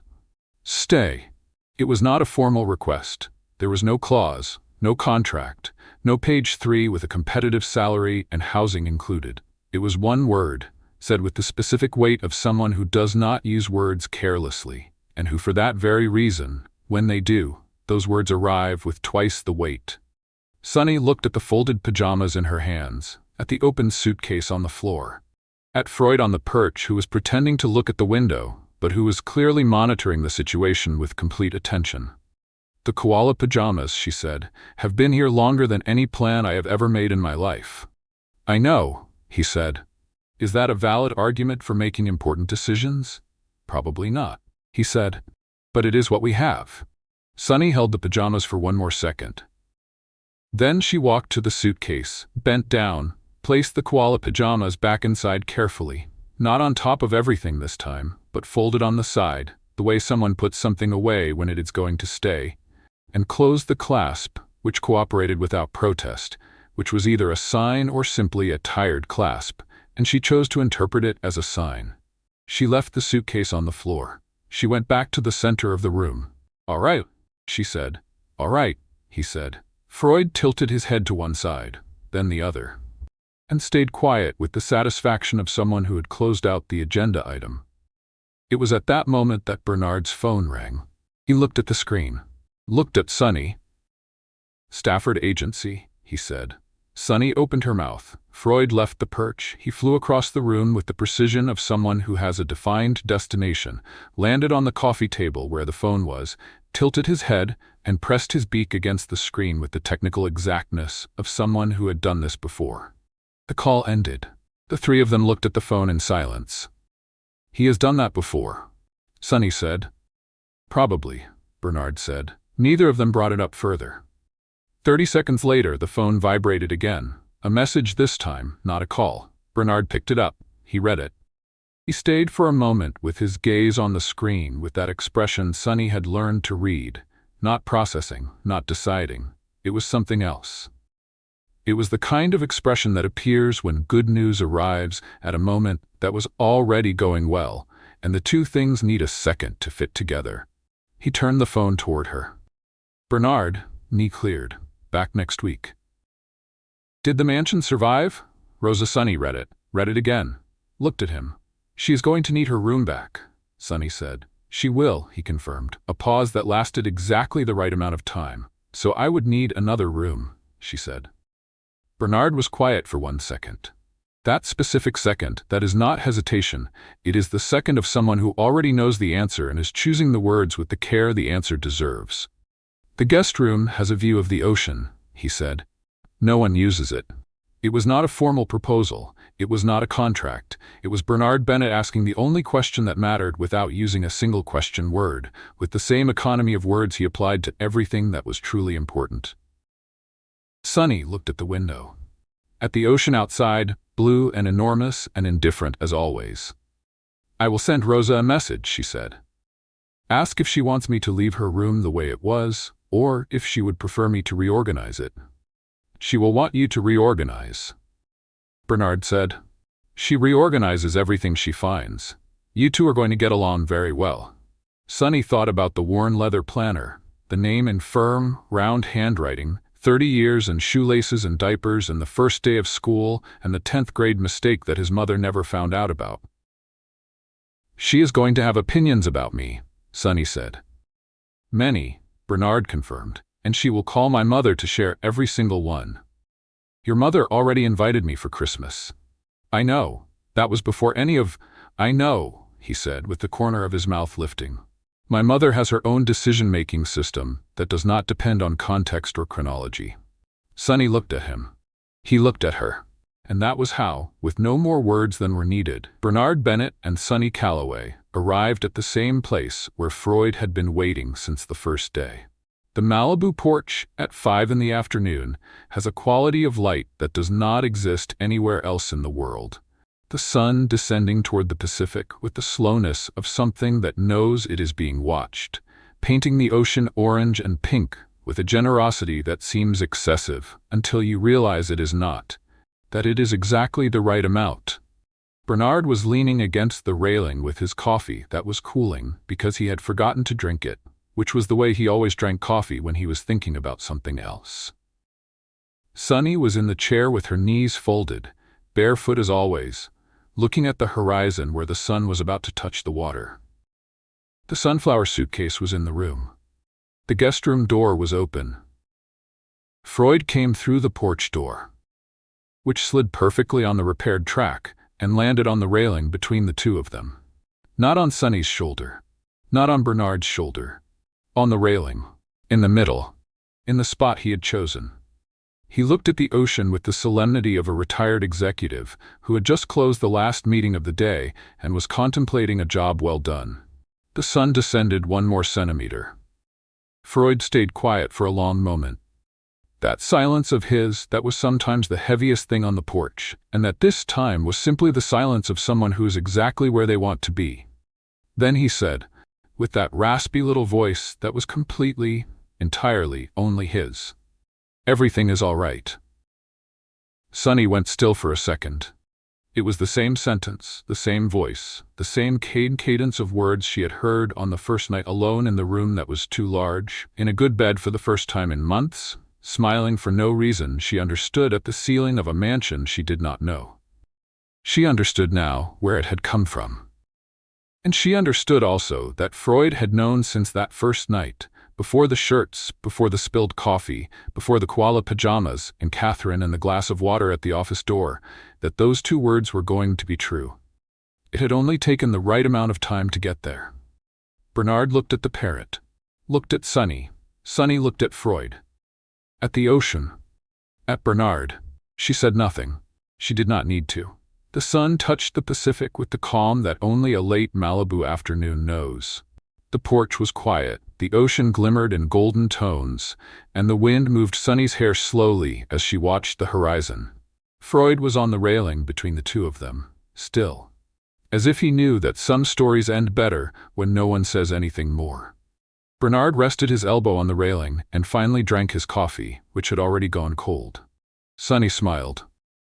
Stay. It was not a formal request. There was no clause, no contract, no page 3 with a competitive salary and housing included. It was one word, said with the specific weight of someone who does not use words carelessly, and who for that very reason, when they do, those words arrive with twice the weight. Sunny looked at the folded pajamas in her hands, at the open suitcase on the floor, at Freud on the perch who was pretending to look at the window, but who was clearly monitoring the situation with complete attention. "The koala pajamas," she said, "have been here longer than any plan I have ever made in my life." "I know," he said. "Is that a valid argument for making important decisions?" "Probably not," he said. "But it is what we have." Sunny held the pajamas for one more second. Then she walked to the suitcase, bent down, placed the koala pajamas back inside carefully, not on top of everything this time, but folded on the side, the way someone puts something away when it is going to stay, and closed the clasp, which cooperated without protest, which was either a sign or simply a tired clasp, and she chose to interpret it as a sign. She left the suitcase on the floor. She went back to the center of the room. "All right," she said. "All right," he said. Freud tilted his head to one side, then the other, and stayed quiet with the satisfaction of someone who had closed out the agenda item. It was at that moment that Bernard's phone rang. He looked at the screen, looked at Sunny. "Stafford Agency," he said. Sunny opened her mouth. Freud left the perch. He flew across the room with the precision of someone who has a defined destination, landed on the coffee table where the phone was, tilted his head, and pressed his beak against the screen with the technical exactness of someone who had done this before. The call ended. The three of them looked at the phone in silence. "He has done that before," Sunny said. "Probably," Bernard said. Neither of them brought it up further. 30 seconds later, the phone vibrated again. A message this time, not a call. Bernard picked it up. He read it. He stayed for a moment with his gaze on the screen with that expression Sunny had learned to read. Not processing, not deciding. It was something else. It was the kind of expression that appears when good news arrives at a moment that was already going well, and the two things need a second to fit together. He turned the phone toward her. "Bernard," knee cleared. "Back next week." "Did the mansion survive?" Rosa. Sunny read it again, looked at him. "She is going to need her room back," Sunny said. "She will," he confirmed, a pause that lasted exactly the right amount of time. "So I would need another room," she said. Bernard was quiet for 1 second. That specific second, that is not hesitation, it is the second of someone who already knows the answer and is choosing the words with the care the answer deserves. "The guest room has a view of the ocean," he said. "No one uses it." It was not a formal proposal. It was not a contract. It was Bernard Bennett asking the only question that mattered without using a single question word, with the same economy of words he applied to everything that was truly important. Sunny looked at the window. At the ocean outside, blue and enormous and indifferent as always. "I will send Rosa a message," she said. "Ask if she wants me to leave her room the way it was, or if she would prefer me to reorganize it." "She will want you to reorganize," Bernard said. "She reorganizes everything she finds. You two are going to get along very well." Sunny thought about the worn leather planner, the name in firm, round handwriting, 30 years and shoelaces and diapers and the first day of school and the 10th grade mistake that his mother never found out about. "She is going to have opinions about me," Sunny said. "Many," Bernard confirmed, "and she will call my mother to share every single one." "Your mother already invited me for Christmas." "I know. That was before any of—" "I know," he said, with the corner of his mouth lifting. "My mother has her own decision-making system that does not depend on context or chronology." Sunny looked at him. He looked at her. And that was how, with no more words than were needed, Bernard Bennett and Sunny Calloway arrived at the same place where Freud had been waiting since the first day. The Malibu porch at 5 in the afternoon has a quality of light that does not exist anywhere else in the world. The sun descending toward the Pacific with the slowness of something that knows it is being watched, painting the ocean orange and pink with a generosity that seems excessive until you realize it is not, that it is exactly the right amount. Bernard was leaning against the railing with his coffee that was cooling because he had forgotten to drink it, which was the way he always drank coffee when he was thinking about something else. Sunny was in the chair with her knees folded, barefoot as always, looking at the horizon where the sun was about to touch the water. The sunflower suitcase was in the room. The guest room door was open. Freud came through the porch door, which slid perfectly on the repaired track and landed on the railing between the two of them. Not on Sunny's shoulder, not on Bernard's shoulder, on the railing, in the middle, in the spot he had chosen. He looked at the ocean with the solemnity of a retired executive who had just closed the last meeting of the day and was contemplating a job well done. The sun descended 1 more centimeter. Freud stayed quiet for a long moment. That silence of his that was sometimes the heaviest thing on the porch, and that this time was simply the silence of someone who is exactly where they want to be. Then he said, with that raspy little voice that was completely, entirely only his, "Everything is all right." Sunny went still for a second. It was the same sentence, the same voice, the same cadence of words she had heard on the first night alone in the room that was too large, in a good bed for the first time in months, smiling for no reason she understood at the ceiling of a mansion she did not know. She understood now where it had come from. And she understood also that Freud had known since that first night, before the shirts, before the spilled coffee, before the koala pajamas and Catherine and the glass of water at the office door, that those 2 words were going to be true. It had only taken the right amount of time to get there. Bernard looked at the parrot, looked at Sunny. Sunny looked at Freud. At the ocean. At Bernard. She said nothing. She did not need to. The sun touched the Pacific with the calm that only a late Malibu afternoon knows. The porch was quiet, the ocean glimmered in golden tones, and the wind moved Sunny's hair slowly as she watched the horizon. Freud was on the railing between the two of them, still, as if he knew that some stories end better when no one says anything more. Bernard rested his elbow on the railing and finally drank his coffee, which had already gone cold. Sunny smiled.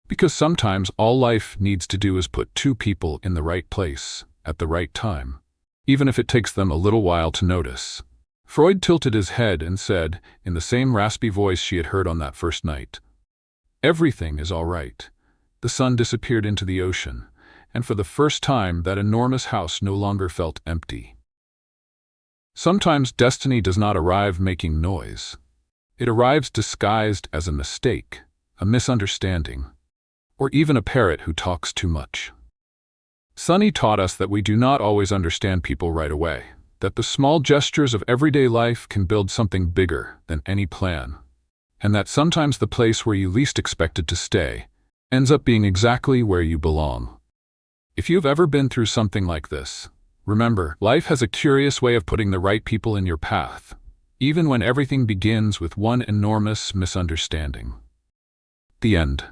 Because sometimes all life needs to do is put 2 people in the right place, at the right time, even if it takes them a little while to notice. Freud tilted his head and said, in the same raspy voice she had heard on that first night, "Everything is all right." The sun disappeared into the ocean, and for the first time that enormous house no longer felt empty. Sometimes destiny does not arrive making noise. It arrives disguised as a mistake, a misunderstanding, or even a parrot who talks too much. Sunny taught us that we do not always understand people right away, that the small gestures of everyday life can build something bigger than any plan, and that sometimes the place where you least expected to stay ends up being exactly where you belong. If you've ever been through something like this, remember, life has a curious way of putting the right people in your path, even when everything begins with one enormous misunderstanding. The end.